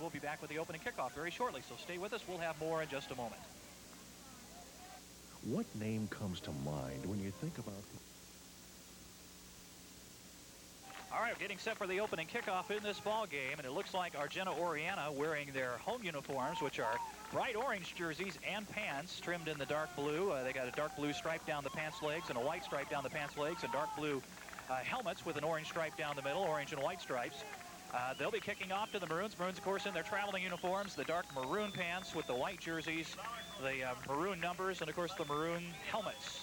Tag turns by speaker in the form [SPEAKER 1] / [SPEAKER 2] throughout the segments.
[SPEAKER 1] we'll be back with the opening kickoff very shortly. So stay with us. We'll have more in just a moment.
[SPEAKER 2] What name comes to mind when you think about...
[SPEAKER 1] All right, getting set for the opening kickoff in this ball game, and it looks like Argenta Oreana wearing their home uniforms, which are bright orange jerseys and pants trimmed in the dark blue. They got a dark blue stripe down the pants legs and a white stripe down the pants legs, and dark blue helmets with an orange stripe down the middle, orange and white stripes. They'll be kicking off to the Maroons. Maroons, of course, in their traveling uniforms, the dark maroon pants with the white jerseys, the maroon numbers, and, of course, the maroon helmets.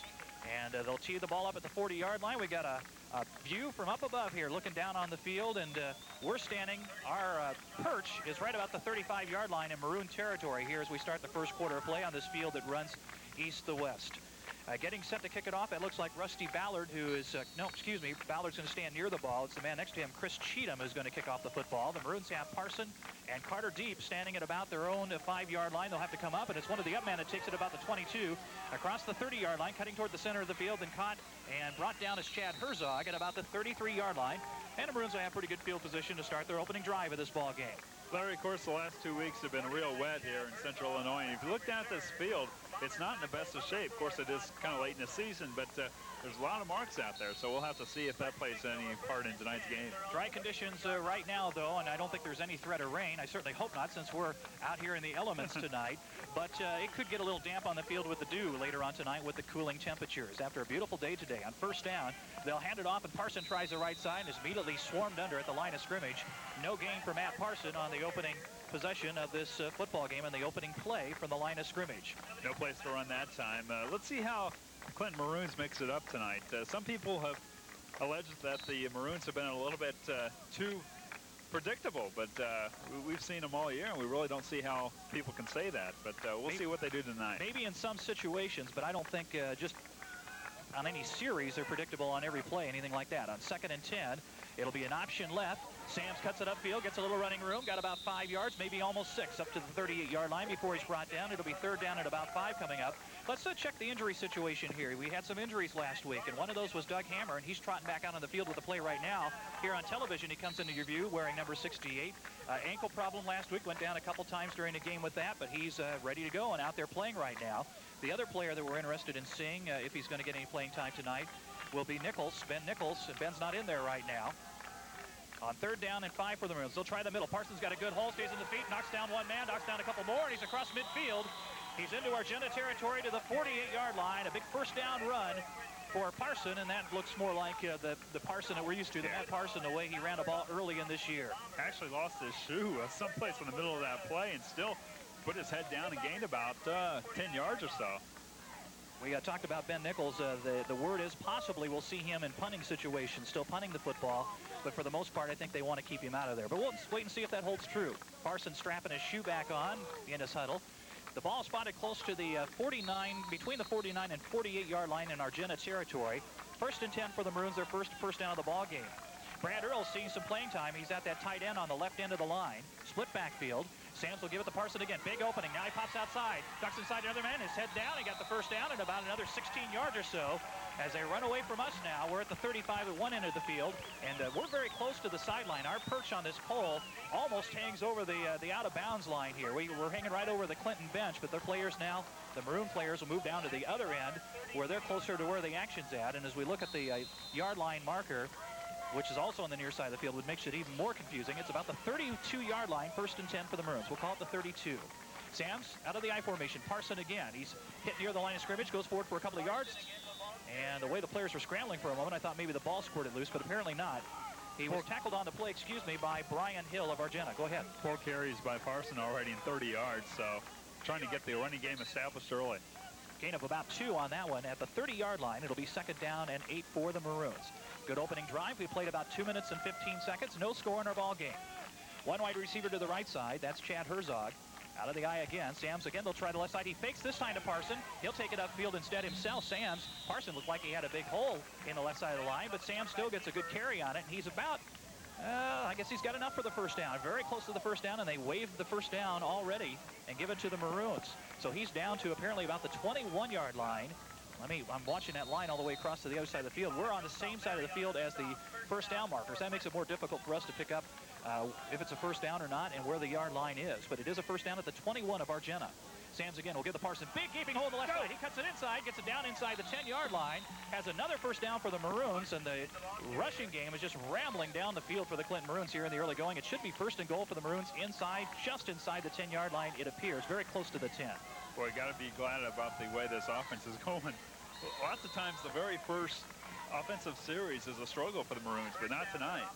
[SPEAKER 1] And they'll tee the ball up at the 40-yard line. We got a view from up above here looking down on the field, and we're standing. Our perch is right about the 35-yard line in Maroon territory here as we start the first quarter of play on this field that runs east to west. Getting set to kick it off, it looks like Rusty Ballard, who is, Ballard's going to stand near the ball. It's the man next to him, Chris Cheatham, who's going to kick off the football. The Maroons have Parson and Carter Deep standing at about their own 5-yard line. They'll have to come up, and it's one of the up men that takes it about the 22, across the 30-yard line, cutting toward the center of the field, and caught and brought down as Chad Herzog at about the 33-yard line. And the Maroons will have pretty good field position to start their opening drive of this ball game.
[SPEAKER 3] Larry, of course, the last 2 weeks have been real wet here in Central Illinois. And if you look down at this field, it's not in the best of shape. Of course, it is kind of late in the season, but there's a lot of marks out there. So we'll have to see if that plays any part in tonight's game.
[SPEAKER 1] Dry conditions right now, though, and I don't think there's any threat of rain. I certainly hope not, since we're out here in the elements tonight. But it could get a little damp on the field with the dew later on tonight with the cooling temperatures. After a beautiful day today, on first down, they'll hand it off, and Parson tries the right side and is immediately swarmed under at the line of scrimmage. No gain for Matt Parson on the opening possession of this football game and the opening play from the line of scrimmage.
[SPEAKER 3] No place to run that time. Let's see how Clinton Maroons mix it up tonight. Some people have alleged that the Maroons have been a little bit too predictable, but we've seen them all year, and we really don't see how people can say that. But we'll see what they do tonight.
[SPEAKER 1] Maybe in some situations, but I don't think just on any series they're predictable on every play, anything like that. On 2nd and 10, it'll be an option left. Sams cuts it upfield, gets a little running room, got about 5 yards, maybe almost 6, up to the 38-yard line before he's brought down. It'll be 3rd down at about 5 coming up. Let's check the injury situation here. We had some injuries last week, and one of those was Doug Hammer, and he's trotting back out on the field with the play right now. Here on television, he comes into your view wearing number 68. Ankle problem last week, went down a couple times during the game with that, but he's ready to go and out there playing right now. The other player that we're interested in seeing, if he's going to get any playing time tonight, will be Nichols, Ben Nichols, and Ben's not in there right now. On 3rd down and 5 for the Maroons. They'll try the middle. Parsons got a good hole, stays in the feet, knocks down one man, knocks down a couple more, and he's across midfield. He's into Argenta territory to the 48-yard line. A big first down run for Parson, and that looks more like the Parson that we're used to, the Matt Parson, the way he ran the ball early in this year.
[SPEAKER 3] Actually lost his shoe someplace in the middle of that play and still put his head down and gained about 10 yards or so.
[SPEAKER 1] We talked about Ben Nichols. The word is possibly we'll see him in punting situations, still punting the football. But for the most part, I think they want to keep him out of there. But we'll wait and see if that holds true. Parson strapping his shoe back on in his huddle. The ball spotted close to the 49, between the 49 and 48-yard line in Argenta territory. 1st and 10 for the Maroons, their first down of the ball game. Brad Earl's seeing some playing time. He's at that tight end on the left end of the line. Split backfield. Sams will give it to Parson again. Big opening. Now he pops outside. Ducks inside another man. His head down. He got the first down and about another 16 yards or so. As they run away from us now, we're at the 35 at one end of the field, and we're very close to the sideline. Our perch on this pole almost hangs over the out-of-bounds line here. We're hanging right over the Clinton bench, but their players now, the Maroon players, will move down to the other end where they're closer to where the action's at. And as we look at the yard line marker, which is also on the near side of the field, which makes it even more confusing, it's about the 32-yard line, 1st and 10 for the Maroons. We'll call it the 32. Sams out of the I formation. Parson again. He's hit near the line of scrimmage, goes forward for a couple of yards. And the way the players were scrambling for a moment, I thought maybe the ball squirted loose, but apparently not. He was tackled on the play, by Brian Hill of Argenta. Go ahead.
[SPEAKER 3] 4 carries by Parson already in 30 yards, so trying to get the running game established early.
[SPEAKER 1] Gain of about 2 on that one. At the 30-yard line, it'll be 2nd down and 8 for the Maroons. Good opening drive. We played about 2 minutes and 15 seconds. No score in our ball game. One wide receiver to the right side. That's Chad Herzog. Out of the eye again. Sams again. They'll try the left side. He fakes this time to Parson. He'll take it upfield instead himself. Sams. Parson looked like he had a big hole in the left side of the line, but Sams still gets a good carry on it. And he's about, I guess he's got enough for the first down. Very close to the first down, and they waived the first down already and give it to the Maroons. So he's down to apparently about the 21-yard line. I'm watching that line all the way across to the other side of the field. We're on the same side of the field as the first down markers. That makes it more difficult for us to pick up if it's a first down or not and where the yard line is. But it is a first down at the 21 of Argenta. Sams again will give the Parson big gaping hole in the left side. He cuts it inside, gets it down inside the 10-yard line, has another first down for the Maroons, and the rushing game is just rambling down the field for the Clinton Maroons here in the early going. It should be first and goal for the Maroons inside, just inside the 10-yard line, it appears, very close to the 10.
[SPEAKER 3] Boy, got to be glad about the way this offense is going. Lots of times the very first offensive series is a struggle for the Maroons, but not tonight.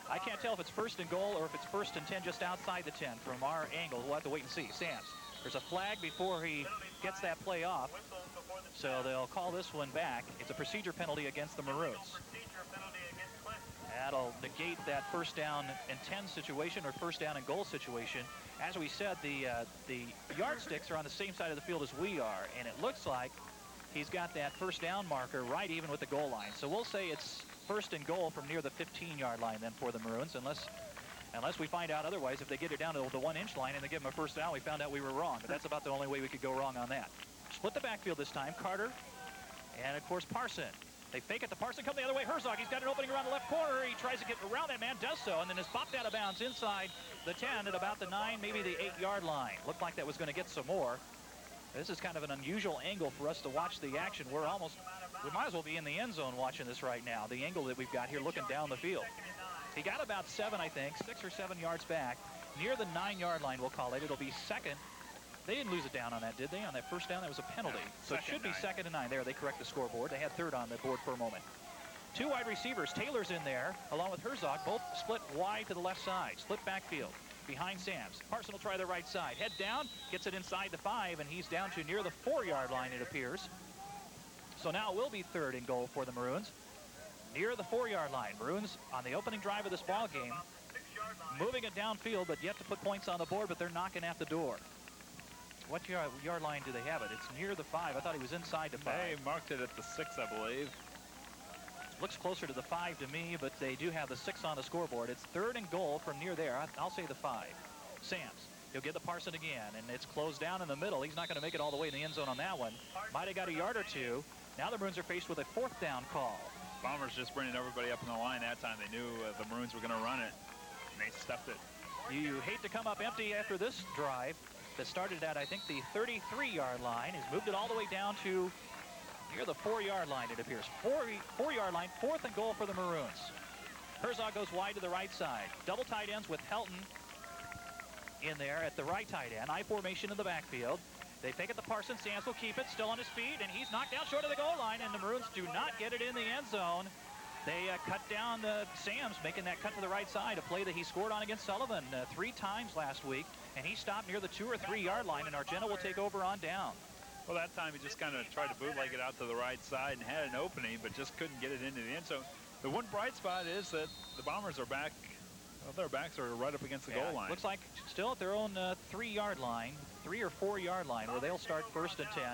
[SPEAKER 1] I can't tell if it's first and goal or if it's first and 10 just outside the 10 from our angle. We'll have to wait and see. Sams. There's a flag before he gets that play off, so they'll call this one back. It's a procedure penalty against the Maroons. That'll negate that first down and 10 situation or first down and goal situation. As we said, the yardsticks are on the same side of the field as we are, and it looks like he's got that first down marker right even with the goal line. So we'll say it's first and goal from near the 15-yard line then for the Maroons, unless we find out otherwise. If they get it down to the 1-inch line and they give them a first down, we found out we were wrong. But that's about the only way we could go wrong on that. Split the backfield this time. Carter and, of course, Parson. They fake it to Parson, come the other way. Herzog, he's got an opening around the left corner. He tries to get around that man, does so, and then is popped out of bounds inside the 10 at about the 9, maybe the 8-yard line. Looked like that was going to get some more. This is kind of an unusual angle for us to watch the action. We might as well be in the end zone watching this right now. The angle that we've got here looking down the field. He got about 7, I think, 6 or 7 yards back. Near the 9-yard line, we'll call it. It'll be second. They didn't lose it down on that, did they? On that first down, that was a penalty. So it should be second and 9. There, they correct the scoreboard. They had third on the board for a moment. 2 wide receivers. Taylor's in there, along with Herzog, both split wide to the left side. Split backfield behind Sams. Parson will try the right side. Head down, gets it inside the 5, and he's down to near the 4-yard line, it appears. So now it will be third and goal for the Maroons. Near the 4-yard line. Maroons on the opening drive of this ball game, moving it downfield, but yet to put points on the board, but they're knocking at the door. What yard line do they have it? It's near the 5. I thought he was inside the 5.
[SPEAKER 3] They marked it at the 6, I believe.
[SPEAKER 1] Looks closer to the 5 to me, but they do have the 6 on the scoreboard. It's third and goal from near there. I'll say the 5. Sams. He'll get the Parson again, and it's closed down in the middle. He's not going to make it all the way in the end zone on that one. Might have got a yard or two. Now the Maroons are faced with a 4th down call.
[SPEAKER 3] Bombers just bringing everybody up in the line that time. They knew the Maroons were going to run it, and they stuffed it.
[SPEAKER 1] You hate to come up empty after this drive that started at, I think, the 33-yard line. He's moved it all the way down to near the 4-yard line, it appears. 4-yard line, 4th and goal for the Maroons. Herzog goes wide to the right side. Double tight ends with Helton in there at the right tight end. I formation in the backfield. They fake it to Parson. Sams will keep it, still on his feet, and he's knocked down short of the goal line, and the Maroons do not get it in the end zone. They cut down Sams, making that cut to the right side, a play that he scored on against Sullivan 3 times last week, and he stopped near the 2 or 3-yard line, and Argenta will take over on down.
[SPEAKER 3] Well, that time he just kind of tried to bootleg it out to the right side and had an opening, but just couldn't get it into the end zone. The one bright spot is that the Bombers are back. Well, their backs are right up against the goal line.
[SPEAKER 1] Looks like still at their own 3-yard line, 3 or 4-yard line, where they'll start first and 10.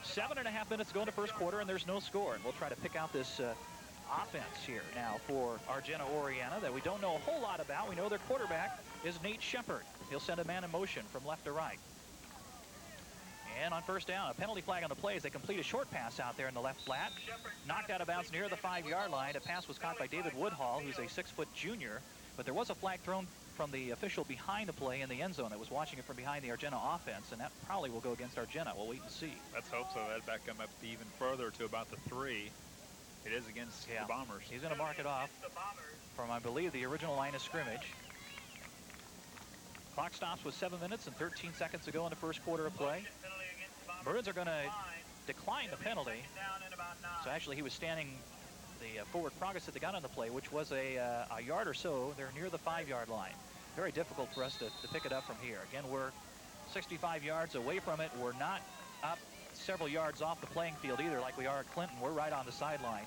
[SPEAKER 1] 7.5 minutes to go in the first quarter, and there's no score. And we'll try to pick out this offense here now for Argenta Oreana that we don't know a whole lot about. We know their quarterback is Nate Shepard. He'll send a man in motion from left to right. And on first down, a penalty flag on the play as they complete a short pass out there in the left flat. Knocked out of bounds near the 5-yard line. A pass was caught by David Woodhall, who's a 6-foot junior. But there was a flag thrown from the official behind the play in the end zone that was watching it from behind the Argenta offense, and that probably will go against Argenta. We'll wait and see.
[SPEAKER 3] Let's hope so. That'd back them up even further to about the 3. It is against the Bombers.
[SPEAKER 1] He's going to mark it off from, I believe, the original line of scrimmage. Clock stops with 7 minutes and 13 seconds to go in the first quarter of play. Maroons are going to decline the penalty. So actually he was standing the forward progress that they got on the play, which was a yard or so. They're near the 5-yard line. Very difficult for us to pick it up from here. Again, we're 65 yards away from it. We're not up several yards off the playing field either like we are at Clinton. We're right on the sideline,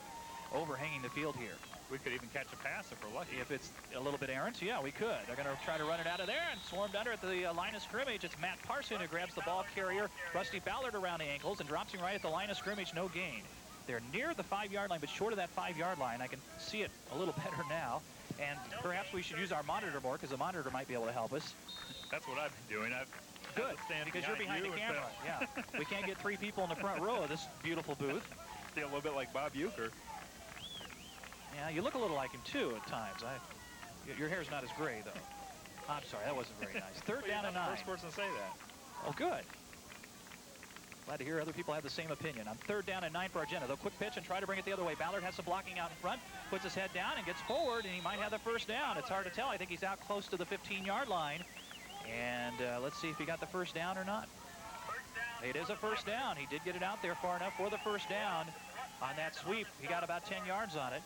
[SPEAKER 1] overhanging the field here.
[SPEAKER 3] We could even catch a pass if we're lucky.
[SPEAKER 1] If it's a little bit errant, yeah, we could. They're going to try to run it out of there and swarmed under at the line of scrimmage. It's Matt Parson who grabs the ball carrier, Rusty Ballard around the ankles, and drops him right at the line of scrimmage, no gain. They're near the 5-yard line, but short of that 5-yard line. I can see it a little better now, and perhaps we should use our monitor more because the monitor might be able to help us.
[SPEAKER 3] That's what I've been doing.
[SPEAKER 1] Good, because you're behind the camera. Yeah, we can't get 3 people in the front row of this beautiful booth.
[SPEAKER 3] Feel a little bit like Bob Uecker.
[SPEAKER 1] Yeah, you look a little like him too at times. Your hair's not as gray, though. I'm sorry, that wasn't very nice. Third down and 9.
[SPEAKER 3] First person to say that.
[SPEAKER 1] Oh, good. Glad to hear other people have the same opinion. On 3rd down and 9 for Argenta. They'll quick pitch and try to bring it the other way. Ballard has some blocking out in front, puts his head down and gets forward, and he might have the first down. It's hard to tell. I think he's out close to the 15-yard line. And let's see if he got the first down or not. It is a first down. He did get it out there far enough for the first down. On that sweep, he got about 10 yards on it.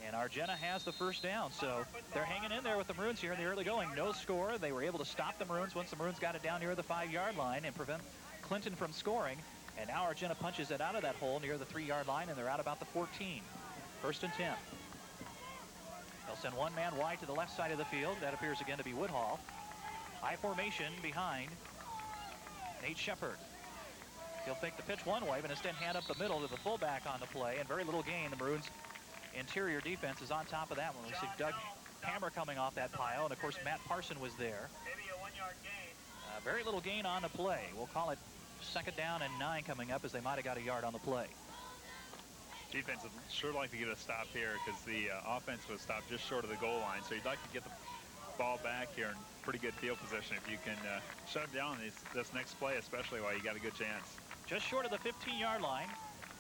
[SPEAKER 1] And Argenta has the first down. So they're hanging in there with the Maroons here in the early going. No score. They were able to stop the Maroons once the Maroons got it down near the 5-yard line and prevent Clinton from scoring. And now Argenta punches it out of that hole near the 3-yard line, and they're out about the 14. 1st and 10. They'll send one man wide to the left side of the field. That appears again to be Woodhall. High formation behind Nate Shepard. He'll fake the pitch one way, but instead hand up the middle to the fullback on the play, and very little gain. The Maroons' interior defense is on top of that one. We see Doug Hammer coming off that pile, and of course Matt Parson was there.
[SPEAKER 4] Maybe a 1-yard gain.
[SPEAKER 1] Very little gain on the play. We'll call it 2nd down and 9 coming up, as they might have got a yard on the play.
[SPEAKER 3] Defense would sure like to get a stop here because the offense was stopped just short of the goal line. So you'd like to get the ball back here in pretty good field position if you can shut them down this next play, especially while you got a good chance.
[SPEAKER 1] Just short of the 15-yard line.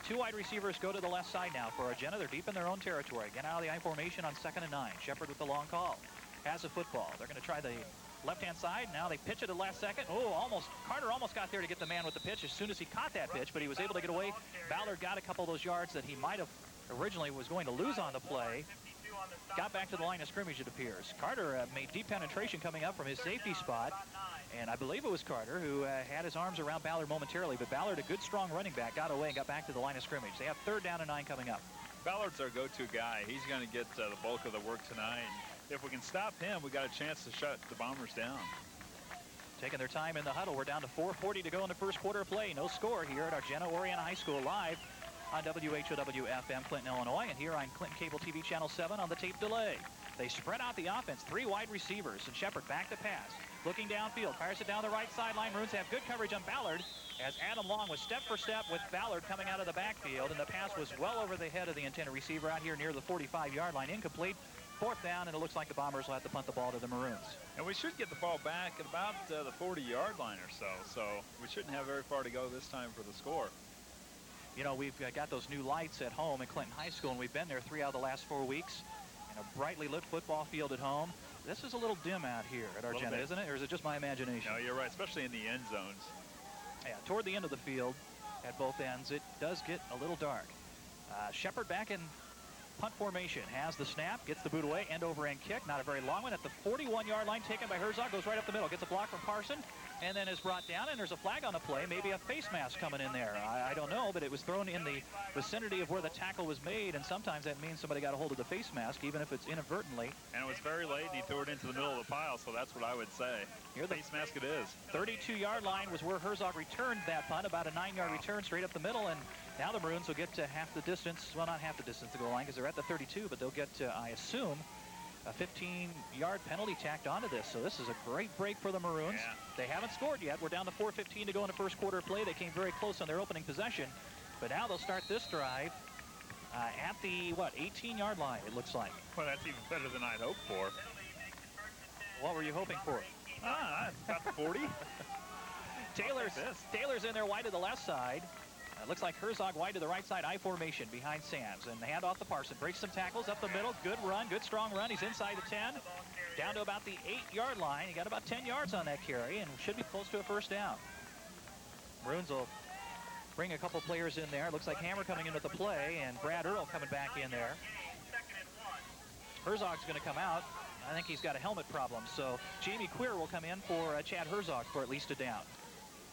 [SPEAKER 1] 2 wide receivers go to the left side now for Argenta. They're deep in their own territory. Again, out of the I formation on 2nd and 9. Shepard with the long call. Has a football. They're going to try the left-hand side. Now they pitch it at the last second. Oh, Carter almost got there to get the man with the pitch as soon as he caught that pitch, but he was able to get away. Ballard got a couple of those yards that he might have originally was going to lose on the play. Got back to the line of scrimmage, it appears. Carter made deep penetration coming up from his safety spot, and I believe it was Carter who had his arms around Ballard momentarily, but Ballard, a good strong running back, got away and got back to the line of scrimmage. They have 3rd down and 9 coming up.
[SPEAKER 3] Ballard's our go-to guy. He's going to get the bulk of the work tonight. If we can stop him, we got a chance to shut the Bombers down.
[SPEAKER 1] Taking their time in the huddle. We're down to 4:40 to go in the first quarter of play. No score here at Argenta Oreana High School, live on WHOW-FM Clinton, Illinois, and here on Clinton Cable TV Channel 7 on the tape delay. They spread out the offense. 3 wide receivers, and Shepard back to pass. Looking downfield, fires it down the right sideline. Maroons have good coverage on Ballard as Adam Long was step for step with Ballard coming out of the backfield, and the pass was well over the head of the intended receiver out here near the 45-yard line. Incomplete. 4th down, and it looks like the Bombers will have to punt the ball to the Maroons.
[SPEAKER 3] And we should get the ball back at about the 40-yard line or so we shouldn't have very far to go this time for the score.
[SPEAKER 1] You know, we've got those new lights at home at Clinton High School, and we've been there 3 out of the last 4 weeks, and a brightly lit football field at home. This is a little dim out here at Argenta, isn't it? Or is it just my imagination?
[SPEAKER 3] No, you're right, especially in the end zones.
[SPEAKER 1] Yeah, toward the end of the field at both ends, it does get a little dark. Shepard back in punt formation, has the snap, gets the boot away, end over end kick, not a very long one, at the 41-yard line, taken by Herzog, goes right up the middle, gets a block from Parson, and then is brought down, and there's a flag on the play, maybe a face mask coming in there. I don't know, but it was thrown in the vicinity of where the tackle was made, and sometimes that means somebody got a hold of the face mask, even if it's inadvertently.
[SPEAKER 3] And it was very late, and he threw it into the middle of the pile, so that's what I would say.
[SPEAKER 1] Here the
[SPEAKER 3] face mask it is.
[SPEAKER 1] 32-yard line was where Herzog returned that punt, about a 9-yard return straight up the middle, and now the Maroons will get to half the distance, well, not half the distance to goal line because they're at the 32, but they'll get, I assume, a 15-yard penalty tacked onto this. So this is a great break for the Maroons.
[SPEAKER 3] Yeah.
[SPEAKER 1] They haven't scored yet. We're down to 4:15 to go in the first quarter of play. They came very close on their opening possession, but now they'll start this drive at the, 18-yard line, it looks like.
[SPEAKER 3] Well, that's even better than I'd hoped for.
[SPEAKER 1] What were you hoping for?
[SPEAKER 3] About 40.
[SPEAKER 1] Taylor's in there wide to the left side. It looks like Herzog wide to the right side, I formation behind Sands. And the handoff to Parson. Breaks some tackles up the middle. Good run, good strong run. He's inside the 10. Down to about the 8-yard line. He got about 10 yards on that carry and should be close to a first down. Maroons will bring a couple players in there. Looks like Hammer coming in with the play and Brad Earl coming back in there. Herzog's going to come out. I think he's got a helmet problem. So Jamie Queer will come in for Chad Herzog for at least a down.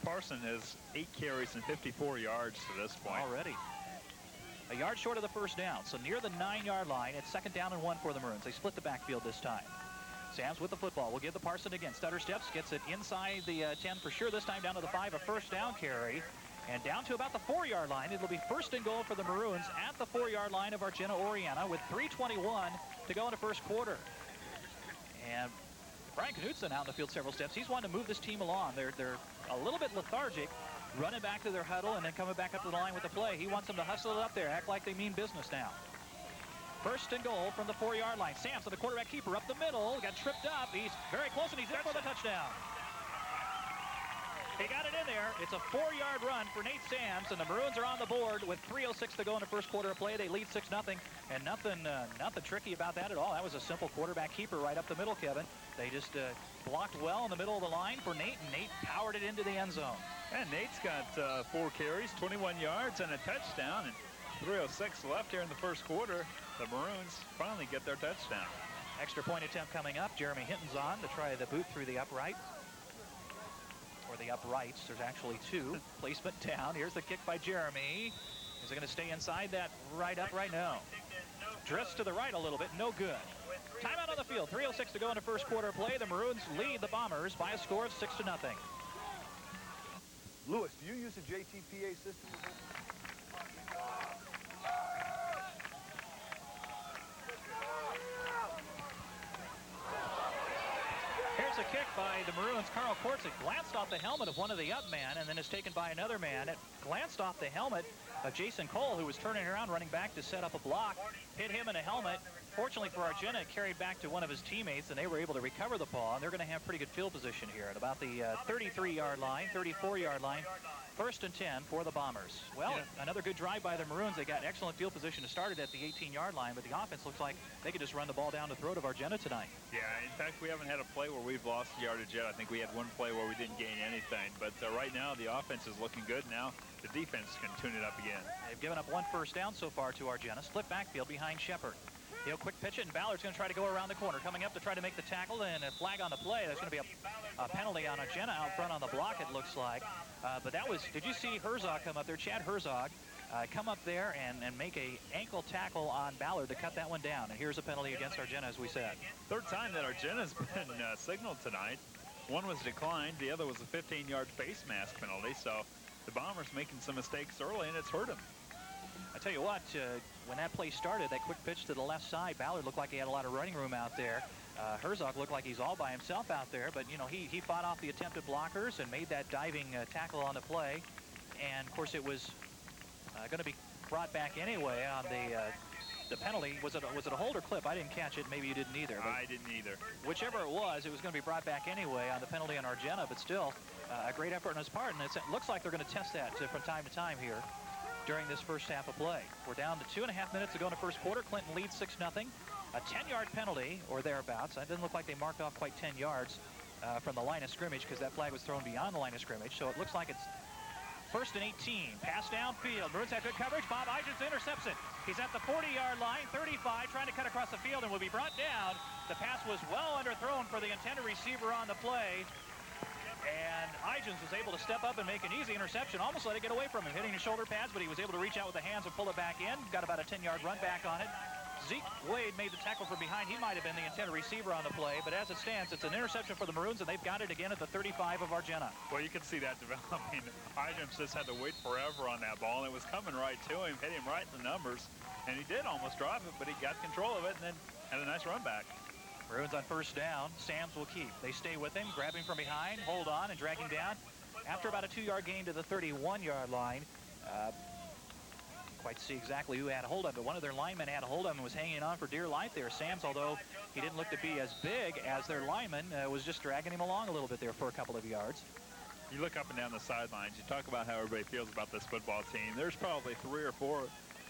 [SPEAKER 3] Parson has 8 carries and 54 yards to this point.
[SPEAKER 1] Already. A yard short of the first down. So near the 9-yard line, it's 2nd down and 1 for the Maroons. They split the backfield this time. Sam's with the football. We'll give the Parson again. Stutter steps, gets it inside the 10 for sure. This time down to the 5, a first down carry. And down to about the 4-yard line. It'll be 1st and goal for the Maroons at the 4-yard line of Argenta Oreana with 3:21 to go in the first quarter. And Brian Knutson out in the field several steps. He's wanting to move this team along. They're a little bit lethargic, running back to their huddle and then coming back up to the line with the play. He wants them to hustle it up there, act like they mean business now. First and goal from the 4-yard line. Sampson, the quarterback keeper, up the middle, got tripped up. He's very close, and he's in for the touchdown. He got it in there. It's a 4-yard run for Nate Sams, and the Maroons are on the board with 3:06 to go in the first quarter of play. They lead 6-0, and nothing tricky about that at all. That was a simple quarterback keeper right up the middle, Kevin. They just blocked well in the middle of the line for Nate, and Nate powered it into the end zone.
[SPEAKER 3] And Nate's got 4 carries, 21 yards, and a touchdown. And 3:06 left here in the first quarter. The Maroons finally get their touchdown.
[SPEAKER 1] Extra point attempt coming up. Jeremy Hinton's on to try the boot through the upright. Or the uprights. There's actually 2. Placement down. Here's the kick by Jeremy. Is it going to stay inside that right upright? No. Drifts to the right a little bit. No good. Timeout on the field. 3:06 to go in the first quarter of play. The Maroons lead the Bombers by a score of 6-0.
[SPEAKER 4] Lewis, do you use the JTPA system?
[SPEAKER 1] Here's a kick by the Maroons. Carl Kortzik glanced off the helmet of one of the up man and then is taken by another man. It glanced off the helmet of Jason Cole, who was turning around, running back to set up a block. Hit him in the helmet. Fortunately for Argenta, it carried back to one of his teammates, and they were able to recover the ball, and they're going to have pretty good field position here at about the 33-yard line, 34-yard line. 1st and 10 for the Bombers. Well, another good drive by the Maroons. They got excellent field position to start it at the 18-yard line, but the offense looks like they could just run the ball down the throat of Argenta tonight. Yeah,
[SPEAKER 3] in fact, we haven't had a play where we've lost yardage yet. I think we had one play where we didn't gain anything, but right now the offense is looking good. Now the defense can tune it up again.
[SPEAKER 1] They've given up 1 first down so far to Argenta. Split backfield behind Shepard. He'll quick pitch it, and Ballard's going to try to go around the corner. Coming up to try to make the tackle, and a flag on the play. There's going to be a penalty on Argenta out front on the block, it looks like. But that was, did you see Herzog come up there? Chad Herzog come up there and make a ankle tackle on Ballard to cut that one down. And here's a penalty against Argenta, as we said.
[SPEAKER 3] Third time that Argenta's been signaled tonight. One was declined. The other was a 15-yard face mask penalty. So the Bombers making some mistakes early, and it's hurt them.
[SPEAKER 1] I tell you what, when that play started, that quick pitch to the left side, Ballard looked like he had a lot of running room out there. Herzog looked like he's all by himself out there, but, you know, he fought off the attempted blockers and made that diving tackle on the play. And, of course, it was going to be brought back anyway on the penalty. Was it a hold or clip? I didn't catch it. Maybe you didn't either.
[SPEAKER 3] I didn't either.
[SPEAKER 1] Whichever it was going to be brought back anyway on the penalty on Argenta, but still a great effort on his part. And it looks like they're going to test that from time to time here during this first half of play. We're down to 2.5 minutes to go in the first quarter. Clinton leads 6-0. A 10-yard penalty, or thereabouts. It doesn't look like they marked off quite 10 yards from the line of scrimmage, because that flag was thrown beyond the line of scrimmage. So it looks like it's 1st and 18. Pass downfield. Maroons have good coverage. Bob Argenta intercepts it. He's at the 40-yard line, 35, trying to cut across the field and will be brought down. The pass was well underthrown for the intended receiver on the play. And Argenta was able to step up and make an easy interception. Almost let it get away from him, hitting his shoulder pads, but he was able to reach out with the hands and pull it back in. Got about a 10-yard run back on it. Zeke Wade made the tackle from behind. He might have been the intended receiver on the play, but as it stands, it's an interception for the Maroons, and they've got it again at the 35 of Argenta.
[SPEAKER 3] Well, you can see that developing. Argenta just had to wait forever on that ball, and it was coming right to him, hit him right in the numbers, and he did almost drop it, but he got control of it and then had a nice run back.
[SPEAKER 1] Maroons on first down. Sams will keep. They stay with him, grab him from behind, hold on, and drag him down. After about a 2-yard gain to the 31-yard line, quite see exactly who had a hold of it. One of their linemen had a hold of him and was hanging on for dear life there. Sams, although he didn't look to be as big as their lineman, was just dragging him along a little bit there for a couple of yards.
[SPEAKER 3] You look up and down the sidelines, you talk about how everybody feels about this football team. There's probably 3 or 4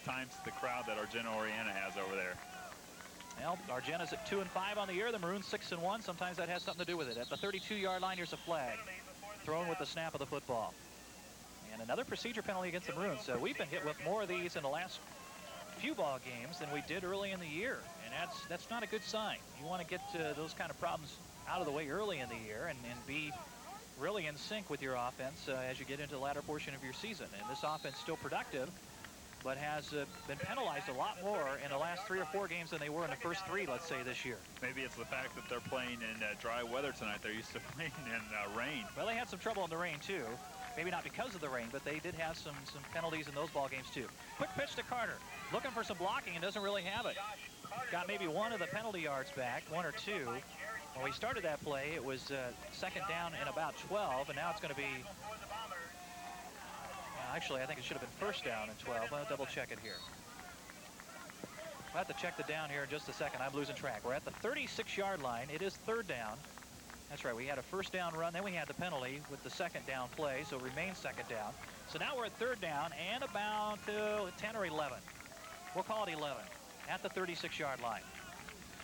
[SPEAKER 3] times the crowd that Argenta Oreana has over there.
[SPEAKER 1] Well, Argenta's at 2-5 on the year. The Maroons 6-1. Sometimes that has something to do with it. At the 32-yard line, here's a flag thrown with the snap of the football. And another procedure penalty against the Maroons. So we've been hit with more of these in the last few ball games than we did early in the year. And that's not a good sign. You want to get those kind of problems out of the way early in the year and be really in sync with your offense as you get into the latter portion of your season. And this offense still productive, but has been penalized a lot more in the last 3 or 4 games than they were in the first 3, let's say, this year.
[SPEAKER 3] Maybe it's the fact that they're playing in dry weather tonight. They're used to playing in rain.
[SPEAKER 1] Well, they had some trouble in the rain, too. Maybe not because of the rain, but they did have some penalties in those ball games, too. Quick pitch to Carter. Looking for some blocking and doesn't really have it. Got maybe 1 of the penalty yards back, 1 or 2. When we started that play, it was 2nd down and about 12, and now it's going to be... Actually, I think it should have been 1st down and 12. I'll double check it here. I'll have to check the down here in just a second. I'm losing track. We're at the 36-yard line. It is third down. That's right. We had a first down run. Then we had the penalty with the second down play, so it remains second down. So now we're at third down and about 10 or 11. We'll call it 11 at the 36-yard line.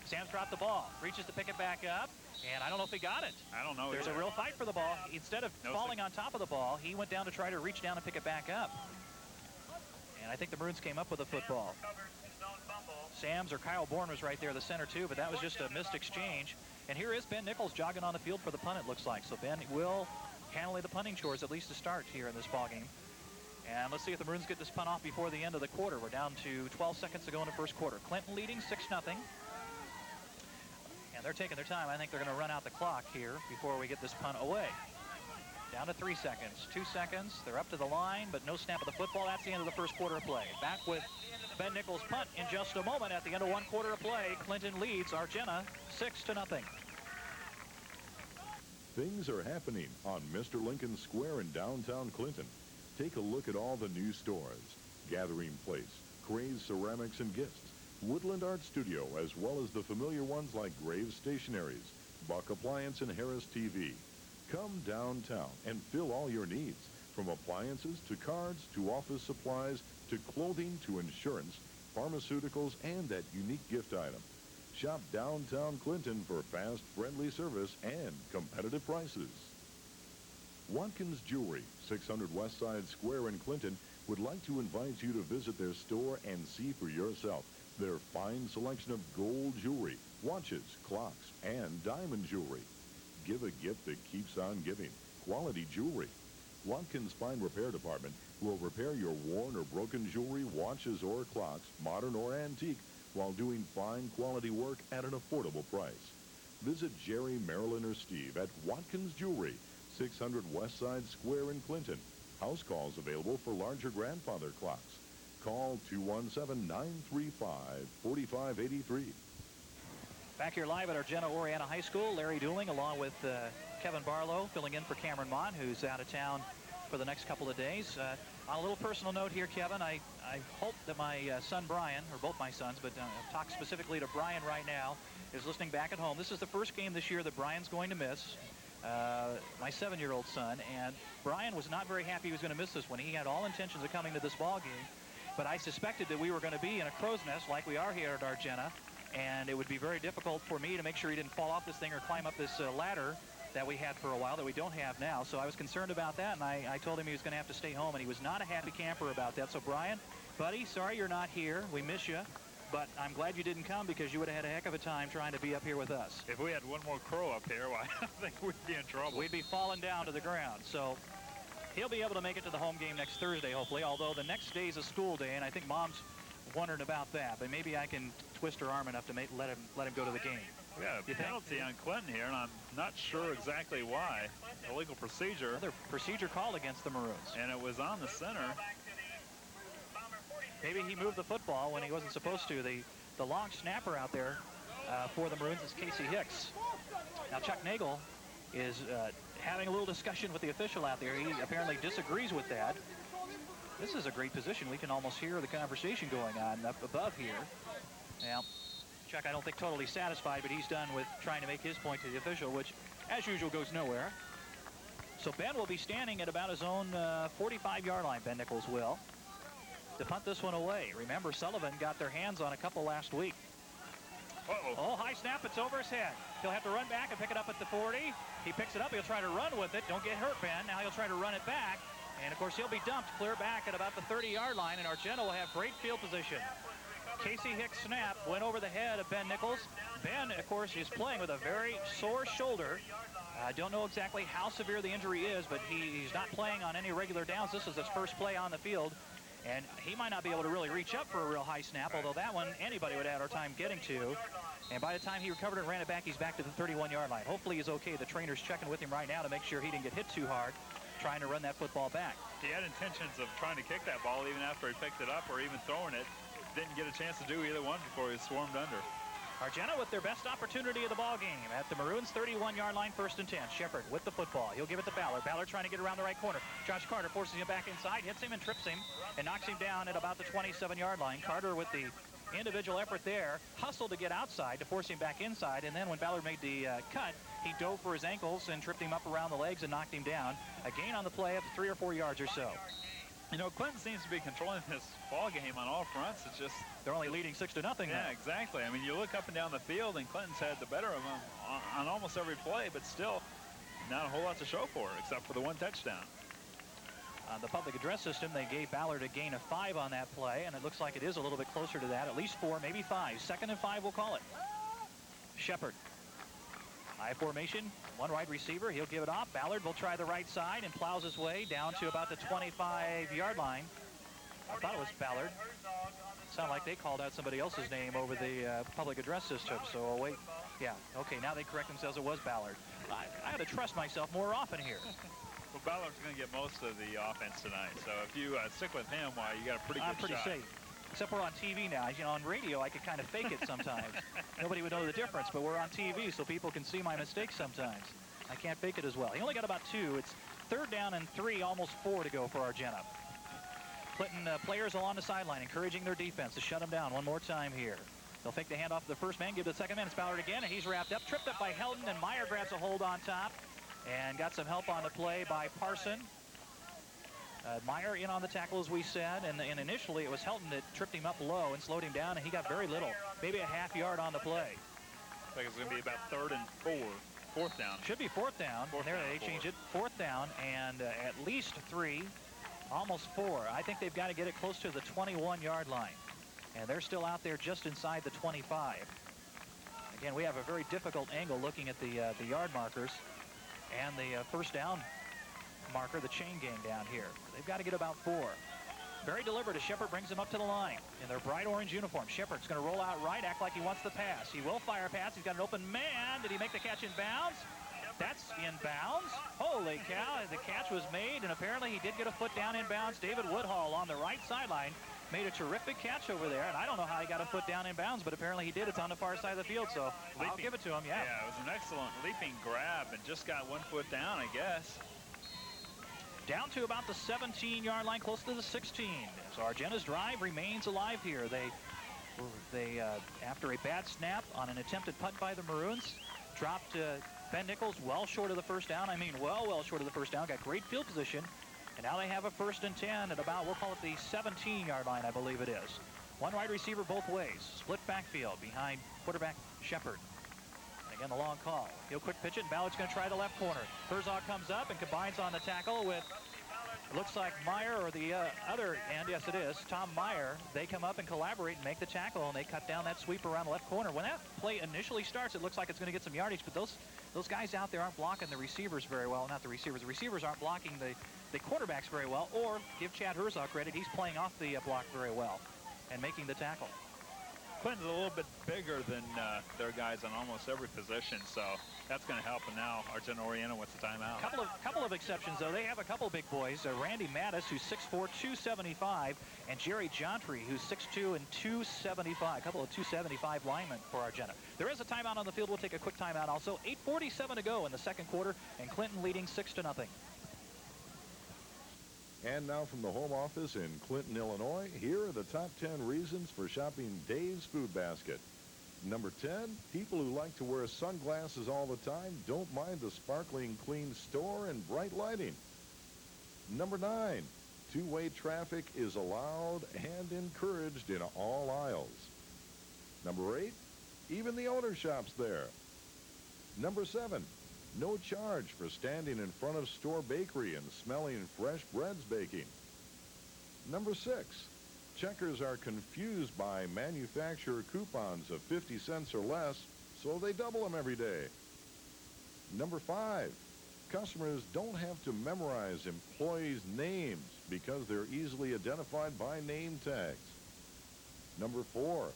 [SPEAKER 1] Sam's dropped the ball, reaches to pick it back up, and I don't know if he got it.
[SPEAKER 3] I don't know.
[SPEAKER 1] There's a real fight for the ball. Instead of falling on top of the ball, he went down to try to reach down and pick it back up. And I think the Maroons came up with the football. Sam's or Kyle Bourne was right there, the center too, but that was just a missed exchange. And here is Ben Nichols jogging on the field for the punt, it looks like. So Ben will handle the punting chores, at least to start here in this ball game. And let's see if the Maroons get this punt off before the end of the quarter. We're down to 12 seconds to go in the first quarter. Clinton leading 6-0. And they're taking their time. I think they're going to run out the clock here before we get this punt away. Down to 3 seconds, 2 seconds. They're up to the line, but no snap of the football. That's the end of the first quarter of play. Back with Ben Nichols' punt in just a moment. At the end of one quarter of play, Clinton leads Argenta 6-0.
[SPEAKER 2] Things are happening on Mr. Lincoln Square in downtown Clinton. Take a look at all the new stores: Gathering Place, Craze Ceramics and Gifts, Woodland Art Studio, as well as the familiar ones like Graves Stationaries, Buck Appliance, and Harris TV. Come downtown and fill all your needs, from appliances to cards to office supplies to clothing to insurance, pharmaceuticals, and that unique gift item. Shop downtown Clinton for fast, friendly service and competitive prices. Watkins Jewelry, 600 West Side Square in Clinton, would like to invite you to visit their store and see for yourself their fine selection of gold jewelry, watches, clocks, and diamond jewelry. Give a gift that keeps on giving. Quality jewelry. Watkins Fine Repair Department will repair your worn or broken jewelry, watches, or clocks, modern or antique, while doing fine quality work at an affordable price. Visit Jerry, Marilyn, or Steve at Watkins Jewelry, 600 West Side Square in Clinton. House calls available for larger grandfather clocks. Call 217-935-4583.
[SPEAKER 1] Back here live at Argenta Oreana High School, Larry Dooling along with Kevin Barlow filling in for Cameron Mon, who's out of town for the next couple of days. On a little personal note here, Kevin, I hope that my son Brian, or both my sons, but talk specifically to Brian right now, is listening back at home. This is the first game this year that Brian's going to miss, my 7-year-old son, and Brian was not very happy he was going to miss this one. He had all intentions of coming to this ball game, but I suspected that we were going to be in a crow's nest like we are here at Argenta, and it would be very difficult for me to make sure he didn't fall off this thing or climb up this ladder that we had for a while that we don't have now. So I was concerned about that, and I told him he was going to have to stay home, and he was not a happy camper about that. So Brian, buddy, sorry you're not here. We miss you, but I'm glad you didn't come because you would have had a heck of a time trying to be up here with us.
[SPEAKER 3] If we had one more crow up here, well, I think we'd be in trouble.
[SPEAKER 1] We'd be falling down to the ground. So he'll be able to make it to the home game next Thursday, hopefully, although the next day is a school day, and I think Mom's wondering about that, but maybe I can twist her arm enough to let him go to the game.
[SPEAKER 3] We got a penalty on Clinton here, and I'm not sure exactly why. Illegal procedure.
[SPEAKER 1] Another procedure called against the Maroons.
[SPEAKER 3] And it was on the center.
[SPEAKER 1] Maybe he moved the football when he wasn't supposed to. The long snapper out there for the Maroons is Casey Hicks. Now Chuck Nagel is having a little discussion with the official out there. He apparently disagrees with that. This is a great position. We can almost hear the conversation going on up above here. Now, Chuck, I don't think totally satisfied, but he's done with trying to make his point to the official, which, as usual, goes nowhere. So Ben will be standing at about his own 45-yard line, Ben Nichols will, to punt this one away. Remember, Sullivan got their hands on a couple last week. Oh, high snap. It's over his head. He'll have to run back and pick it up at the 40. He picks it up. He'll try to run with it. Don't get hurt, Ben. Now he'll try to run it back. And, of course, he'll be dumped clear back at about the 30-yard line, and Argenta will have great field position. Casey Hicks' snap went over the head of Ben Nichols. Ben, of course, is playing with a very sore shoulder. I don't know exactly how severe the injury is, but he's not playing on any regular downs. This is his first play on the field, and he might not be able to really reach up for a real high snap, although that one anybody would have our time getting to. And by the time he recovered and ran it back, he's back to the 31-yard line. Hopefully he's okay. The trainer's checking with him right now to make sure he didn't get hit too hard trying to run that football back.
[SPEAKER 3] He had intentions of trying to kick that ball even after he picked it up or even throwing it. Didn't get a chance to do either one before he was swarmed under.
[SPEAKER 1] Argenta with their best opportunity of the ball game at the Maroons 31-yard line, 1st and 10. Shepard with the football. He'll give it to Ballard. Ballard trying to get around the right corner. Josh Carter forces him back inside, hits him and trips him, and knocks him down at about the 27-yard line. Carter with the individual effort there, hustled to get outside to force him back inside, and then when Ballard made the cut, he dove for his ankles and tripped him up around the legs and knocked him down. A gain on the play of 3 or 4 yards or so.
[SPEAKER 3] You know, Clinton seems to be controlling this ball game on all fronts. It's just
[SPEAKER 1] they're only leading 6-0 now.
[SPEAKER 3] Yeah, exactly. I mean, you look up and down the field, and Clinton's had the better of them on almost every play, but still not a whole lot to show for it, except for the 1 touchdown.
[SPEAKER 1] On the public address system, they gave Ballard a gain of 5 on that play, and it looks like it is a little bit closer to that, at least 4, maybe 5. 2nd and 5, we'll call it. Shepard. I formation, 1 wide receiver. He'll give it off. Ballard will try the right side and plows his way down to about the 25-yard line. I thought it was Ballard. Sounded like they called out somebody else's name over the public address system, so I'll wait. Yeah, okay, now they correct themselves. It was Ballard. I had to trust myself more often here.
[SPEAKER 3] Well, Ballard's going to get most of the offense tonight, so if you stick with him, why, you got a pretty good
[SPEAKER 1] I'm pretty
[SPEAKER 3] shot.
[SPEAKER 1] safe. Except we're on TV now. You know, on radio, I could kind of fake it sometimes. Nobody would know the difference, but we're on TV, so people can see my mistakes sometimes. I can't fake it as well. He only got about 2. It's 3rd down and 3, almost 4 to go for Argenta. Clinton players along the sideline, encouraging their defense to shut him down one more time here. They'll fake the handoff to the first man, give the second man. It's Ballard again, and he's wrapped up, tripped up by Helton, and Meyer grabs a hold on top and got some help on the play by Parson. Meyer in on the tackle, as we said, and initially it was Helton that tripped him up low and slowed him down, and he got very little, maybe a half yard on the play.
[SPEAKER 3] I think it's going to be about 3rd and 4th down.
[SPEAKER 1] Should be 4th down. There they changed it. 4th down and at least 3, almost 4. I think they've got to get it close to the 21-yard line, and they're still out there just inside the 25. Again, we have a very difficult angle looking at the yard markers and the first down marker, the chain gang down here. They've got to get about 4. Very deliberate as Shepard brings them up to the line in their bright orange uniform. Shepard's going to roll out right, act like he wants the pass. He will fire a pass. He's got an open man. Did he make the catch in bounds? That's in bounds. Holy cow, the catch was made, and apparently he did get a foot down in bounds. David Woodhall on the right sideline made a terrific catch over there, and I don't know how he got a foot down in bounds, but apparently he did. It's on the far side of the field, so I'll give it to him, yeah.
[SPEAKER 3] Yeah, it was an excellent leaping grab and just got 1 foot down, I guess.
[SPEAKER 1] Down to about the 17-yard line, close to the 16. So Argenta's drive remains alive here. They after a bad snap on an attempted punt by the Maroons, dropped Ben Nichols well short of the first down. I mean, well short of the first down. Got great field position. And now they have a 1st and 10 at about, we'll call it the 17-yard line, I believe it is. 1 wide receiver both ways. Split backfield behind quarterback Shepard. Again, the long call. He'll quick pitch it, and Ballard's going to try the left corner. Herzog comes up and combines on the tackle with, it looks like Meyer, or the other end, yes it is, Tom Meyer. They come up and collaborate and make the tackle, and they cut down that sweep around the left corner. When that play initially starts, it looks like it's going to get some yardage, but those guys out there aren't blocking the receivers very well. Not the receivers. The receivers aren't blocking the quarterbacks very well, or give Chad Herzog credit, he's playing off the block very well and making the tackle.
[SPEAKER 3] Clinton's a little bit bigger than their guys on almost every position, so that's going to help. And now Argenta Oreana wants the timeout.
[SPEAKER 1] Couple of exceptions, though. They have a couple big boys. Randy Mattis, who's 6'4", 275, and Jerry Jontry, who's 6'2" and 275. A couple of 275 linemen for Argenta. There is a timeout on the field. We'll take a quick timeout also. 8:47 to go in the second quarter, and Clinton leading 6-0.
[SPEAKER 2] And now from the home office in Clinton, Illinois, here are the top 10 reasons for shopping Dave's Food Basket. Number 10, people who like to wear sunglasses all the time don't mind the sparkling clean store and bright lighting. Number 9, two-way traffic is allowed and encouraged in all aisles. Number 8, even the owner shops there. Number 7, no charge for standing in front of store bakery and smelling fresh breads baking. Number 6, checkers are confused by manufacturer coupons of 50 cents or less, so they double them every day. Number 5, customers don't have to memorize employees' names because they're easily identified by name tags. Number 4,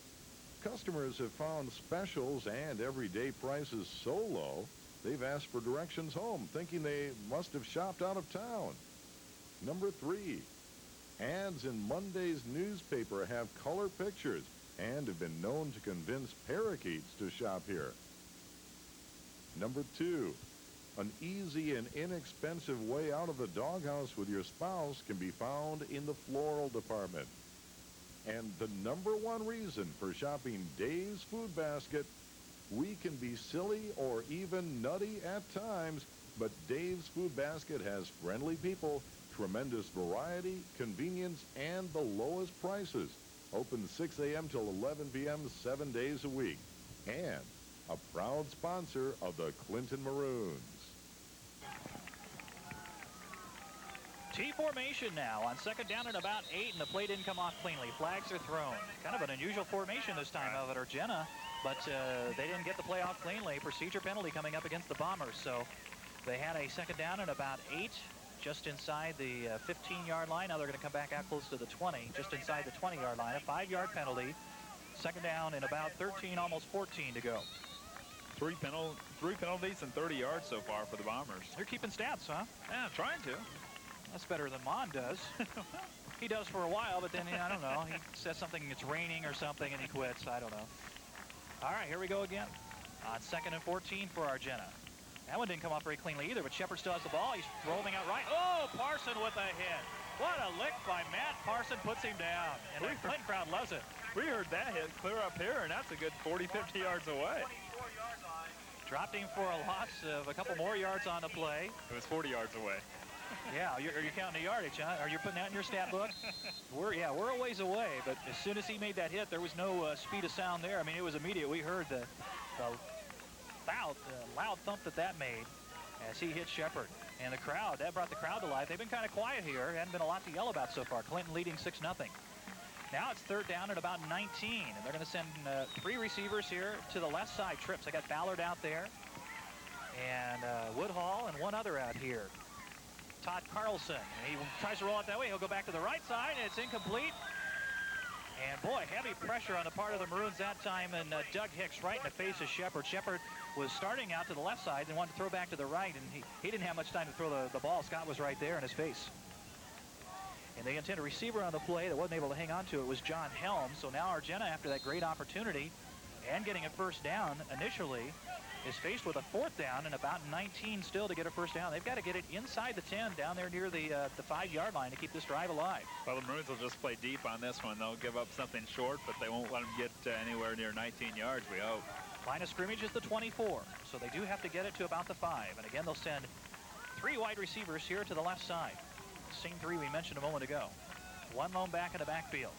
[SPEAKER 2] customers have found specials and everyday prices so low they've asked for directions home, thinking they must have shopped out of town. Number 3, ads in Monday's newspaper have color pictures and have been known to convince parakeets to shop here. Number 2, an easy and inexpensive way out of the doghouse with your spouse can be found in the floral department. And the #1 reason for shopping Dave's Food Basket, we can be silly or even nutty at times, but Dave's Food Basket has friendly people, tremendous variety, convenience, and the lowest prices. Open 6 a.m. till 11 p.m. 7 days a week. And a proud sponsor of the Clinton Maroons.
[SPEAKER 1] T formation now on 2nd down and about 8, and the play didn't come off cleanly. Flags are thrown. Kind of an unusual formation this time out at Argenta, but they didn't get the play off cleanly. Procedure penalty coming up against the Bombers. So they had a 2nd down and about 8, just inside the 15-yard line. Now they're going to come back out close to the 20, just inside the 20-yard line. A 5-yard penalty. 2nd down and about 13, almost 14 to go.
[SPEAKER 3] Three penalties and 30 yards so far for the Bombers.
[SPEAKER 1] You're keeping stats, huh?
[SPEAKER 3] Yeah, I'm trying to.
[SPEAKER 1] That's better than Mon does. He does for a while, but then, I don't know. He says something, it's raining or something, and he quits. I don't know. All right, here we go again. On 2nd and 14 for Argenta. That one didn't come off very cleanly either, but Shepard still has the ball. He's rolling out right. Oh, Parson with a hit. What a lick by Matt Parson, puts him down. And the Clinton crowd loves it.
[SPEAKER 3] We heard that hit clear up here, and that's a good 40, 50 yards away.
[SPEAKER 1] Dropped him for a loss of a couple more yards on the play.
[SPEAKER 3] It was 40 yards away.
[SPEAKER 1] Yeah, are you counting the yardage, huh? Are you putting that in your stat book? We're a ways away, but as soon as he made that hit, there was no speed of sound there. I mean, it was immediate. We heard the loud thump that made as he hit Shepard. And the crowd, that brought the crowd to life. They've been kind of quiet here. Hadn't been a lot to yell about so far. Clinton leading 6-0. Now it's 3rd down at about 19, and they're going to send 3 receivers here to the left side trips. They got Ballard out there, and Woodhall, and one other out here. Todd Carlson, and he tries to roll it that way. He'll go back to the right side, and it's incomplete. And boy, heavy pressure on the part of the Maroons that time, and Doug Hicks right in the face of Shepard. Shepard was starting out to the left side and wanted to throw back to the right, and he didn't have much time to throw the ball. Scott was right there in his face. And they intend a receiver on the play that wasn't able to hang on to it was John Helms. So now Argenta, after that great opportunity and getting a 1st down initially, is faced with a 4th down and about 19 still to get a 1st down. They've got to get it inside the 10 down there near the 5-yard line to keep this drive alive.
[SPEAKER 3] Well, the Maroons will just play deep on this one. They'll give up something short, but they won't let them get anywhere near 19 yards, we hope.
[SPEAKER 1] Line of scrimmage is the 24, so they do have to get it to about the 5. And again, they'll send 3 wide receivers here to the left side. Same 3 we mentioned a moment ago. 1 lone back in the backfield.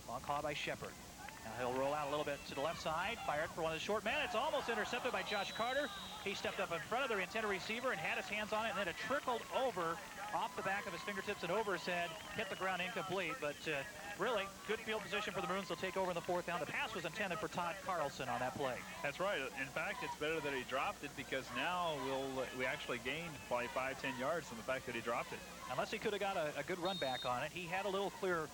[SPEAKER 1] Long call by Shepard. Now he'll roll out a little bit to the left side, fire it for one of the short men. It's almost intercepted by Josh Carter. He stepped up in front of the intended receiver and had his hands on it, and then it trickled over off the back of his fingertips and over his head, hit the ground incomplete. But really, good field position for the Maroons. They'll take over in the 4th down. The pass was intended for Todd Carlson on that play.
[SPEAKER 3] That's right. In fact, it's better that he dropped it, because now we actually gained probably 5-10 yards from the fact that he dropped it.
[SPEAKER 1] Unless he could have got a good run back on it. He had a little clear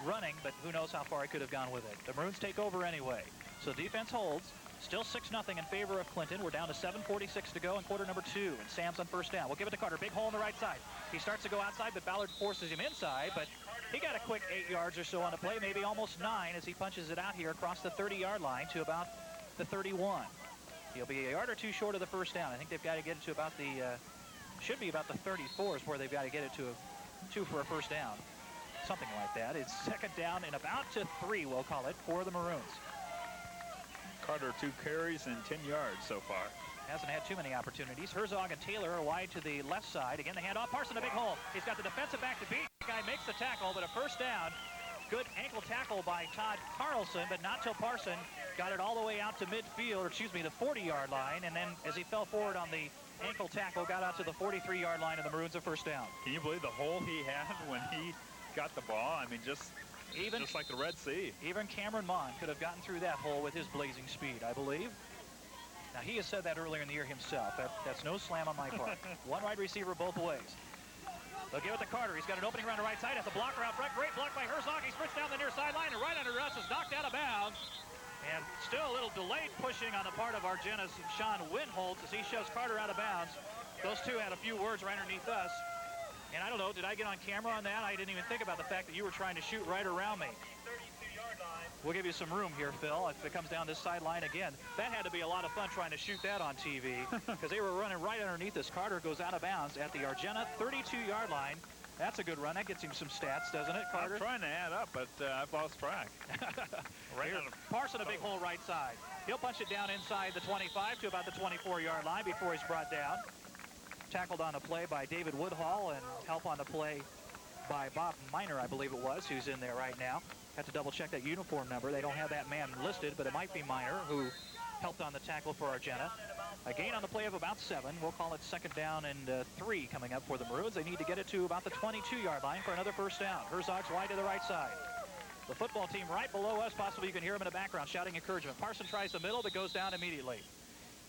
[SPEAKER 1] running, but who knows how far he could have gone with it. The Maroons take over anyway. So defense holds. Still 6-0 in favor of Clinton. We're down to 7:46 to go in quarter number 2. And Sam's on 1st down. We'll give it to Carter. Big hole on the right side. He starts to go outside, but Ballard forces him inside. But he got a quick 8 yards or so on the play, maybe almost 9, as he punches it out here across the 30-yard line to about the 31. He'll be a yard or 2 short of the 1st down. I think they've got to get it to about the, should be about the 34 is where they've got to get it to 2 for a 1st down. Something like that. It's 2nd down and about to 3, we'll call it, for the Maroons.
[SPEAKER 3] Carter 2 carries and 10 yards so far.
[SPEAKER 1] Hasn't had too many opportunities. Herzog and Taylor are wide to the left side. Again, the handoff. Parson, a big hole. He's got the defensive back to beat. The guy makes the tackle, but a 1st down. Good ankle tackle by Todd Carlson, but not till Parson got it all the way out to midfield, or excuse me, the 40-yard line. And then as he fell forward on the ankle tackle, got out to the 43-yard line, and the Maroons are 1st down.
[SPEAKER 3] Can you believe the hole he had when he got the ball? I mean, just like the Red Sea.
[SPEAKER 1] Even Cameron Mon could have gotten through that hole with his blazing speed, I believe. Now, he has said that earlier in the year himself. That's no slam on my part. One wide receiver both ways. They'll give it to Carter. He's got an opening around the right side. Has a blocker out front. Great block by Herzog. He sprints down the near sideline, and right under us is knocked out of bounds. And still a little delayed pushing on the part of Argenta's Sean Winholtz as he shoves Carter out of bounds. Those two had a few words right underneath us. And I don't know, did I get on camera on that? I didn't even think about the fact that you were trying to shoot right around me. We'll give you some room here, Phil, if it comes down this sideline again. That had to be a lot of fun trying to shoot that on TV because they were running right underneath us. Carter goes out of bounds at the Argenta 32-yard line. That's a good run. That gets him some stats, doesn't it, Carter?
[SPEAKER 3] I'm trying to add up, but I've lost track.
[SPEAKER 1] Here, Parson, a big hole right side. He'll punch it down inside the 25 to about the 24-yard line before he's brought down. Tackled on the play by David Woodhall, and help on the play by Bob Miner, I believe it was, who's in there right now. Have to double-check that uniform number. They don't have that man listed, but it might be Miner who helped on the tackle for Argenta. A gain on the play of about 7. We'll call it 2nd down and 3 coming up for the Maroons. They need to get it to about the 22-yard line for another first down. Herzog's wide to the right side. The football team right below us, possibly you can hear him in the background shouting encouragement. Parson tries the middle, but goes down immediately.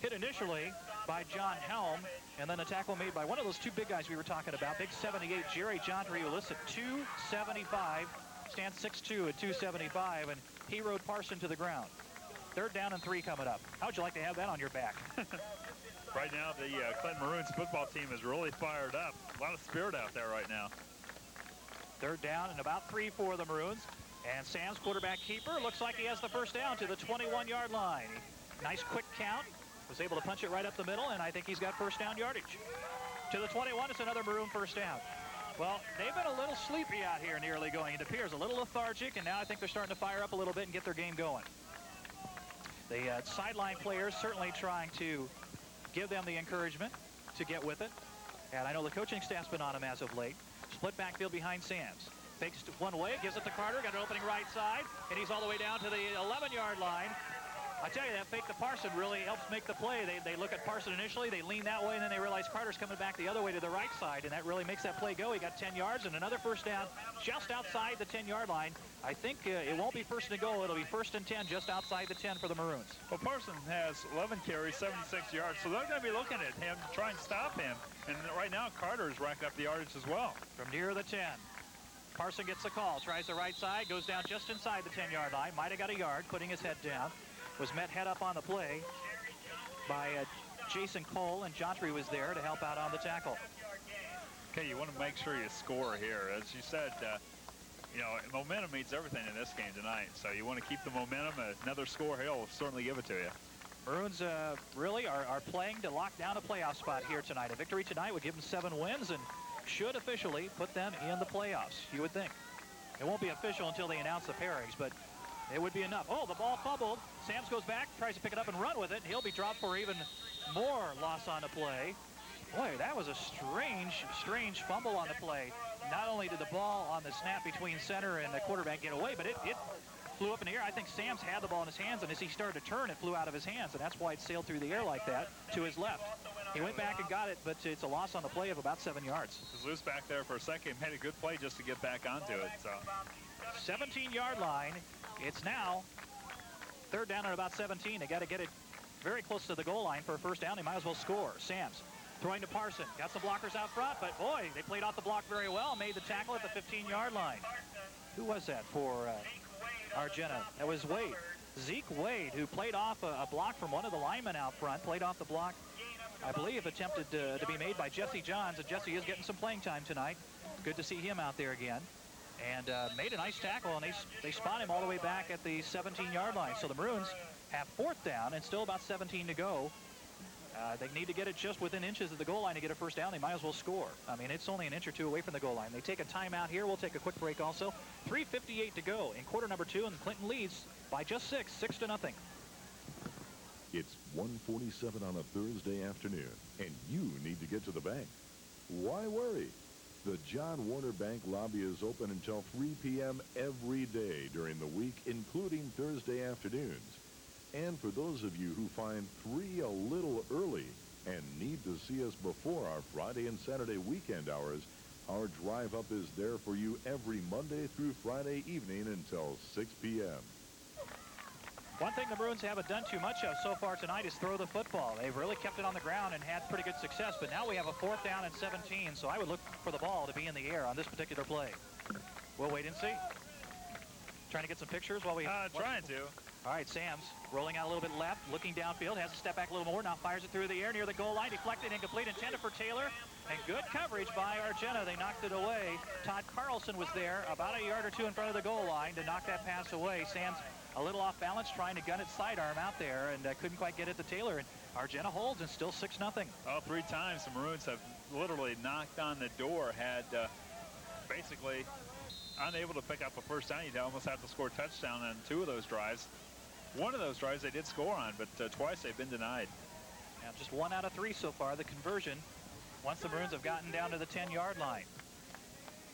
[SPEAKER 1] Hit initially by John Helm, and then a tackle made by one of those two big guys we were talking about, big 78 Jerry Jontry, who lists at 275, stands 6'2" at 275, and he rode Parson to the ground. 3rd down and 3 coming up. How would you like to have that on your back?
[SPEAKER 3] Right now, the Clinton Maroons football team is really fired up. A lot of spirit out there right now.
[SPEAKER 1] 3rd down and about 3 for the Maroons. And Sam's quarterback keeper looks like he has the first down to the 21-yard line. Nice quick count. Was able to punch it right up the middle, and I think he's got first down yardage. To the 21, it's another Maroon first down. Well, they've been a little sleepy out here in the early going. It appears a little lethargic, and now I think they're starting to fire up a little bit and get their game going. The sideline players certainly trying to give them the encouragement to get with it. And I know the coaching staff's been on him as of late. Split backfield behind Sands. Fakes one way, gives it to Carter, got an opening right side, and he's all the way down to the 11-yard line. I tell you, that fake to Parson really helps make the play. They look at Parson initially, they lean that way, and then they realize Carter's coming back the other way to the right side, and that really makes that play go. He got 10 yards and another first down just outside the 10-yard line. I think it won't be 1st and goal. It'll be 1st and 10 just outside the 10 for the Maroons.
[SPEAKER 3] Well, Parson has 11 carries, 76 yards, so they're going to be looking at him to try and stop him. And right now, Carter is racking up the yardage as well.
[SPEAKER 1] From near the 10. Parson gets the call, tries the right side, goes down just inside the 10-yard line. Might have got a yard, putting his head down. Was met head up on the play by Jason Cole, and Jontry was there to help out on the tackle.
[SPEAKER 3] Okay, you want to make sure you score here. As you said, you know, momentum means everything in this game tonight. So you want to keep the momentum. Another score here will certainly give it to you.
[SPEAKER 1] Maroons really are playing to lock down a playoff spot here tonight. A victory tonight would give them 7 wins and should officially put them in the playoffs, you would think. It won't be official until they announce the pairings, but it would be enough. Oh, the ball fumbled. Sams goes back, tries to pick it up and run with it. He'll be dropped for even more loss on the play. Boy, that was a strange fumble on the play. Not only did the ball on the snap between center and the quarterback get away, but it flew up in the air. I think Sams had the ball in his hands, and as he started to turn, it flew out of his hands, and that's why it sailed through the air like that to his left. He went back and got it, but it's a loss on the play of about 7 yards.
[SPEAKER 3] He was loose back there for a second. Made a good play just to get back onto it. So
[SPEAKER 1] 17-yard line. It's now 3rd down at about 17. They got to get it very close to the goal line for a first down. They might as well score. Sams throwing to Parson. Got some blockers out front, but boy, they played off the block very well. Made the tackle at the 15-yard line. Who was that for Argenta? That was Wade. Zeke Wade, who played off a block from one of the linemen out front. Played off the block, I believe, attempted to be made by Jesse Johns. And Jesse is getting some playing time tonight. Good to see him out there again. And made a nice tackle, and they spot him all the way back at the 17-yard line. So the Maroons have 4th down and still about 17 to go. They need to get it just within inches of the goal line to get a first down. They might as well score. I mean, it's only an inch or two away from the goal line. They take a timeout here. We'll take a quick break also. 3:58 to go in quarter number 2, and Clinton leads by just 6-0.
[SPEAKER 2] It's 1:47 on a Thursday afternoon, and you need to get to the bank. Why worry? The John Warner Bank lobby is open until 3 p.m. every day during the week, including Thursday afternoons. And for those of you who find 3 a little early and need to see us before our Friday and Saturday weekend hours, our drive up is there for you every Monday through Friday evening until 6 p.m.
[SPEAKER 1] One thing the Maroons haven't done too much of so far tonight is throw the football. They've really kept it on the ground and had pretty good success, but now we have a 4th down and 17, so I would look for the ball to be in the air on this particular play. We'll wait and see. Trying to get some pictures while we...
[SPEAKER 3] trying to.
[SPEAKER 1] All right, Sams rolling out a little bit left, looking downfield, has to step back a little more, now fires it through the air near the goal line, deflected, incomplete, intended for Taylor, and good coverage by Argenta. They knocked it away. Todd Carlson was there about a yard or two in front of the goal line to knock that pass away. Sams a little off balance, trying to gun it sidearm out there, and couldn't quite get it to Taylor, and Argenta holds, and still 6-0.
[SPEAKER 3] Oh, 3 times the Maroons have literally knocked on the door, had basically unable to pick up a first down. You'd almost have to score a touchdown on 2 of those drives. One of those drives they did score on, but twice they've been denied.
[SPEAKER 1] Now just 1 out of 3 so far, the conversion, once the Maroons have gotten down to the 10-yard line.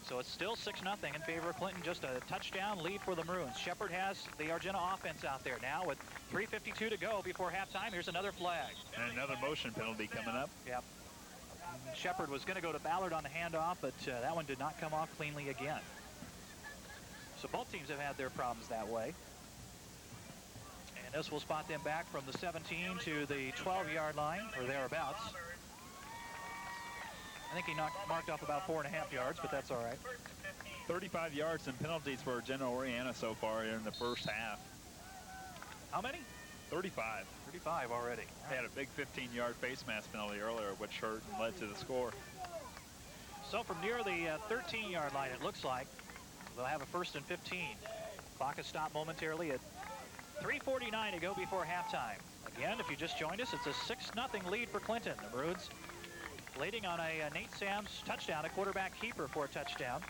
[SPEAKER 1] So it's still 6-0 in favor of Clinton, just a touchdown lead for the Maroons. Shepard has the Argenta offense out there now with 3:52 to go before halftime. Here's another flag.
[SPEAKER 3] And another motion penalty coming up.
[SPEAKER 1] Yep. Shepard was going to go to Ballard on the handoff, but that one did not come off cleanly again. So both teams have had their problems that way. And this will spot them back from the 17 to the 12-yard line, or thereabouts. I think he marked off about 4.5 yards, but that's all right.
[SPEAKER 3] 35 yards and penalties for Argenta Oreana so far in the first half.
[SPEAKER 1] How many?
[SPEAKER 3] 35.
[SPEAKER 1] 35 already.
[SPEAKER 3] They had a big 15-yard face mask penalty earlier, which hurt and led to the score.
[SPEAKER 1] So from near the 13-yard line, it looks like they'll have a 1st and 15. Clock has stopped momentarily at 3:49 to go before halftime. Again, if you just joined us, it's a 6-0 lead for Clinton. The Maroons leading on a Nate Sams touchdown, a quarterback keeper for a touchdown.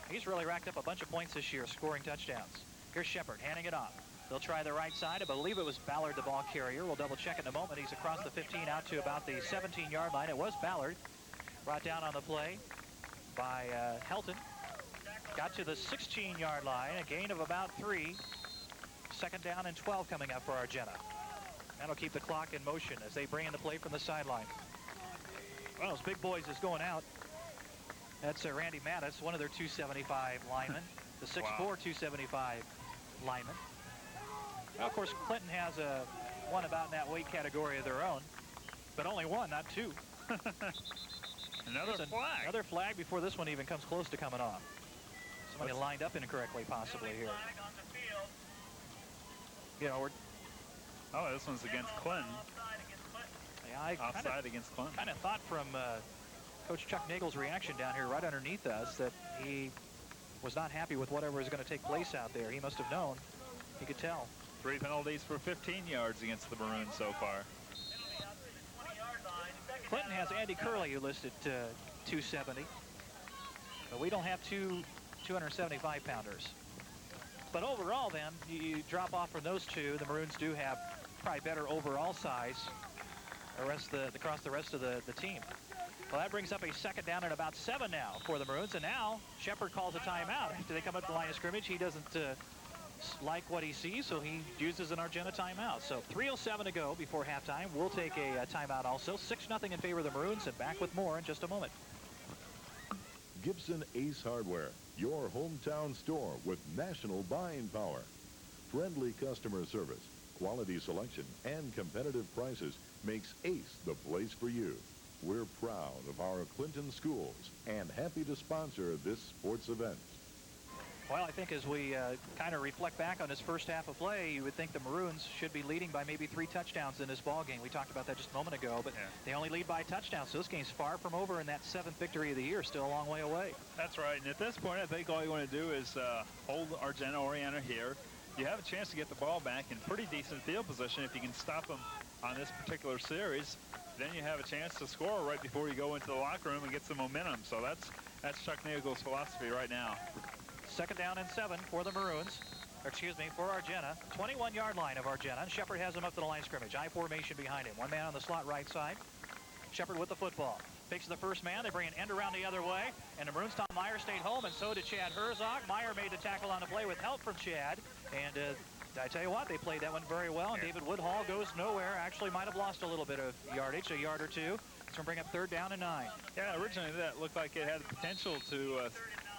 [SPEAKER 1] He's really racked up a bunch of points this year, scoring touchdowns. Here's Shepard handing it off. They'll try the right side. I believe it was Ballard, the ball carrier. We'll double check in a moment. He's across the 15 out to about the 17-yard line. It was Ballard. Brought down on the play by Helton. Got to the 16-yard line, a gain of about 3. 2nd down and 12 coming up for Argenta. That'll keep the clock in motion as they bring in the play from the sideline. One of those big boys is going out. That's Randy Mattis, one of their 275 linemen. The 6'4", 275 lineman. Well, of course, Clinton has one about in that weight category of their own, but only one, not 2.
[SPEAKER 3] Another flag.
[SPEAKER 1] Another flag before this one even comes close to coming off. Somebody lined up incorrectly, possibly here. You know,
[SPEAKER 3] oh, this one's against Clinton.
[SPEAKER 1] Yeah,
[SPEAKER 3] offside against Clinton.
[SPEAKER 1] Kind of thought from Coach Chuck Nagel's reaction down here right underneath us that he was not happy with whatever was going to take place out there. He must have known. He could tell.
[SPEAKER 3] 3 penalties for 15 yards against the Maroons so far.
[SPEAKER 1] Clinton has Andy Curley, who listed 270. But we don't have 2 275-pounders. But overall, then, you drop off from those 2. The Maroons do have probably better overall size across the rest of the team. Well, that brings up a 2nd down and about 7 now for the Maroons. And now Shepard calls a timeout. After they come up to the line of scrimmage, he doesn't like what he sees, so he uses an Argenta timeout. So 3:07 to go before halftime. We'll take a timeout also. 6-0 in favor of the Maroons, and back with more in just a moment.
[SPEAKER 2] Gibson Ace Hardware, your hometown store with national buying power. Friendly customer service, quality selection, and competitive prices makes Ace the place for you. We're proud of our Clinton schools and happy to sponsor this sports event.
[SPEAKER 1] Well, I think as we kind of reflect back on this first half of play, you would think the Maroons should be leading by maybe 3 touchdowns in this ball game. We talked about that just a moment ago, but they only lead by a touchdown, so this game's far from over, and that 7th victory of the year is still a long way away.
[SPEAKER 3] That's right, and at this point, I think all you want to do is hold Argenta Oreana here. You have a chance to get the ball back in pretty decent field position. If you can stop them on this particular series, then you have a chance to score right before you go into the locker room and get some momentum. So that's Chuck Nagel's philosophy right now.
[SPEAKER 1] 2nd down and 7 for the Maroons. Or excuse me, for Argenta. 21-yard line of Argenta. And Shepard has him up to the line of scrimmage. I formation behind him. One man on the slot right side. Shepard with the football. Fakes the first man. They bring an end around the other way. And the Maroons, Tom Meyer stayed home, and so did Chad Herzog. Meyer made the tackle on the play with help from Chad. And I tell you what, they played that one very well. And David Woodhall goes nowhere. Actually might have lost a little bit of yardage, a yard or 2. It's going to bring up 3rd down and 9.
[SPEAKER 3] Yeah, originally that looked like it had the potential to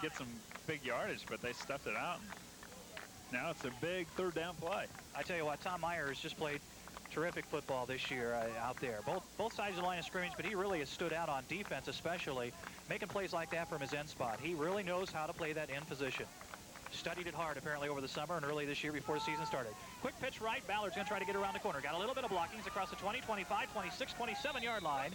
[SPEAKER 3] get some big yardage, but they stuffed it out. Now it's a big 3rd down play.
[SPEAKER 1] I tell you what, Tom Meyer has just played terrific football this year out there. Both sides of the line of scrimmage, but he really has stood out on defense, especially making plays like that from his end spot. He really knows how to play that end position. Studied it hard apparently over the summer and early this year before the season started. Quick pitch right. Ballard's going to try to get around the corner. Got a little bit of blockings across the 20, 25, 26, 27-yard line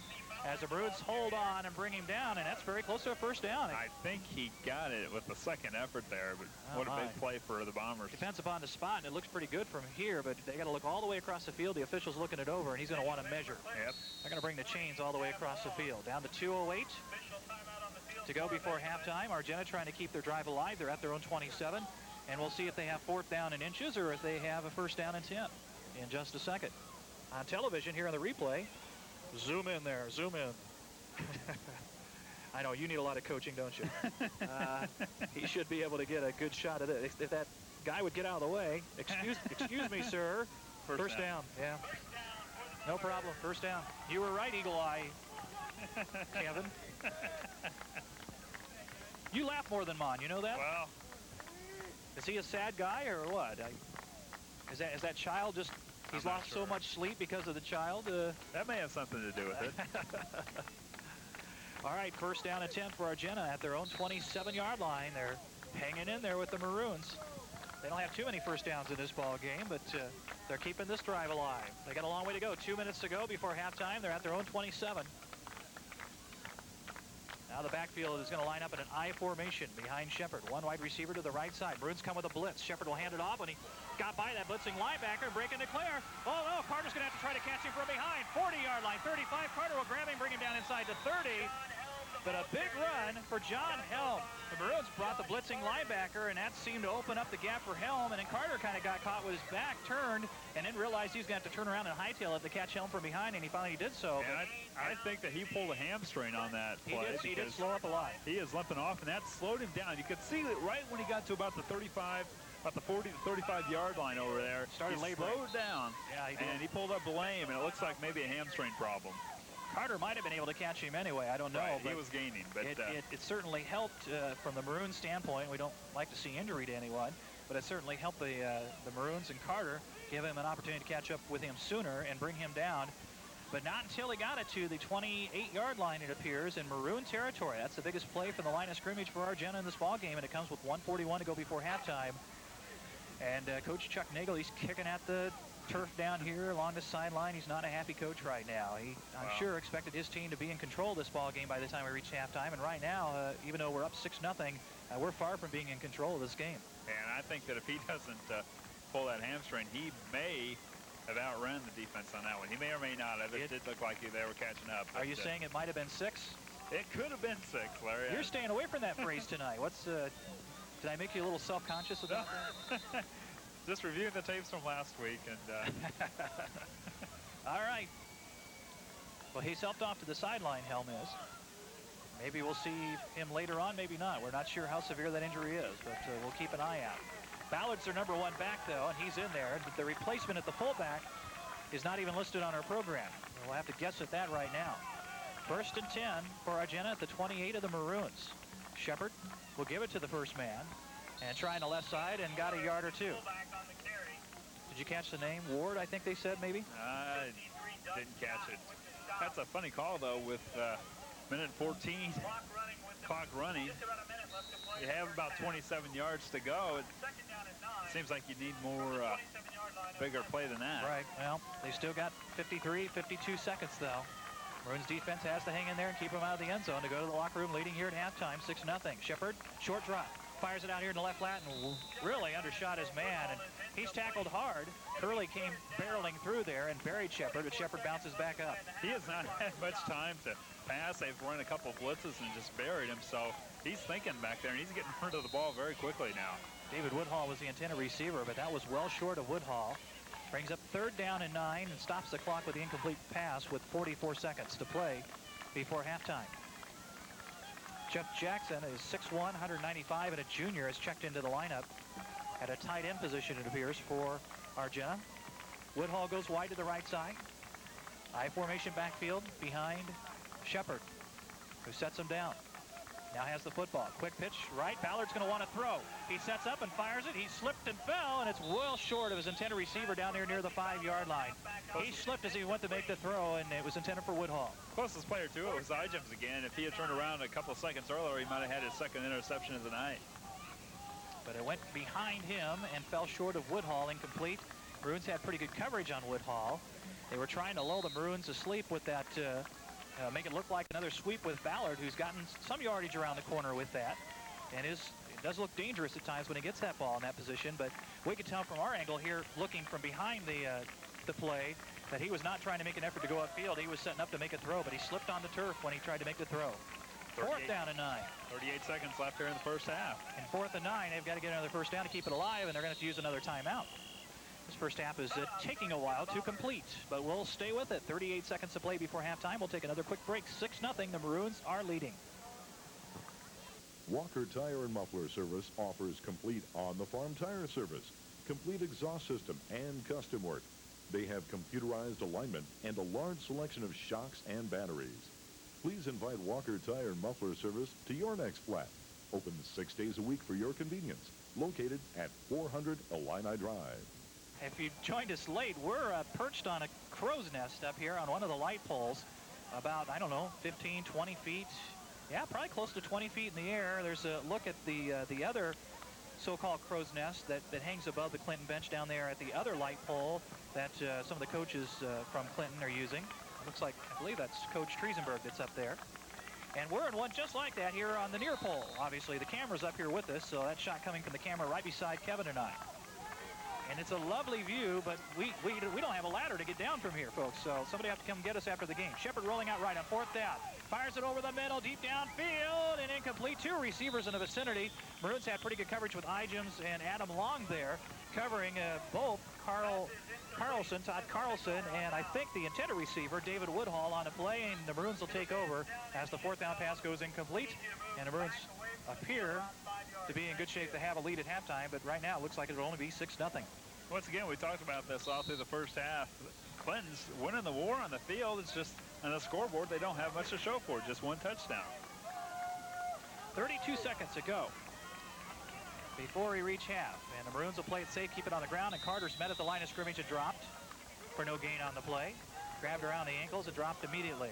[SPEAKER 1] as the Maroons hold on and bring him down, and that's very close to a 1st down.
[SPEAKER 3] I think he got it with the 2nd effort there, but what a big play for the Bombers.
[SPEAKER 1] Depends upon the spot, and it looks pretty good from here, but they got to look all the way across the field. The official's looking it over, and he's going to want to measure.
[SPEAKER 3] Yep.
[SPEAKER 1] They're going to bring the chains all the way across the field. Down to 2:08. to go before halftime. Argenta trying to keep their drive alive. They're at their own 27. And we'll see if they have fourth down in inches or if they have a first down and 10 in just a second. On television here on the replay, zoom in there, zoom in. I know you need a lot of coaching, don't you? He should be able to get a good shot at it. If that guy would get out of the way. Excuse me, sir. First down. Yeah. No problem. First down. You were right, Eagle Eye, Kevin. You laugh more than Mon. You know that?
[SPEAKER 3] Well,
[SPEAKER 1] is he a sad guy or what? Is that child just? He's lost so much sleep because of the child.
[SPEAKER 3] That may have something to do with it.
[SPEAKER 1] All right, first down and 10 for Argenta at their own 27-yard line. They're hanging in there with the Maroons. They don't have too many first downs in this ball game, but they're keeping this drive alive. They got a long way to go. 2 minutes to go before halftime. They're at their own 27. Now the backfield is going to line up in an I formation behind Shepard. One wide receiver to the right side. Maroons come with a blitz. Shepard will hand it off when he got by that blitzing linebacker and break into clear. Oh, no, Carter's going to have to try to catch him from behind. 40-yard line, 35. Carter will grab him, bring him down inside to 30. But a big run for John Helm. The Maroons brought the blitzing linebacker, and that seemed to open up the gap for Helm. And then Carter kind of got caught with his back turned and then realized he's going to have to turn around and hightail it to catch Helm from behind, and he finally did so.
[SPEAKER 3] And I think that he pulled a hamstring on that play.
[SPEAKER 1] He did slow up a lot.
[SPEAKER 3] He is limping off, and that slowed him down. You could see that right when he got to about the 35, about the 40 to 35-yard line over there.
[SPEAKER 1] Started laboring.
[SPEAKER 3] Slowed down.
[SPEAKER 1] Yeah, he did.
[SPEAKER 3] And he pulled up lame, and it looks like maybe a hamstring problem.
[SPEAKER 1] Carter might have been able to catch him anyway. I don't know.
[SPEAKER 3] Right,
[SPEAKER 1] but
[SPEAKER 3] he was gaining. But
[SPEAKER 1] it certainly helped from the Maroons standpoint. We don't like to see injury to anyone, but it certainly helped the Maroons and Carter give him an opportunity to catch up with him sooner and bring him down. But not until he got it to the 28-yard line, it appears, in Maroon territory. That's the biggest play from the line of scrimmage for Argenta in this ball game, and it comes with 1:41 to go before halftime. And Coach Chuck Nagel, he's kicking at the turf down here along the sideline. He's not a happy coach right now. I'm sure expected his team to be in control of this ball game by the time we reach halftime. And right now, even though we're up 6-0, we're far from being in control of this game.
[SPEAKER 3] And I think that if he doesn't pull that hamstring, he may have outrun the defense on that one. He may or may not have. It did look like they were catching up.
[SPEAKER 1] Are you saying it might have been 6?
[SPEAKER 3] It could have been 6, Larry.
[SPEAKER 1] You're staying away from that phrase tonight. Did I make you a little self-conscious about that?
[SPEAKER 3] Just reviewing the tapes from last week. And
[SPEAKER 1] all right. Well, he's helped off to the sideline, Helm is. Maybe we'll see him later on, maybe not. We're not sure how severe that injury is, but we'll keep an eye out. Ballard's their number 1 back, though, and he's in there. But the replacement at the fullback is not even listed on our program. We'll have to guess at that right now. First and 10 for Argenta at the 28 of the Maroons. Shepard will give it to the first man and try on the left side and got a yard or 2. Did you catch the name? Ward, I think they said, maybe?
[SPEAKER 3] I didn't catch it. That's a funny call, though, with minute 14 clock running. You have about 27 yards to go. It seems like you need more bigger play than that.
[SPEAKER 1] Right. Well, they still got 53, 52 seconds, though. Maroons defense has to hang in there and keep them out of the end zone to go to the locker room leading here at halftime, 6-0. Shepard, short drop. Fires it out here in the left flat and really undershot his man. And he's tackled hard. Curley came barreling through there and buried Shepard, but Shepard bounces back up.
[SPEAKER 3] He has not had much time to pass. They've run a couple blitzes and just buried him. So he's thinking back there, and he's getting rid of the ball very quickly now.
[SPEAKER 1] David Woodhall was the intended receiver, but that was well short of Woodhall. Brings up 3rd down and 9 and stops the clock with the incomplete pass with 44 seconds to play before halftime. Jeff Jackson is 6'1", 195, and a junior has checked into the lineup at a tight end position, it appears, for Argenta. Woodhall goes wide to the right side. I formation backfield behind Shepard, who sets him down. Now has the football. Quick pitch right. Ballard's going to want to throw. He sets up and fires it. He slipped and fell, and it's well short of his intended receiver down there near the 5-yard line. He slipped as he went to make the throw, and it was intended for Woodhall.
[SPEAKER 3] Closest player to it was Argenta again. If he had turned around a couple of seconds earlier, he might have had his 2nd interception of the night.
[SPEAKER 1] But it went behind him and fell short of Woodhall, incomplete. Maroons had pretty good coverage on Woodhall. They were trying to lull the Maroons asleep with that, make it look like another sweep with Ballard, who's gotten some yardage around the corner with that. And it does look dangerous at times when he gets that ball in that position, but we could tell from our angle here, looking from behind the play, that he was not trying to make an effort to go upfield. He was setting up to make a throw, but he slipped on the turf when he tried to make the throw. Fourth down and 9.
[SPEAKER 3] 38 seconds left here in the first half.
[SPEAKER 1] And 4th and 9, they've got to get another first down to keep it alive, and they're going to have to use another timeout. This first half is taking a while to complete, but we'll stay with it. 38 seconds to play before halftime. We'll take another quick break. 6-0. The Maroons are leading.
[SPEAKER 2] Walker Tire and Muffler Service offers complete on-the-farm tire service, complete exhaust system, and custom work. They have computerized alignment and a large selection of shocks and batteries. Please invite Walker Tire and Muffler Service to your next flat. Open 6 days a week for your convenience. Located at 400 Illini Drive.
[SPEAKER 1] If you joined us late, we're perched on a crow's nest up here on one of the light poles, about, I don't know, 15, 20 feet. Yeah, probably close to 20 feet in the air. There's a look at the other so-called crow's nest that hangs above the Clinton bench down there at the other light pole that some of the coaches from Clinton are using. Looks like, I believe that's Coach Triesenberg that's up there. And we're in one just like that here on the near pole. Obviously, the camera's up here with us, so that shot coming from the camera right beside Kevin and I. And it's a lovely view, but we don't have a ladder to get down from here, folks. So somebody have to come get us after the game. Shepard rolling out right on 4th down. Fires it over the middle, deep downfield, and incomplete. 2 receivers in the vicinity. Maroons had pretty good coverage with Igems and Adam Long there, covering both Todd Carlson, and I think the intended receiver, David Woodhall, on a play, and the Maroons will take over as the 4th down pass goes incomplete, and the Maroons appear to be in good shape to have a lead at halftime, but right now it looks like it'll only be 6-0.
[SPEAKER 3] Once again, we talked about this all through the first half. Clinton's winning the war on the field. It's just on the scoreboard, they don't have much to show for it, just 1 touchdown.
[SPEAKER 1] 32 seconds to go before we reach half, and the Maroons will play it safe, keep it on the ground, and Carter's met at the line of scrimmage and dropped for no gain on the play. Grabbed around the ankles and dropped immediately.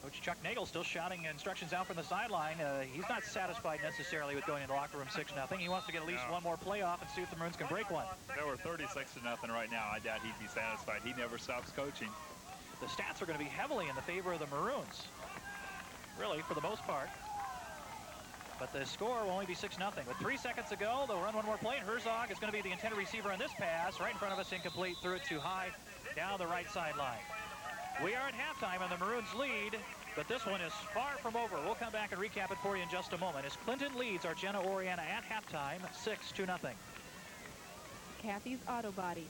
[SPEAKER 1] Coach Chuck Nagel still shouting instructions out from the sideline. He's not satisfied necessarily with going into the locker room 6-0. He wants to get at least one more play off and see if the Maroons can break one.
[SPEAKER 3] There were 36-0 right now. I doubt he'd be satisfied. He never stops coaching.
[SPEAKER 1] The stats are going to be heavily in the favor of the Maroons, really, for the most part. But the score will only be 6-0. With 3 seconds to go, they'll run one more play, and Herzog is going to be the intended receiver on this pass. Right in front of us, incomplete, threw it too high, down the right sideline. We are at halftime, and the Maroons lead, but this one is far from over. We'll come back and recap it for you in just a moment as Clinton leads Argenta Oreana at halftime, 6-0.
[SPEAKER 5] Kathy's Auto Body.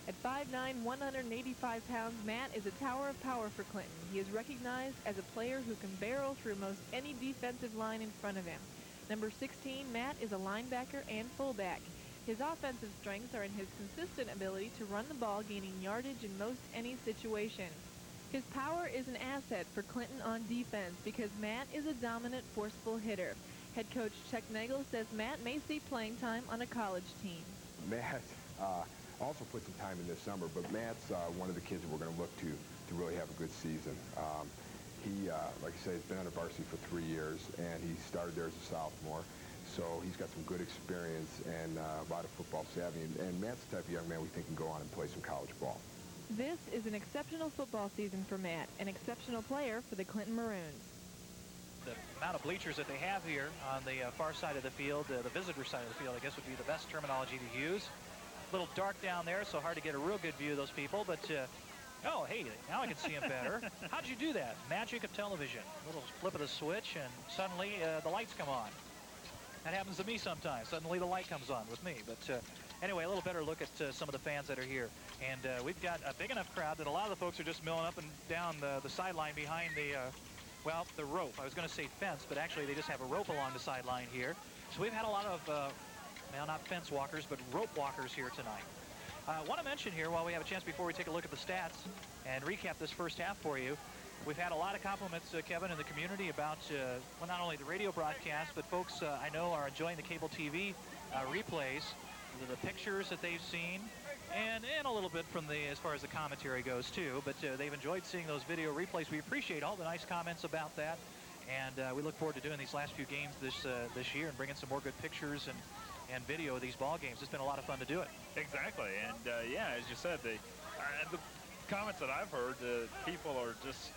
[SPEAKER 5] At 5'9", 185 pounds, Matt is a tower of power for Clinton. He is recognized as a player who can barrel through most any defensive line in front of him. Number 16, Matt is a linebacker and fullback. His offensive strengths are in his consistent ability to run the ball, gaining yardage in most any situation. His power is an asset for Clinton on defense because Matt is a dominant, forceful hitter. Head coach Chuck Nagel says Matt may see playing time on a college team.
[SPEAKER 6] Matt also put some time in this summer, but Matt's one of the kids that we're going to look to really have a good season. He, like I said, has been on the varsity for 3 years, and he started there as a sophomore. So he's got some good experience and a lot of football savvy. And Matt's the type of young man we think can go on and play some college ball.
[SPEAKER 5] This is an exceptional football season for Matt, an exceptional player for the Clinton Maroons.
[SPEAKER 1] The amount of bleachers that they have here on the far side of the field, the visitor side of the field, I guess would be the best terminology to use. A little dark down there, so hard to get a real good view of those people, but oh, hey, now I can see them better. How'd you do that? Magic of television. A little flip of the switch, and suddenly the lights come on. That happens to me sometimes. Suddenly the light comes on with me. But anyway, a little better look at some of the fans that are here. And we've got a big enough crowd that a lot of the folks are just milling up and down the sideline behind well, the rope. I was going to say fence, but actually they just have a rope along the sideline here. So we've had a lot of, well, not fence walkers, but rope walkers here tonight. I want to mention here, while we have a chance before we take a look at the stats and recap this first half for you, we've had a lot of compliments, Kevin, in the community about, well, not only the radio broadcast, but folks I know are enjoying the cable TV replays, the pictures that they've seen, and a little bit from as far as the commentary goes, too. But they've enjoyed seeing those video replays. We appreciate all the nice comments about that, and we look forward to doing these last few games this year and bringing some more good pictures and video of these ball games. It's been a lot of fun to do it.
[SPEAKER 3] Exactly, and yeah, as you said, the comments that I've heard, people are just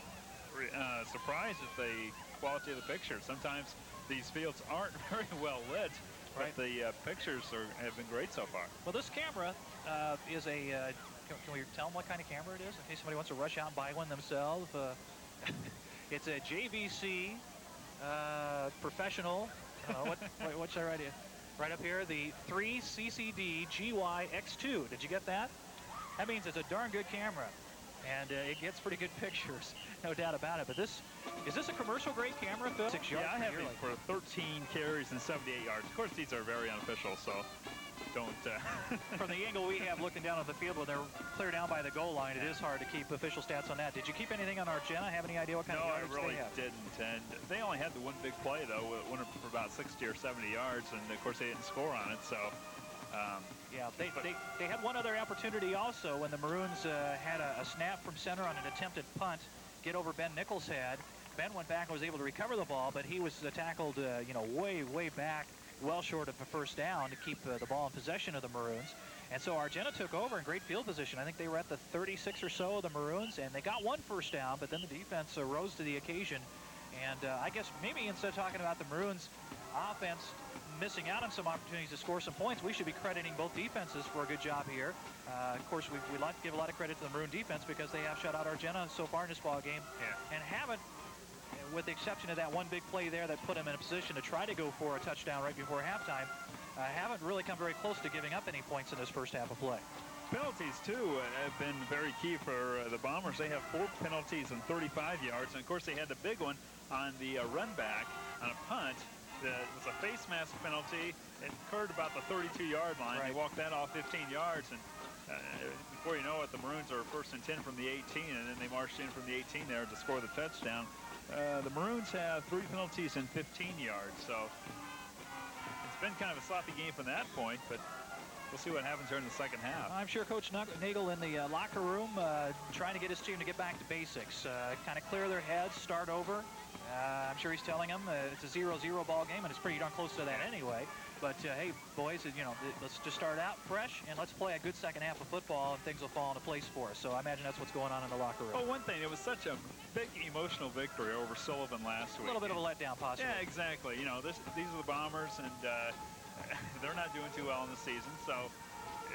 [SPEAKER 3] surprised at the quality of the pictures. Sometimes these fields aren't very well lit, but the pictures have been great so far.
[SPEAKER 1] Well, this camera is a, can we tell them what kind of camera it is in case somebody wants to rush out and buy one themselves? It's a JVC professional. What should I write here? Right up here, the 3CCD GY-X2. Did you get that? That means it's a darn good camera, and it gets pretty good pictures, no doubt about it. But is this a commercial-grade camera, Phil? 6 yards.
[SPEAKER 3] Yeah, I have it for 13 carries and 78 yards. Of course, these are very unofficial, so don't.
[SPEAKER 1] From the angle we have looking down at the field when they're clear down by the goal line, it is hard to keep official stats on that. Did you keep anything on Argenta? Have any idea what kind of yardage
[SPEAKER 3] No, I really
[SPEAKER 1] they have?
[SPEAKER 3] didn't. And they only had the one big play, though. It went for about 60 or 70 yards, and, of course, they didn't score on it, so...
[SPEAKER 1] yeah, they had one other opportunity also when the Maroons had a snap from center on an attempted punt, get over Ben Nichols' head. Ben went back and was able to recover the ball, but he was tackled, way back, well short of a first down to keep the ball in possession of the Maroons. And so Argenta took over in great field position. I think they were at the 36 or so of the Maroons, and they got one first down, but then the defense rose to the occasion. And I guess maybe instead of talking about the Maroons' offense missing out on some opportunities to score some points, we should be crediting both defenses for a good job here. Of course, we like to give a lot of credit to the Maroon defense because they have shut out Argenta so far in this ball game, and haven't, with the exception of that one big play there that put them in a position to try to go for a touchdown right before halftime, haven't really come very close to giving up any points in this first half of play.
[SPEAKER 3] Penalties, too, have been very key for the Bombers. They have 4 penalties and 35 yards. And, of course, they had the big one on the run back on a punt. It was a face mask penalty. It occurred about the 32-yard line. They walked that off 15 yards. And before you know it, the Maroons are first and 10 from the 18. And then they marched in from the 18 there to score the touchdown. The Maroons have 3 penalties and 15 yards. So it's been kind of a sloppy game from that point. But we'll see what happens here in the second half.
[SPEAKER 1] I'm sure Coach Nagel in the locker room trying to get his team to get back to basics, kind of clear their heads, start over. I'm sure he's telling them it's a 0-0 ball game, and it's pretty darn close to that anyway. But, hey, boys, let's just start out fresh, and let's play a good second half of football, and things will fall into place for us. So I imagine that's what's going on in the locker room.
[SPEAKER 3] Oh, one thing, it was such a big emotional victory over Sullivan last week.
[SPEAKER 1] A little bit of a letdown, possibly.
[SPEAKER 3] Yeah, exactly. These are the Bombers, and they're not doing too well in the season, so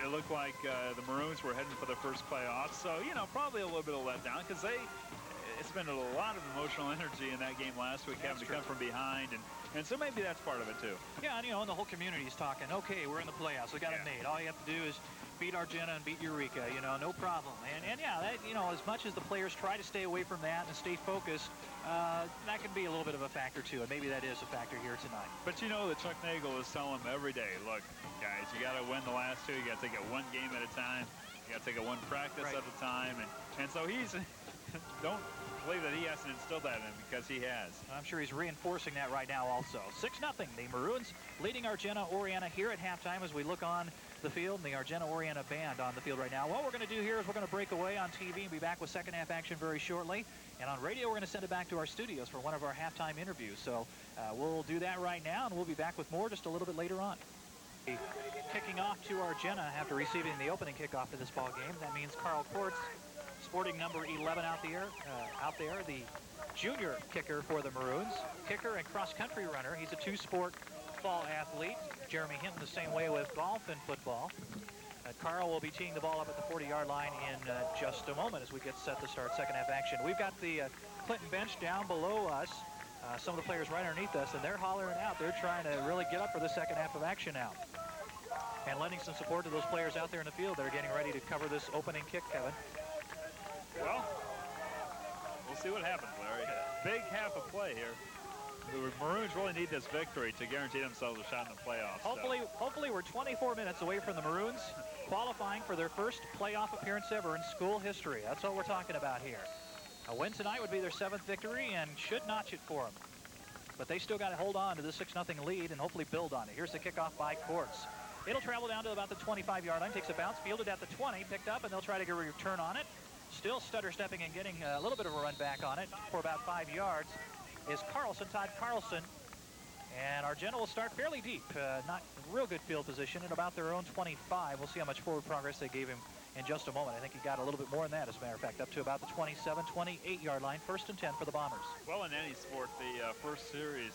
[SPEAKER 3] it looked like the Maroons were heading for their first playoffs. So, probably a little bit of letdown because they spent a lot of emotional energy in that game last week, having to come from behind, and so maybe that's part of it too.
[SPEAKER 1] Yeah, and the whole community is talking, okay, we're in the playoffs, we got it made. All you have to do is beat Argenta and beat Eureka, no problem. And yeah, that, as much as the players try to stay away from that and stay focused, that can be a little bit of a factor too, and maybe that is a factor here tonight.
[SPEAKER 3] But that Chuck Nagel is telling them every day, look, guys, you got to win the last 2, you got to take it one game at a time, you got to take it one practice at a time, and so he's, don't believe that he hasn't instilled that in him, because he has.
[SPEAKER 1] I'm sure he's reinforcing that right now also. 6-0, the Maroons leading Argenta Oreana here at halftime as we look on the field, and the Argenta Oreana band on the field right now. What we're going to do here is we're going to break away on TV and be back with second half action very shortly. And on radio, we're going to send it back to our studios for one of our halftime interviews. So we'll do that right now, and we'll be back with more just a little bit later on. Kicking off to Argenta after receiving the opening kickoff of this ball game. That means Carl Quartz, sporting number 11 out there, the junior kicker for the Maroons. Kicker and cross-country runner. He's a 2-sport fall athlete. Jeremy Hinton the same way with golf and football. Carl will be teeing the ball up at the 40-yard line in just a moment as we get set to start second half action. We've got the Clinton bench down below us. Some of the players right underneath us, and they're hollering out. They're trying to really get up for the second half of action now. And lending some support to those players out there in the field that are getting ready to cover this opening kick, Kevin.
[SPEAKER 3] Well, we'll see what happens, Larry. Big half of play here. The Maroons really need this victory to guarantee themselves a shot in the playoffs.
[SPEAKER 1] Hopefully we're 24 minutes away from the Maroons qualifying for their first playoff appearance ever in school history. That's what we're talking about here. A win tonight would be their 7th victory and should notch it for them. But they still got to hold on to the 6-0 lead and hopefully build on it. Here's the kickoff by Quartz. It'll travel down to about the 25-yard line, takes a bounce, fielded at the 20, picked up, and they'll try to get a return on it. Still stutter-stepping and getting a little bit of a run back on it for about 5 yards is Carlson, Todd Carlson. And Argenta will start fairly deep. Not real good field position at about their own 25. We'll see how much forward progress they gave him in just a moment. I think he got a little bit more than that, as a matter of fact, up to about the 27, 28-yard line. First and 10 for the Bombers.
[SPEAKER 3] Well, in any sport, the first series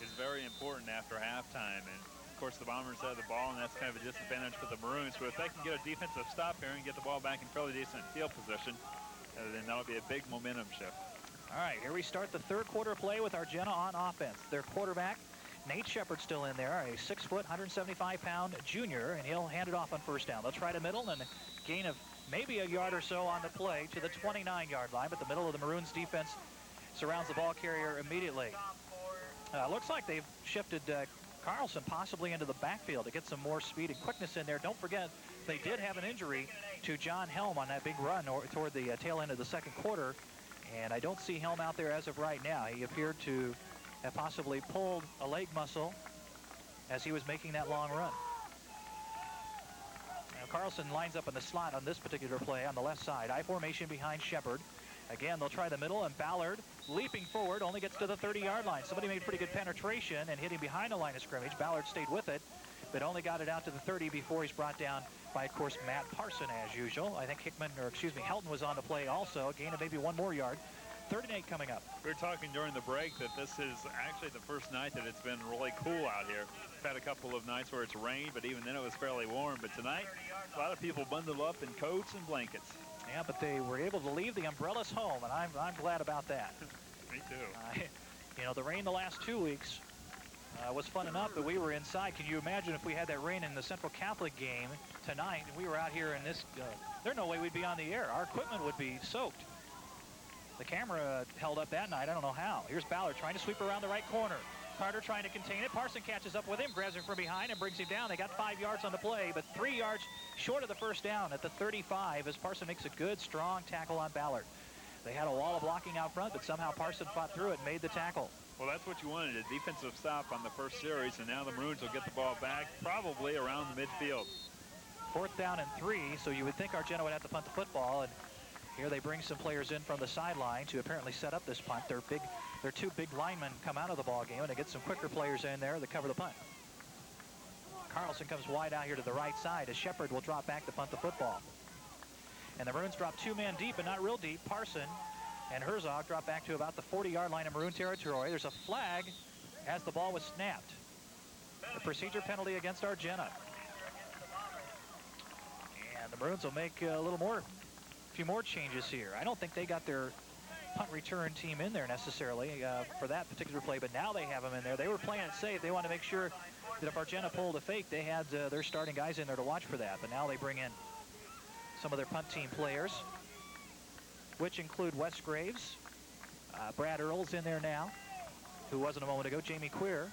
[SPEAKER 3] is very important after halftime. And, of course, the Bombers have the ball, and that's kind of a disadvantage for the Maroons. But if they can get a defensive stop here and get the ball back in fairly decent field position, then that'll be a big momentum shift.
[SPEAKER 1] All right, here we start the third quarter play with Argenta on offense. Their quarterback, Nate Shepard, still in there, a 6-foot, 175-pound junior, and he'll hand it off on first down. They'll try to middle and a gain of maybe a yard or so on the play to the 29-yard line, but the middle of the Maroons defense surrounds the ball carrier immediately. Looks like they've shifted Carlson possibly into the backfield to get some more speed and quickness in there. Don't forget, they did have an injury to John Helm on that big run toward the tail end of the second quarter, and I don't see Helm out there as of right now. He appeared to have possibly pulled a leg muscle as he was making that long run. Now Carlson lines up in the slot on this particular play on the left side. I formation behind Shepard. Again, they'll try the middle, and Ballard, leaping forward, only gets to the 30-yard line. Somebody made pretty good penetration and hit him behind the line of scrimmage. Ballard stayed with it, but only got it out to the 30 before he's brought down by, of course, Matt Parson, as usual. I think Helton was on the play also. A gain of maybe one more yard. 3rd and 8 coming up.
[SPEAKER 3] We were talking during the break that this is actually the first night that it's been really cool out here. We've had a couple of nights where it's rained, but even then it was fairly warm. But tonight, a lot of people bundled up in coats and blankets.
[SPEAKER 1] Yeah, but they were able to leave the umbrellas home, and I'm glad about that.
[SPEAKER 3] Me too.
[SPEAKER 1] You know, the rain the last 2 weeks was fun enough that we were inside. Can you imagine if we had that rain in the Central Catholic game tonight and we were out here in this? There's no way we'd be on the air. Our equipment would be soaked. The camera held up that night. I don't know how. Here's Ballard trying to sweep around the right corner. Carter trying to contain it. Parson catches up with him, grabs him from behind, and brings him down. They got 5 yards on the play, but 3 yards short of the first down at the 35 as Parson makes a good, strong tackle on Ballard. They had a wall of blocking out front, but somehow Parson fought through it and made the tackle.
[SPEAKER 3] Well, that's what you wanted, a defensive stop on the first series, and now the Maroons will get the ball back probably around the midfield.
[SPEAKER 1] 4th down and 3, so you would think Argenta would have to punt the football, and here they bring some players in from the sideline to apparently set up this punt. Their 2 big linemen come out of the ball game, and they get some quicker players in there that cover the punt. Carlson comes wide out here to the right side as Shepard will drop back to punt the football. And the Maroons drop 2 men deep, but not real deep. Parson and Herzog drop back to about the 40-yard line of Maroon territory. There's a flag as the ball was snapped. A procedure penalty against Argenta. And the Maroons will make a few more changes here. I don't think they got their punt return team in there necessarily for that particular play, but now they have them in there. They were playing it safe. They wanted to make sure that if Argenta pulled a fake, they had their starting guys in there to watch for that. But now they bring in some of their punt team players, which include Wes Graves. Brad Earle's in there now, who wasn't a moment ago. Jamie Queer.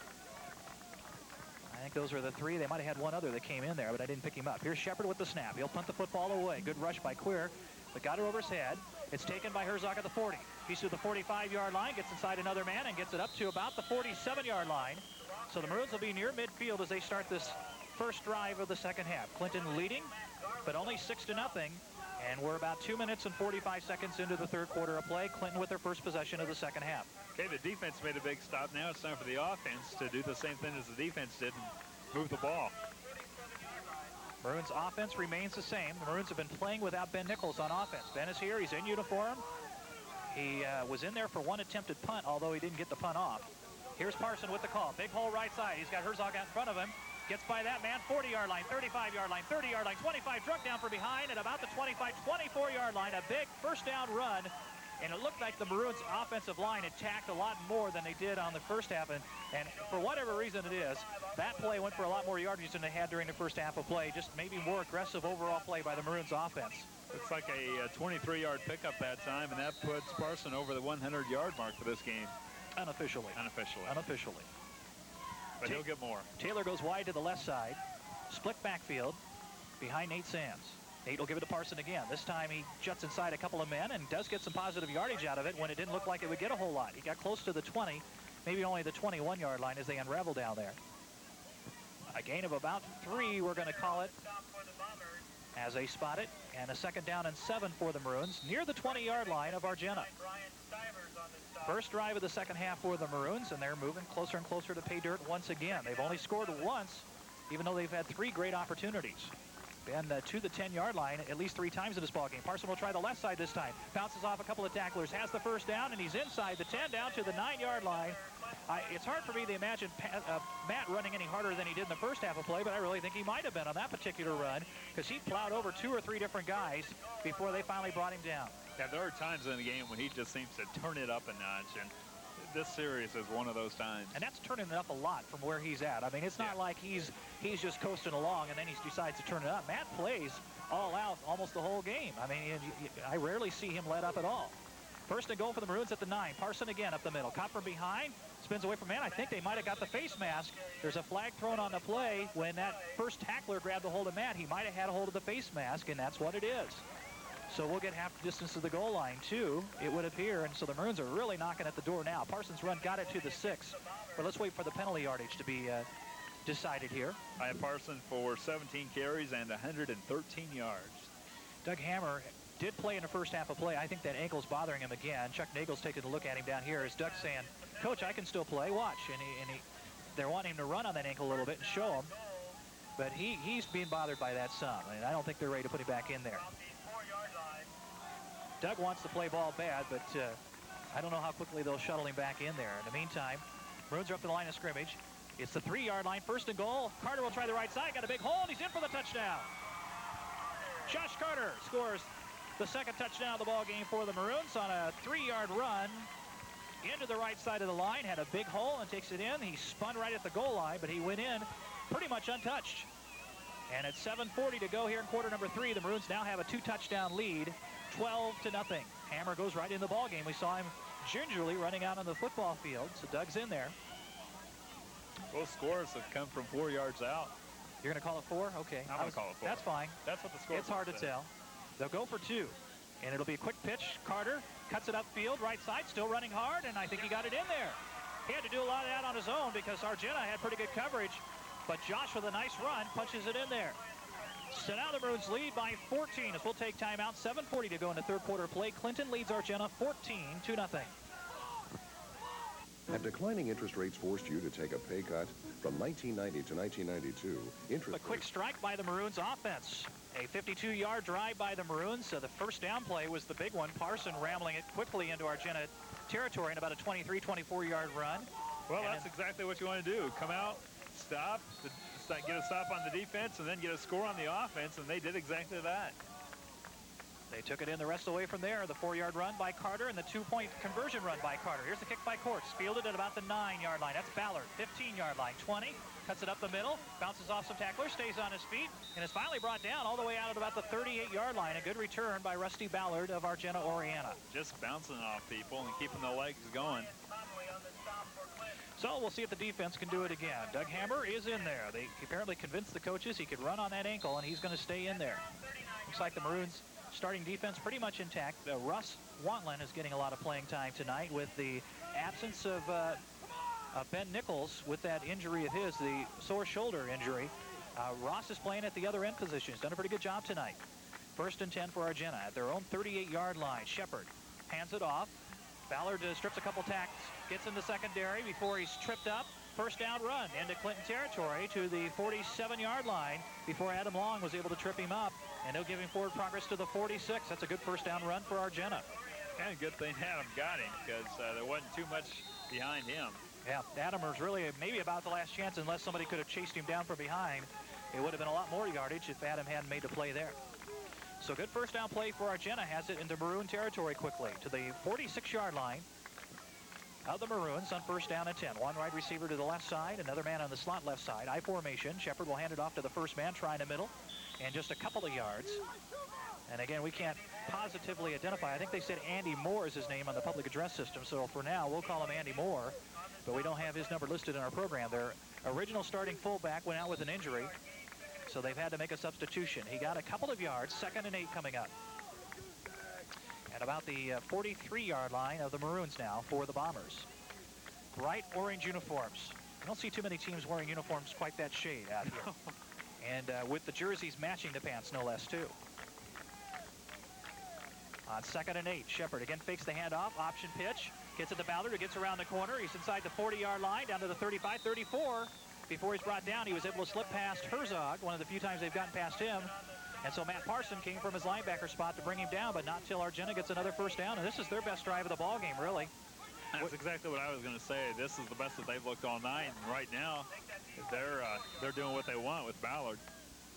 [SPEAKER 1] I think those were the 3. They might have had one other that came in there, but I didn't pick him up. Here's Shepard with the snap. He'll punt the football away. Good rush by Queer, but got it over his head. It's taken by Herzog at the 40. He's to the 45-yard line, gets inside another man, and gets it up to about the 47-yard line. So the Maroons will be near midfield as they start this first drive of the second half. Clinton leading, but only 6-0. And we're about 2 minutes and 45 seconds into the third quarter of play. Clinton with their first possession of the second half.
[SPEAKER 3] Okay, the defense made a big stop. Now it's time for the offense to do the same thing as the defense did and move the ball.
[SPEAKER 1] Maroons offense remains the same. The Maroons have been playing without Ben Nichols on offense. Ben is here. He's in uniform. He was in there for one attempted punt, although he didn't get the punt off. Here's Parson with the call. Big hole right side. He's got Herzog out in front of him. Gets by that man. 40-yard line, 35-yard line, 30-yard line, 25. Drug down from behind at about the 25, 24-yard line. A big first down run. And it looked like the Maroons' offensive line attacked a lot more than they did on the first half. And for whatever reason it is, that play went for a lot more yardage than they had during the first half of play. Just maybe more aggressive overall play by the Maroons' offense.
[SPEAKER 3] It's like a 23-yard pickup that time, and that puts Parson over the 100-yard mark for this game.
[SPEAKER 1] Unofficially.
[SPEAKER 3] But he'll get more.
[SPEAKER 1] Taylor goes wide to the left side. Split backfield behind Nate Sands. Nate will give it to Parson again. This time he juts inside a couple of men and does get some positive yardage out of it when it didn't look like it would get a whole lot. He got close to the 20, maybe only the 21-yard line as they unravel down there. A gain of about 3, we're going to call it, as they spot it. And a 2nd down and 7 for the Maroons near the 20-yard line of Argenta. First drive of the second half for the Maroons, and they're moving closer and closer to pay dirt once again. They've only scored once, even though they've had 3 great opportunities. Been to the 10-yard line at least 3 times in this ballgame. Parson will try the left side this time. Bounces off a couple of tacklers, has the first down, and he's inside the 10 down to the 9-yard line. It's hard for me to imagine Matt running any harder than he did in the first half of play, but I really think he might have been on that particular run because he plowed over 2 or 3 different guys before they finally brought him down.
[SPEAKER 3] Yeah, there are times in the game when he just seems to turn it up a notch, and this series is one of those times.
[SPEAKER 1] And that's turning it up a lot from where he's at. I mean, it's not like he's just coasting along and then he decides to turn it up. Matt plays all out almost the whole game. I mean, I rarely see him let up at all. First and goal for the Maroons at the 9. Parson again up the middle. Caught from behind. Spins away from man. I think they might have got the face mask. There's a flag thrown on the play. When that first tackler grabbed a hold of Matt, he might have had a hold of the face mask, and that's what it is. So we'll get half the distance to the goal line, too, it would appear. And so the Maroons are really knocking at the door now. Parsons' run got it to the 6. But let's wait for the penalty yardage to be decided here.
[SPEAKER 3] I have Parson for 17 carries and 113 yards.
[SPEAKER 1] Doug Hammer did play in the first half of play. I think that ankle's bothering him again. Chuck Nagel's taking a look at him down here as Doug's saying, Coach, I can still play. Watch. And they're wanting him to run on that ankle a little bit and show him. But he's being bothered by that some. And I don't think they're ready to put him back in there. Doug wants to play ball bad, but I don't know how quickly they'll shuttle him back in there. In the meantime, Maroons are up to the line of scrimmage. It's the 3-yard line, first and goal. Carter will try the right side, got a big hole, and he's in for the touchdown. Josh Carter scores the second touchdown of the ball game for the Maroons on a 3-yard run into the right side of the line, had a big hole and takes it in. He spun right at the goal line, but he went in pretty much untouched. And at 7:40 to go here in quarter number 3, the Maroons now have a 2-touchdown lead, 12-0. Hammer goes right in the ball game. We saw him gingerly running out on the football field, so Doug's in there.
[SPEAKER 3] Both scores have come from 4 yards out.
[SPEAKER 1] You're going to call it 4? Okay.
[SPEAKER 3] I'm going to call it 4.
[SPEAKER 1] That's fine.
[SPEAKER 3] That's what the score
[SPEAKER 1] It's hard to tell. They'll go for 2, and it'll be a quick pitch. Carter cuts it upfield, right side, still running hard, and I think he got it in there. He had to do a lot of that on his own because Argenta had pretty good coverage, but Josh with a nice run punches it in there. So now the Maroons lead by 14 as we'll take timeout. 7:40 to go in the third quarter play. Clinton leads Argenta 14-0.
[SPEAKER 7] Have declining interest rates forced you to take a pay cut? From 1990 to 1992, interest
[SPEAKER 1] A quick strike by the Maroons offense. A 52-yard drive by the Maroons. So the first down play was the big one. Parson rambling it quickly into Argenta territory in about a 23, 24-yard run.
[SPEAKER 3] Well, that's exactly what you want to do. Come out, stop, get a stop on the defense, and then get a score on the offense, and they did exactly that.
[SPEAKER 1] They took it in the rest of the way from there. The 4-yard run by Carter and the 2-point conversion run by Carter. Here's the kick by Courts. Fielded at about the 9-yard line. That's Ballard. 15-yard line. 20. Cuts it up the middle. Bounces off some tacklers. Stays on his feet. And is finally brought down all the way out at about the 38-yard line. A good return by Rusty Ballard of Argenta Oreana.
[SPEAKER 3] Just bouncing off people and keeping the legs going.
[SPEAKER 1] So we'll see if the defense can do it again. Doug Hammer is in there. They apparently convinced the coaches he could run on that ankle, and he's going to stay in there. Looks like the Maroons starting defense pretty much intact. Russ Wantlin is getting a lot of playing time tonight with the absence of Ben Nichols with that injury of his, the sore shoulder injury. Ross is playing at the other end position. He's done a pretty good job tonight. First and 10 for Argenta at their own 38-yard line. Shepard hands it off. Ballard strips a couple tacks, gets in the secondary before he's tripped up. First down run into Clinton territory to the 47-yard line before Adam Long was able to trip him up. And they'll give him forward progress to the 46. That's a good first down run for Argenta.
[SPEAKER 3] And a good thing Adam got him because there wasn't too much behind him.
[SPEAKER 1] Yeah, Adam was really maybe about the last chance unless somebody could have chased him down from behind. It would have been a lot more yardage if Adam hadn't made the play there. So good first down play for Argenta. Has it into Maroon territory quickly to the 46-yard line of the Maroons on first down and 10. One wide receiver to the left side, another man on the slot left side. I formation. Shepard will hand it off to the first man, trying the middle, and just a couple of yards. And again, we can't positively identify. I think they said Andy Moore is his name on the public address system, so for now we'll call him Andy Moore, but we don't have his number listed in our program. Their original starting fullback went out with an injury, so they've had to make a substitution. He got a couple of yards, 2nd and 8 coming up. At about the 43-yard line of the Maroons now for the Bombers. Bright orange uniforms. I don't see too many teams wearing uniforms quite that shade out here. And with the jerseys matching the pants, no less, too. On 2nd and 8, Shepard again fakes the handoff, option pitch. Gets it to Ballard, who gets around the corner. He's inside the 40-yard line, down to the 35, 34. Before he's brought down, he was able to slip past Herzog, one of the few times they've gotten past him. And so Matt Parson came from his linebacker spot to bring him down, but not till Argenta gets another first down. And this is their best drive of the ball game, really.
[SPEAKER 3] That's exactly what I was going to say. This is the best that they've looked all night. And right now, they're doing what they want with Ballard.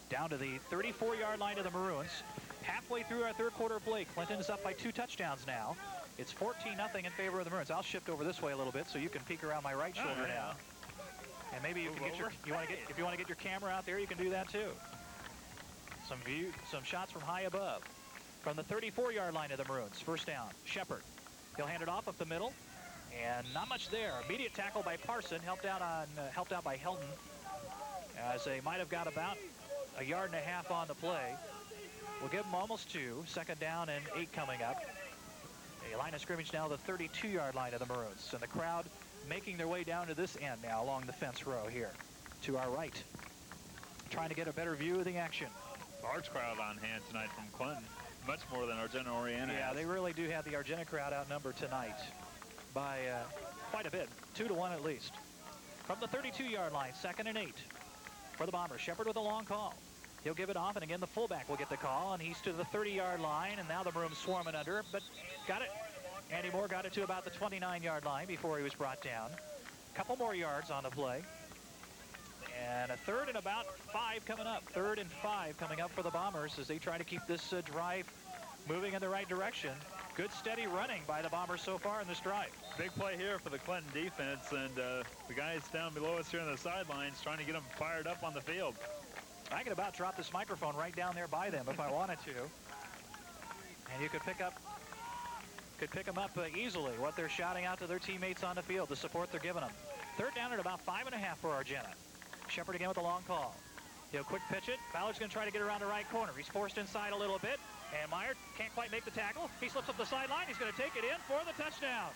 [SPEAKER 1] Down to the 34-yard line of the Maroons. Halfway through our third quarter of play, Clinton is up by 2 touchdowns now. It's 14-0 in favor of the Maroons. I'll shift over this way a little bit so you can peek around my right shoulder now. And maybe you can get if you want to get your camera out there, you can do that too. Some shots from high above. From the 34-yard line of the Maroons, first down, Shepard. He'll hand it off up the middle, and not much there. Immediate tackle by Parson, helped out by Helton, as they might have got about 1.5 yards on the play. We'll give them almost 2. Second down and 8 coming up. A line of scrimmage now, the 32-yard line of the Maroons, and the crowd making their way down to this end now along the fence row here to our right, trying to get a better view of the action.
[SPEAKER 3] Large crowd on hand tonight from Clinton. Much more than Argenta Oreana.
[SPEAKER 1] Yeah, they really do have the Argenta crowd outnumbered tonight by quite a bit, 2-1 at least. From the 32-yard line, second and 8 for the Bombers. Shepard with a long call. He'll give it off, and again the fullback will get the call, and he's to the 30-yard line, and now the Maroons swarming under, but got it. Andy Moore got it to about the 29-yard line before he was brought down. A couple more yards on the play. And a third and about 5 coming up. 3rd and 5 coming up for the Bombers as they try to keep this drive moving in the right direction. Good steady running by the Bombers so far in this drive.
[SPEAKER 3] Big play here for the Clinton defense, and the guys down below us here on the sidelines trying to get them fired up on the field.
[SPEAKER 1] I could about drop this microphone right down there by them if I wanted to. And you could pick them up easily, what they're shouting out to their teammates on the field, the support they're giving them. Third down at about 5.5 for Argenta. Shepard again with a long call. He'll quick pitch it. Ballard's going to try to get around the right corner. He's forced inside a little bit, and Meyer can't quite make the tackle. He slips up the sideline. He's going to take it in for the touchdown.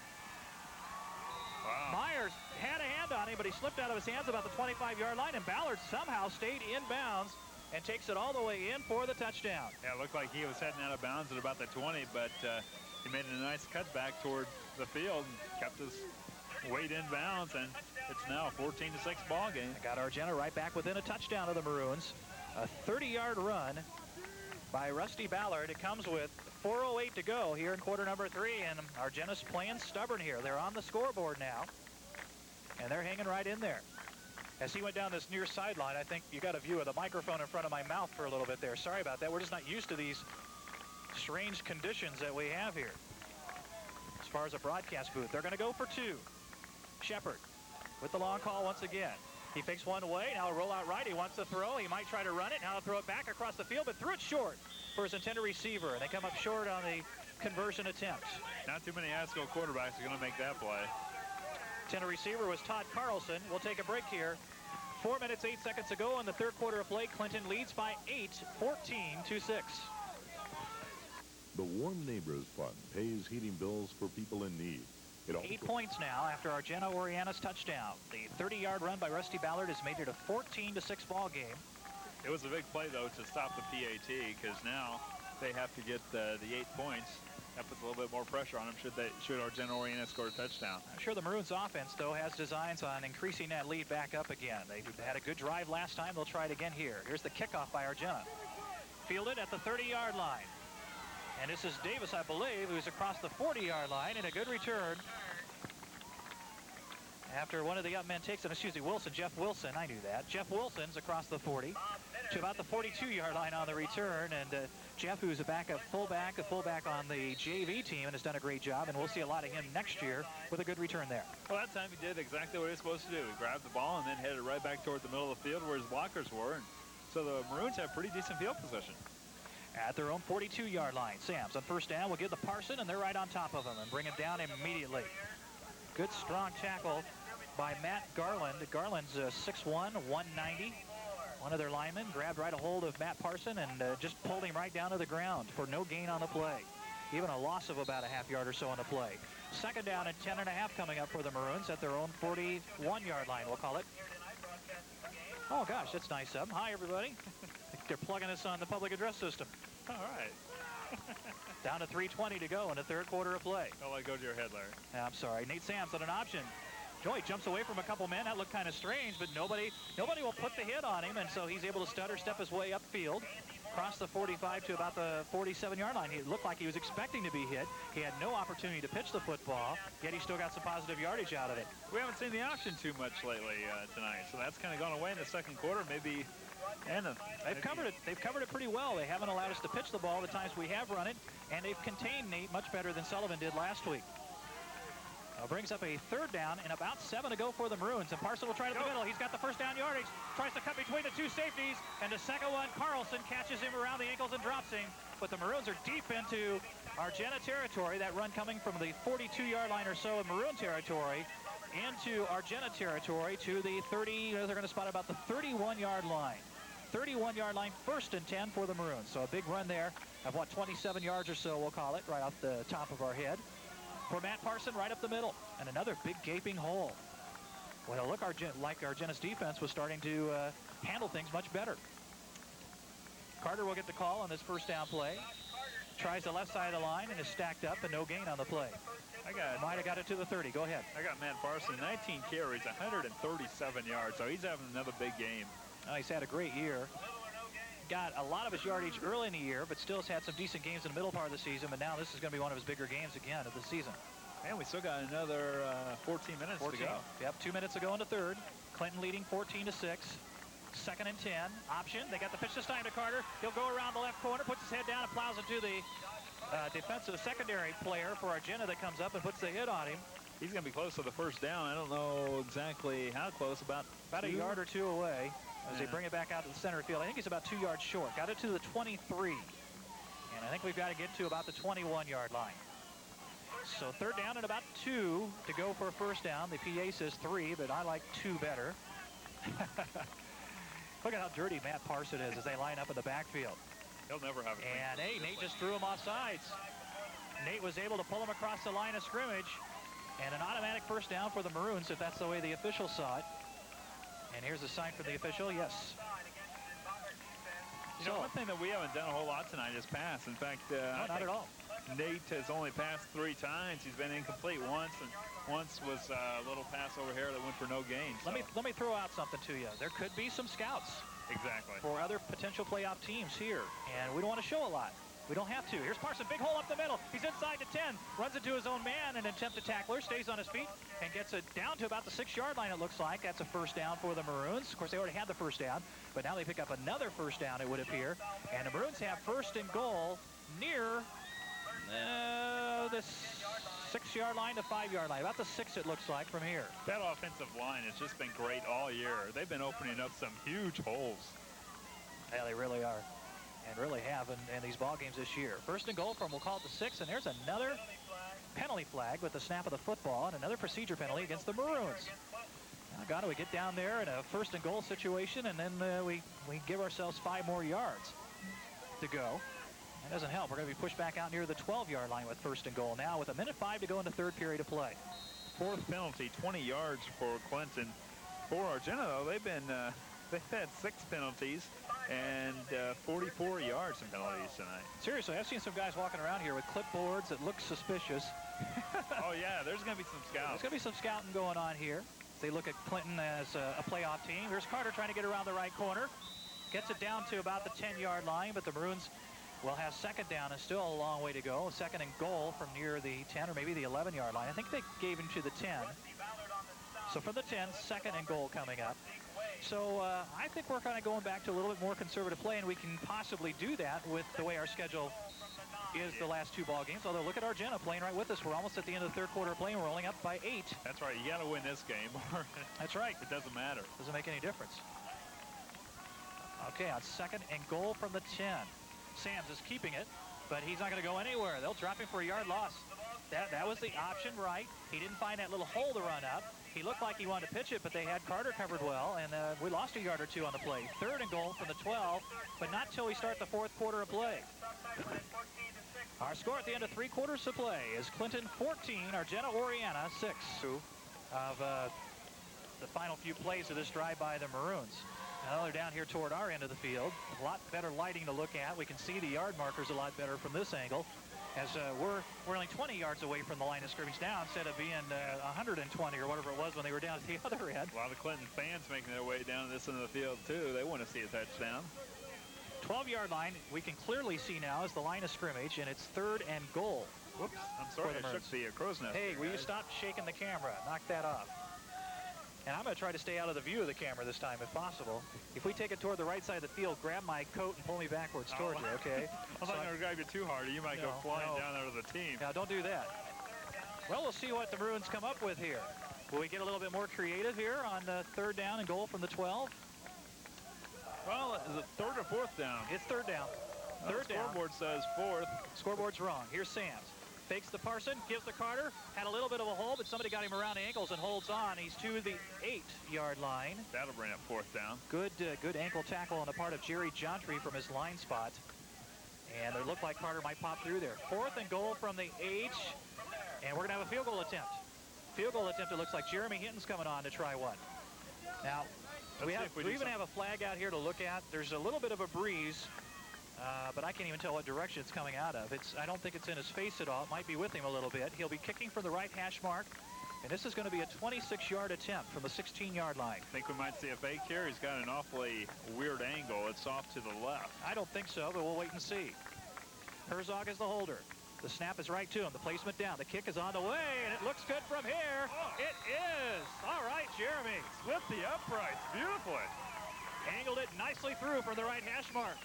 [SPEAKER 3] Wow.
[SPEAKER 1] Myers had a hand on him, but he slipped out of his hands about the 25-yard line, and Ballard somehow stayed in bounds and takes it all the way in for the touchdown.
[SPEAKER 3] Yeah, it looked like he was heading out of bounds at about the 20, but he made a nice cutback toward the field and kept his weight in bounds, and it's now a 14-6 ball game.
[SPEAKER 1] Got Argenta right back within a touchdown of the Maroons. A 30-yard run by Rusty Ballard. It comes with 4:08 to go here in quarter number 3, and Argenta's playing stubborn here. They're on the scoreboard now, and they're hanging right in there. As he went down this near sideline, I think you got a view of the microphone in front of my mouth for a little bit there. Sorry about that. We're just not used to these strange conditions that we have here as far as a broadcast booth. They're going to go for 2. Shepard with the long call once again. He fakes one way. Now a roll out right. He wants to throw. He might try to run it. Now he'll throw it back across the field, but threw it short for his intended receiver. And they come up short on the conversion attempt.
[SPEAKER 3] Not too many high school quarterbacks are going to make that play.
[SPEAKER 1] Intended receiver was Todd Carlson. We'll take a break here. 4 minutes, 8 seconds to go in the third quarter of play. Clinton leads by 8, 14-6.
[SPEAKER 2] The Warm Neighbors Fund pays heating bills for people in need.
[SPEAKER 1] 8 points now after Argenta Oreana's touchdown. The 30-yard run by Rusty Ballard has made it a 14-6 ball game.
[SPEAKER 3] It was a big play, though, to stop the PAT, because now they have to get the 8 points. That puts a little bit more pressure on them should Argenta Oreana score a touchdown.
[SPEAKER 1] I'm sure the Maroons offense, though, has designs on increasing that lead back up again. They had a good drive last time. They'll try it again here. Here's the kickoff by Argenta. Fielded at the 30-yard line. And this is Davis, I believe, who's across the 40-yard line, and a good return. After one of the up men takes it, Wilson, Jeff Wilson, I knew that. Jeff Wilson's across the 40 to about the 42-yard line on the return. And Jeff, who's a fullback on the JV team, and has done a great job. And we'll see a lot of him next year with a good return there.
[SPEAKER 3] Well, that time he did exactly what he was supposed to do. He grabbed the ball and then headed right back toward the middle of the field where his blockers were. And so the Maroons have pretty decent field position.
[SPEAKER 1] At their own 42-yard line, Sams on first down will give the Parson, and they're right on top of him and bring him down immediately. Good strong tackle by Matt Garland. Garland's 6'1", 190. One of their linemen grabbed right a hold of Matt Parson and just pulled him right down to the ground for no gain on the play. Even a loss of about a half yard or so on the play. Second down and 10.5 coming up for the Maroons at their own 41-yard line, we'll call it. Oh, gosh, that's nice of them. Hi, everybody. They're plugging us on the public address system.
[SPEAKER 3] All right.
[SPEAKER 1] Down to 3:20 to go in the third quarter of play.
[SPEAKER 3] Don't let it go to your head, Larry.
[SPEAKER 1] I'm sorry. Nate Sams on an option. Joey jumps away from a couple men. That looked kind of strange, but nobody will put the hit on him, and so he's able to stutter step his way upfield. across the 45 to about the 47-yard line. He looked like he was expecting to be hit. He had no opportunity to pitch the football, yet he still got some positive yardage out of it.
[SPEAKER 3] We haven't seen the option too much lately tonight, so that's kind of gone away in the second quarter. Maybe Anna.
[SPEAKER 1] They've covered it. They've covered it pretty well. They haven't allowed us to pitch the ball the times we have run it, and they've contained Nate much better than Sullivan did last week. Brings up a third down and about 7 to go for the Maroons. And Parson will try to the middle. He's got the first down yardage. Tries to cut between the two safeties. And the second one, Carlson catches him around the ankles and drops him. But the Maroons are deep into Argenta territory. That run coming from the 42-yard line or so of Maroon territory into Argenta territory to the 30. They're going to spot about the 31-yard line. 31-yard line, 1st and 10 for the Maroons. So a big run there of, 27 yards or so, we'll call it, right off the top of our head. For Matt Parson, right up the middle. And another big gaping hole. Well, look like Argenta's defense was starting to handle things much better. Carter will get the call on this first down play. Tries the left side of the line and is stacked up and no gain on the play. Might have got it to the 30. Go ahead.
[SPEAKER 3] I got Matt Parson, 19 carries, 137 yards. So he's having another big game.
[SPEAKER 1] He's had a great year. Got a lot of his yardage early in the year, but still has had some decent games in the middle part of the season. But now this is going to be one of his bigger games again of the season.
[SPEAKER 3] And we still got another 14 minutes to go.
[SPEAKER 1] Yep, 2 minutes to go in the third. Clinton leading 14-6. 2nd and 10. Option. They got the pitch this time to Carter. He'll go around the left corner, puts his head down, and plows into the defensive secondary player for Argenta that comes up and puts the hit on him.
[SPEAKER 3] He's going to be close to the first down. I don't know exactly how close. About
[SPEAKER 1] a yard or two away. As they bring it back out to the center field. I think he's about 2 yards short. Got it to the 23. And I think we've got to get to about the 21-yard line. So 3rd down and about 2 to go for a first down. The PA says 3, but I like 2 better. Look at how dirty Matt Parson is as they line up in the backfield.
[SPEAKER 3] He'll never have it.
[SPEAKER 1] And, hey, Nate just threw him off sides. Nate was able to pull him across the line of scrimmage. And an automatic first down for the Maroons, if that's the way the officials saw it. And here's a sign from the official, yes.
[SPEAKER 3] You know, one thing that we haven't done a whole lot tonight is pass. In fact,
[SPEAKER 1] no, not at all.
[SPEAKER 3] Nate has only passed 3 times. He's been incomplete once, and once was a little pass over here that went for no gain. So.
[SPEAKER 1] Let me throw out something to you. There could be some scouts.
[SPEAKER 3] Exactly.
[SPEAKER 1] For other potential playoff teams here, and we don't want to show a lot. We don't have to. Here's Parson, big hole up the middle. He's inside the 10, runs into his own man, an attempt to tackler, stays on his feet, and gets it down to about the 6-yard line, it looks like. That's a first down for the Maroons. Of course, they already had the first down, but now they pick up another first down, it would appear. And the Maroons have 1st and goal near the 6-yard line to 5-yard line. About the 6, it looks like, from here.
[SPEAKER 3] That offensive line has just been great all year. They've been opening up some huge holes.
[SPEAKER 1] Yeah, they really are. And really have in these ball games this year. 1st and goal from, we'll call it the 6, and there's another penalty flag with the snap of the football and another procedure penalty against the Maroons. Now, we get down there in a 1st and goal situation, and then we give ourselves 5 more yards to go. That doesn't help. We're going to be pushed back out near the 12-yard line with 1st and goal now with 1:05 to go in the 3rd period of play.
[SPEAKER 3] 4th penalty, 20 yards for Clinton. For Argenta, though, they've had 6 penalties and 44 yards in penalties tonight.
[SPEAKER 1] Seriously, I've seen some guys walking around here with clipboards that look suspicious.
[SPEAKER 3] Oh, yeah, there's going to be some scouts.
[SPEAKER 1] There's going to be some scouting going on here. They look at Clinton as a playoff team. Here's Carter trying to get around the right corner. Gets it down to about the 10-yard line, but the Maroons will have 2nd down and still a long way to go. 2nd and goal from near the 10 or maybe the 11-yard line. I think they gave him to the 10. So from the 10, 2nd and goal coming up. So I think we're kind of going back to a little bit more conservative play, and we can possibly do that with the way our schedule is the last 2 ball games. Although look at Argenta playing right with us. We're almost at the end of the 3rd quarter playing. We're only up by 8.
[SPEAKER 3] That's right. You got to win this game.
[SPEAKER 1] That's right.
[SPEAKER 3] It doesn't matter.
[SPEAKER 1] Doesn't make any difference. Okay, on 2nd and goal from the 10. Sams is keeping it, but he's not going to go anywhere. They'll drop him for a yard loss. That was the option, right? He didn't find that little hole to run up. He looked like he wanted to pitch it, but they had Carter covered well, and we lost a yard or 2 on the play. 3rd and goal from the 12, but not till we start the 4th quarter of play. Our score at the end of 3 quarters of play is Clinton 14, Argenta Oreana 6 of the final few plays of this drive by the Maroons. Now they're down here toward our end of the field. A lot better lighting to look at. We can see the yard markers a lot better from this angle, as we're only 20 yards away from the line of scrimmage now instead of being 120 or whatever it was when they were down at the other end.
[SPEAKER 3] A lot of Clinton fans making their way down to this end of the field, too. They want to see a touchdown.
[SPEAKER 1] 12-yard line, we can clearly see now is the line of scrimmage, and it's 3rd and goal.
[SPEAKER 3] Whoops, I'm sorry,
[SPEAKER 1] the
[SPEAKER 3] I shook the crow's nest.
[SPEAKER 1] Hey,
[SPEAKER 3] there,
[SPEAKER 1] will you
[SPEAKER 3] guys.
[SPEAKER 1] stop shaking the camera? Knock that off. And I'm going to try to stay out of the view of the camera this time, if possible. If we take it toward the right side of the field, grab my coat and pull me backwards towards you, okay?
[SPEAKER 3] I'm not going to grab you too hard, or you might go flying down out of the team.
[SPEAKER 1] Now, don't do that. Well, we'll see what the Maroons come up with here. Will we get a little bit more creative here on 3rd down and goal from the 12?
[SPEAKER 3] Well, is it 3rd or 4th down?
[SPEAKER 1] It's 3rd down.
[SPEAKER 3] Third down. Scoreboard says 4th.
[SPEAKER 1] Scoreboard's wrong. Here's Sands. Fakes the Parson, gives the Carter. Had a little bit of a hole, but somebody got him around the ankles and holds on. He's to the 8-yard line.
[SPEAKER 3] That'll bring up 4th down.
[SPEAKER 1] Good ankle tackle on the part of Jerry Jontry from his line spot. And it looked like Carter might pop through there. 4th and goal from the 8. And we're going to have a field goal attempt. Field goal attempt, it looks like Jeremy Hinton's coming on to try one. Now, we even have a flag out here to look at. There's a little bit of a breeze, but I can't even tell what direction it's coming out of. I don't think it's in his face at all. It might be with him a little bit. He'll be kicking from the right hash mark, and this is going to be a 26-yard attempt from the 16-yard line.
[SPEAKER 3] I think we might see a fake here. He's got an awfully weird angle. It's off to the left.
[SPEAKER 1] I don't think so, but we'll wait and see. Herzog is the holder. The snap is right to him. The placement down. The kick is on the way, and it looks good from here. It is. All right, Jeremy.
[SPEAKER 3] Split the uprights beautifully.
[SPEAKER 1] Angled it nicely through from the right hash mark.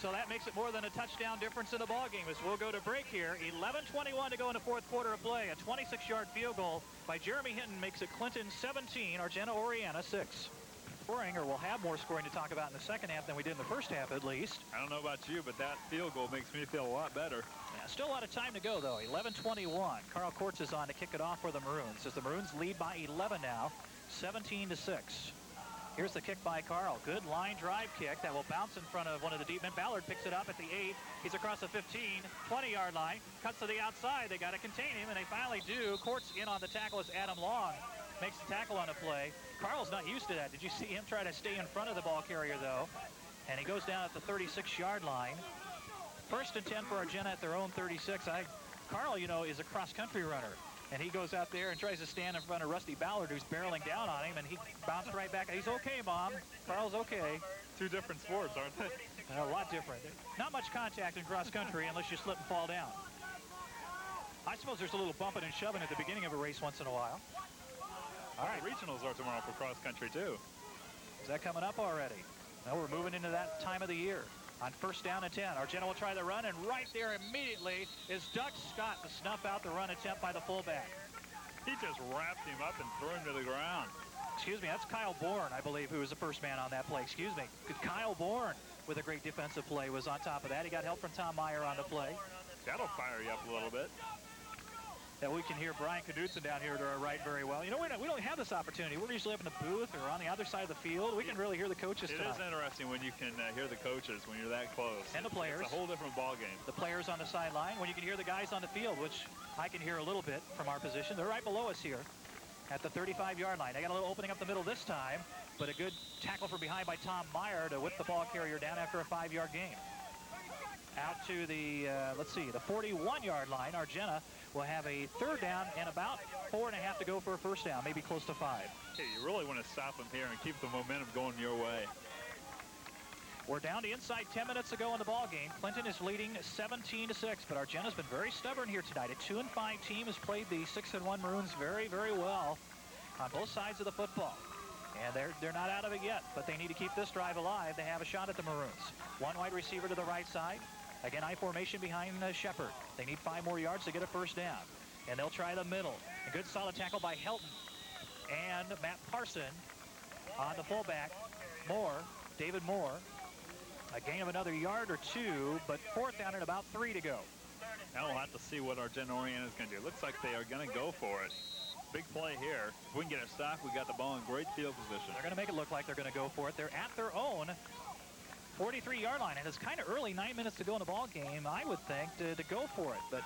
[SPEAKER 1] So that makes it more than a touchdown difference in the ballgame as we'll go to break here. 11:21 to go in the 4th quarter of play. A 26-yard field goal by Jeremy Hinton makes it Clinton 17, Argenta Oreana 6. Scoring, or we'll have more scoring to talk about in the second half than we did in the first half at least.
[SPEAKER 3] I don't know about you, but that field goal makes me feel a lot better.
[SPEAKER 1] Yeah, still a lot of time to go, though. 11:21. Carl Kortz is on to kick it off for the Maroons as the Maroons lead by 11 now, 17-6. Here's the kick by Carl. Good line drive kick that will bounce in front of one of the deep men. Ballard picks it up at the 8. He's across the 15, 20-yard line. Cuts to the outside. They got to contain him, and they finally do. Kortz in on the tackle as Adam Long makes the tackle on a play. Carl's not used to that. Did you see him try to stay in front of the ball carrier, though? And he goes down at the 36-yard line. 1st and 10 for Argenta at their own 36. Carl, you know, is a cross-country runner. And he goes out there and tries to stand in front of Rusty Ballard, who's barreling down on him, and he bounced right back. He's okay, Mom. Carl's okay.
[SPEAKER 3] Two different sports, aren't they?
[SPEAKER 1] A lot different. Not much contact in cross-country unless you slip and fall down. I suppose there's a little bumping and shoving at the beginning of a race once in a while. All right.
[SPEAKER 3] The regionals are tomorrow for cross-country, too.
[SPEAKER 1] Is that coming up already? No, we're moving into that time of the year. On 1st down and 10, Argenta will try the run, and right there immediately is Doug Scott to snuff out the run attempt by the fullback.
[SPEAKER 3] He just wrapped him up and threw him to the ground.
[SPEAKER 1] Excuse me, that's Kyle Bourne, I believe, who was the first man on that play. Excuse me. Kyle Bourne with a great defensive play was on top of that. He got help from Tom Meyer on the play.
[SPEAKER 3] That'll fire you up a little bit.
[SPEAKER 1] That we can hear Brian Knudsen down here to our right very well. You know, we don't have this opportunity. We're usually up in the booth or on the other side of the field. We can really hear the coaches tonight.
[SPEAKER 3] It is interesting when you can hear the coaches when you're that close.
[SPEAKER 1] And the players.
[SPEAKER 3] It's a whole different ball game.
[SPEAKER 1] The players on the sideline. When you can hear the guys on the field, which I can hear a little bit from our position. They're right below us here at the 35-yard line. They got a little opening up the middle this time, but a good tackle from behind by Tom Meyer to whip the ball carrier down after a 5-yard gain. Out to the, let's see, the 41-yard line. Argenta will have a 3rd down and about 4.5 to go for a 1st down, maybe close to 5.
[SPEAKER 3] Hey, you really want to stop them here and keep the momentum going your way.
[SPEAKER 1] We're down to inside 10 minutes to go in the ball game. Clinton is leading 17-6, but Argenta's been very stubborn here tonight. A 2-5 team has played the 6-1 Maroons very, very well on both sides of the football. And they're not out of it yet, but they need to keep this drive alive. They have a shot at the Maroons. One wide receiver to the right side. Again, I formation behind Shepard. They need 5 more yards to get a 1st down. And they'll try the middle. A good solid tackle by Helton. And Matt Parson on the fullback. David Moore. A gain of another yard or 2, but 4th down and about 3 to go.
[SPEAKER 3] Now we'll have to see what Argenta Oreana is going to do. Looks like they are going to go for it. Big play here. If we can get it stopped, we got the ball in great field position.
[SPEAKER 1] They're going to make it look like they're going to go for it. They're at their own 43-yard line, and it's kind of early, 9 minutes to go in the ball game, I would think, to go for it. But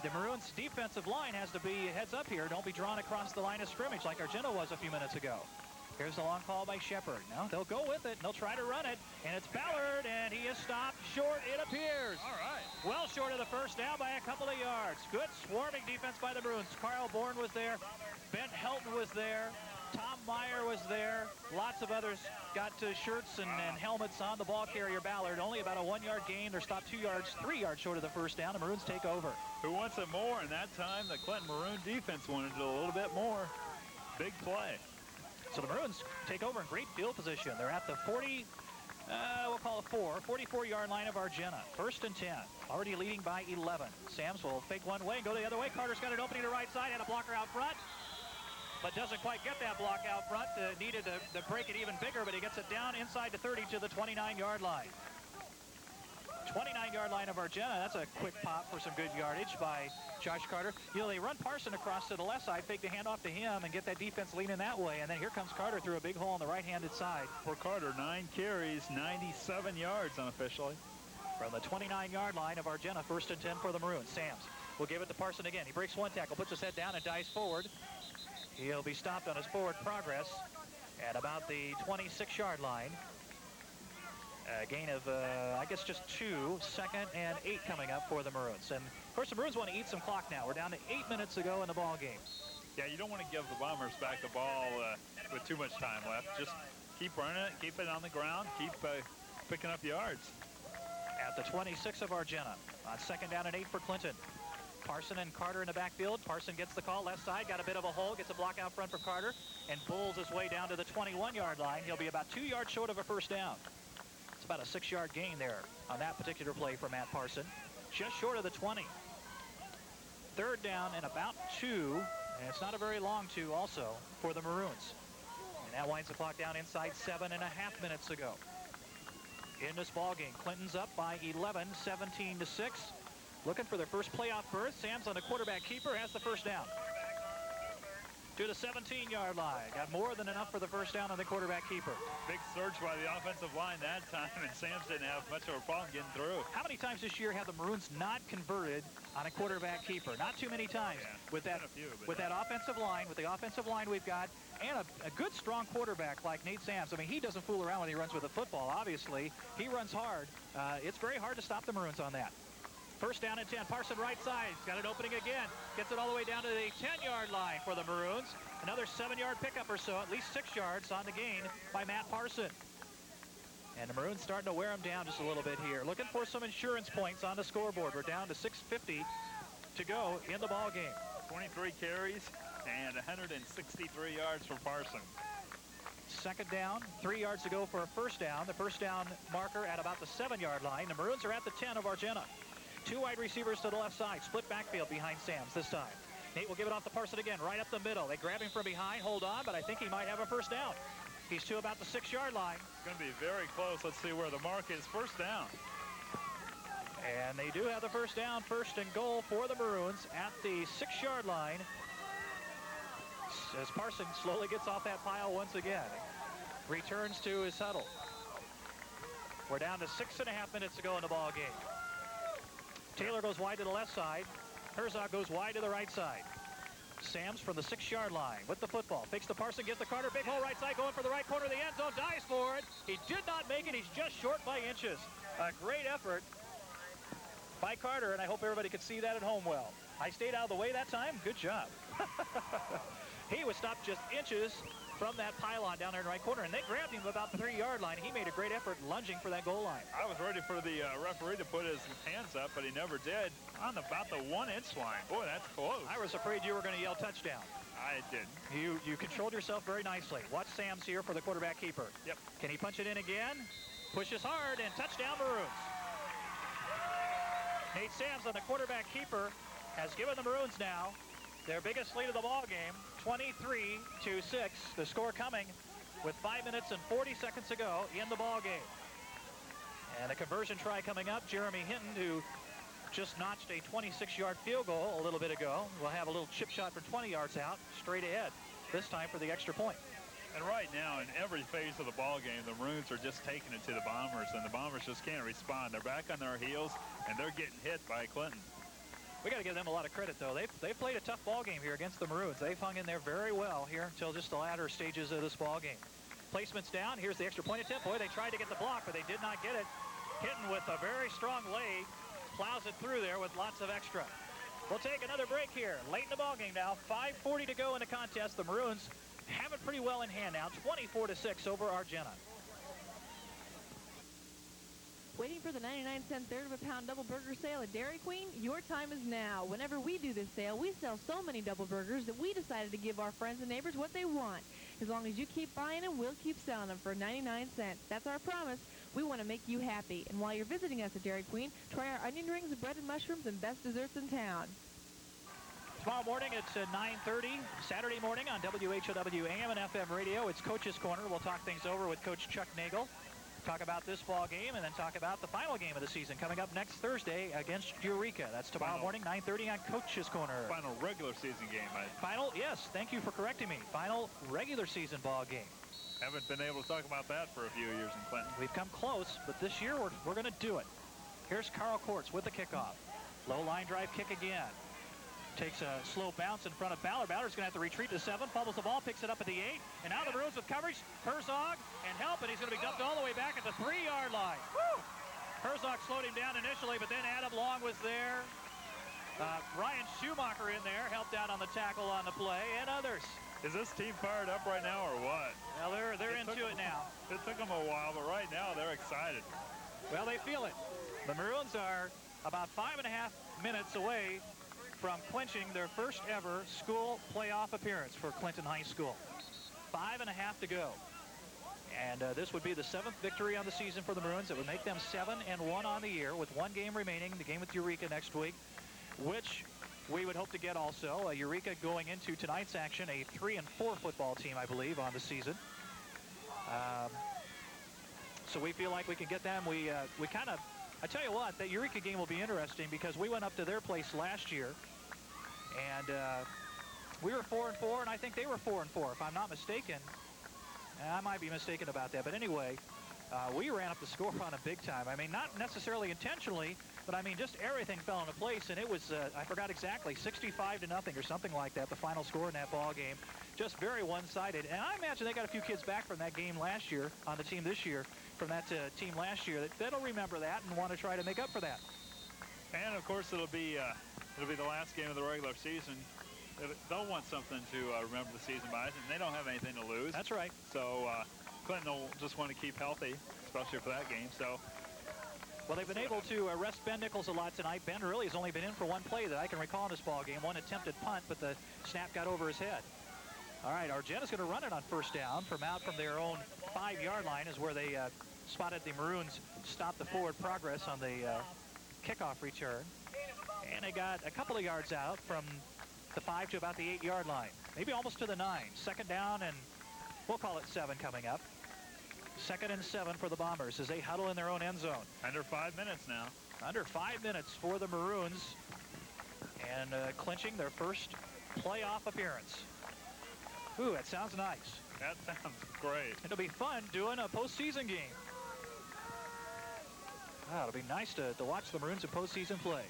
[SPEAKER 1] the Maroons' defensive line has to be heads up here. Don't be drawn across the line of scrimmage like Argenta was a few minutes ago. Here's the long call by Shepard. Now they'll go with it, and they'll try to run it, and it's Ballard, and he is stopped short, it appears.
[SPEAKER 3] All right.
[SPEAKER 1] Well short of the 1st down by a couple of yards. Good swarming defense by the Maroons. Carl Bourne was there. Ben Helton was there. Tom Meyer was there. Lots of others got shirts and helmets on the ball carrier Ballard. Only about a 1-yard gain. They're stopped 3 yards short of the first down. The Maroons take over.
[SPEAKER 3] Who wants it more? And that time, the Clinton Maroon defense wanted it a little bit more. Big play.
[SPEAKER 1] So the Maroons take over in great field position. They're at the 44-yard line of Argenta. First and 10. Already leading by 11. Sams will fake one way and go the other way. Carter's got an opening to right side. Had a blocker out front, but doesn't quite get that block out front. Needed to break it even bigger, but he gets it down inside the 30 to the 29-yard line. 29-yard line of Argenta. That's a quick pop for some good yardage by Josh Carter. You know, they run Parson across to the left side, fake the handoff to him, and get that defense leaning that way. And then here comes Carter through a big hole on the right-handed side.
[SPEAKER 3] For Carter, 9 carries, 97 yards unofficially.
[SPEAKER 1] From the 29-yard line of Argenta, first and 10 for the Maroons. Sams will give it to Parson again. He breaks one tackle, puts his head down, and dives forward. He'll be stopped on his forward progress at about the 26-yard line. A gain of, I guess, just 2. Second and 8 coming up for the Maroons. And, of course, the Maroons want to eat some clock now. We're down to 8 minutes to go in the ball game.
[SPEAKER 3] Yeah, you don't want to give the Bombers back the ball with too much time left. Just keep running it, keep it on the ground, keep picking up yards.
[SPEAKER 1] At the 26 of Argenta, on second down and 8 for Clinton. Parson and Carter in the backfield. Parson gets the call left side, got a bit of a hole, gets a block out front for Carter, and bulls his way down to the 21-yard line. He'll be about 2 yards short of a first down. It's about a 6-yard gain there on that particular play for Matt Parson. Just short of the 20. Third down and about 2, and it's not a very long 2 also for the Maroons. And that winds the clock down inside 7.5 minutes to go. In this ball game, Clinton's up by 11, 17-6. Looking for their first playoff berth. Sams on the quarterback keeper has the first down. To the 17-yard line. Got more than enough for the first down on the quarterback keeper.
[SPEAKER 3] Big surge by the offensive line that time, and Sams didn't have much of a problem getting through.
[SPEAKER 1] How many times this year have the Maroons not converted on a quarterback keeper? Not too many times.
[SPEAKER 3] Yeah,
[SPEAKER 1] with that offensive line, with the offensive line we've got, and a good, strong quarterback like Nate Sams. I mean, he doesn't fool around when he runs with the football, obviously. He runs hard. It's very hard to stop the Maroons on that. First down and 10. Parson right side. He's got an opening again. Gets it all the way down to the 10-yard line for the Maroons. Another 7-yard pickup or so. At least 6 yards on the gain by Matt Parson. And the Maroons starting to wear him down just a little bit here. Looking for some insurance points on the scoreboard. We're down to 6:50 to go in the ball game.
[SPEAKER 3] 23 carries and 163 yards for Parson.
[SPEAKER 1] Second down, 3 yards to go for a first down. The first down marker at about the 7-yard line. The Maroons are at the 10 of Argenta. 2 wide receivers to the left side. Split backfield behind Sams this time. Nate will give it off to Parson again, right up the middle. They grab him from behind, hold on, but I think he might have a first down. He's to about the 6-yard line.
[SPEAKER 3] It's going to be very close. Let's see where the mark is. First down.
[SPEAKER 1] And they do have the first down, first and goal for the Maroons at the 6-yard line. As Parson slowly gets off that pile once again. Returns to his huddle. We're down to 6.5 minutes to go in the ball game. Taylor goes wide to the left side. Herzog goes wide to the right side. Sams from the 6-yard line with the football. Fakes to Parson, gives the Carter. Big hole right side, going for the right corner of the end zone. Dives for it. He did not make it. He's just short by inches. A great effort by Carter, and I hope everybody could see that at home well. I stayed out of the way that time. Good job. He was stopped just inches from that pylon down there in the right corner, and they grabbed him about the 3-yard line. He made a great effort lunging for that goal line.
[SPEAKER 3] I was ready for the referee to put his hands up, but he never did. On about the 1-inch line. Boy, that's close.
[SPEAKER 1] I was afraid you were going to yell touchdown.
[SPEAKER 3] I didn't.
[SPEAKER 1] You controlled yourself very nicely. Watch Sams here for the quarterback keeper.
[SPEAKER 3] Yep.
[SPEAKER 1] Can he punch it in again? Pushes hard, and touchdown Maroons. Nate Sams on the quarterback keeper has given the Maroons now their biggest lead of the ball game, 23-6. The score coming with 5 minutes and 40 seconds to go in the ball game. And a conversion try coming up. Jeremy Hinton, who just notched a 26-yard field goal a little bit ago, will have a little chip shot from 20 yards out, straight ahead, this time for the extra point.
[SPEAKER 3] And right now, in every phase of the ball game, the Maroons are just taking it to the Bombers, and the Bombers just can't respond. They're back on their heels, and they're getting hit by Clinton.
[SPEAKER 1] We got to give them a lot of credit, though. They've played a tough ball game here against the Maroons. They've hung in there very well here until just the latter stages of this ball game. Placements down. Here's the extra point attempt. Boy, they tried to get the block, but they did not get it. Hinton with a very strong leg plows it through there with lots of extra. We'll take another break here. Late in the ball game now. 5:40 to go in the contest. The Maroons have it pretty well in hand now, 24-6 over Argenta.
[SPEAKER 5] Waiting for the 99-cent third of a pound double burger sale at Dairy Queen? Your time is now. Whenever we do this sale, we sell so many double burgers that we decided to give our friends and neighbors what they want. As long as you keep buying them, we'll keep selling them for 99 cents. That's our promise. We want to make you happy. And while you're visiting us at Dairy Queen, try our onion rings, breaded mushrooms, and best desserts in town.
[SPEAKER 1] Tomorrow morning, it's 9:30, Saturday morning on WHOW AM and FM radio. It's Coach's Corner. We'll talk things over with Coach Chuck Nagel. Talk about this ball game and then talk about the final game of the season coming up next Thursday against Eureka. That's tomorrow morning, 9:30 on Coach's Corner.
[SPEAKER 3] Final regular season game.
[SPEAKER 1] Final, yes, thank you for correcting me. Final regular season ball game.
[SPEAKER 3] Haven't been able to talk about that for a few years in Clinton.
[SPEAKER 1] We've come close, but this year we're going to do it. Here's Carl Kortz with the kickoff. Low line drive kick again. Takes a slow bounce in front of Ballard. Ballard's going to have to retreat to 7. Fumbles the ball, picks it up at the 8. And now the Maroons with coverage. Herzog and help, and he's going to be dumped all the way back at the 3-yard line. Woo! Herzog slowed him down initially, but then Adam Long was there. Ryan Schumacher in there, helped out on the tackle on the play, and others.
[SPEAKER 3] Is this team fired up right now or what?
[SPEAKER 1] Well, they're into it now.
[SPEAKER 3] It took them a while, but right now they're excited.
[SPEAKER 1] Well, they feel it. The Maroons are about 5.5 minutes away from clinching their first ever school playoff appearance for Clinton High School. 5.5 to go. And this would be the 7th victory on the season for the Maroons. It would make them 7-1 on the year with 1 game remaining, the game with Eureka next week, which we would hope to get also. Eureka going into tonight's action, a 3-4 football team, I believe, on the season. So we feel like we can get them. We kind of, I tell you what, that Eureka game will be interesting because we went up to their place last year, and we were 4-4, and I think they were 4-4, if I'm not mistaken. I might be mistaken about that, but anyway, we ran up the score on a big time. I mean, not necessarily intentionally, but I mean, just everything fell into place, and it was, I forgot exactly, 65-0 or something like that, the final score in that ball game. Just very one-sided, and I imagine they got a few kids back from that game last year on the team this year, from that team last year, that'll remember that and want to try to make up for that.
[SPEAKER 3] And of course, it'll be the last game of the regular season. They'll want something to remember the season by, and they don't have anything to lose.
[SPEAKER 1] That's right.
[SPEAKER 3] So Clinton will just want to keep healthy, especially for that game. So,
[SPEAKER 1] well, they've been able to rest Ben Nichols a lot tonight. Ben really has only been in for 1 play that I can recall in this ball game. 1 attempted punt, but the snap got over his head. All right, Argenta's going to run it on first down from out from their own 5-yard line is where they spotted the Maroons stop the forward progress on the kickoff return. And they got a couple of yards out from the 5 to about the 8-yard line, maybe almost to the 9. 2nd down, and we'll call it 7 coming up. 2nd and 7 for the Bombers as they huddle in their own end zone.
[SPEAKER 3] Under 5 minutes now.
[SPEAKER 1] Under 5 minutes for the Maroons, and clinching their first playoff appearance. Ooh, that sounds nice.
[SPEAKER 3] That sounds great.
[SPEAKER 1] It'll be fun doing a postseason game. It'll be nice to watch the Maroons in postseason play.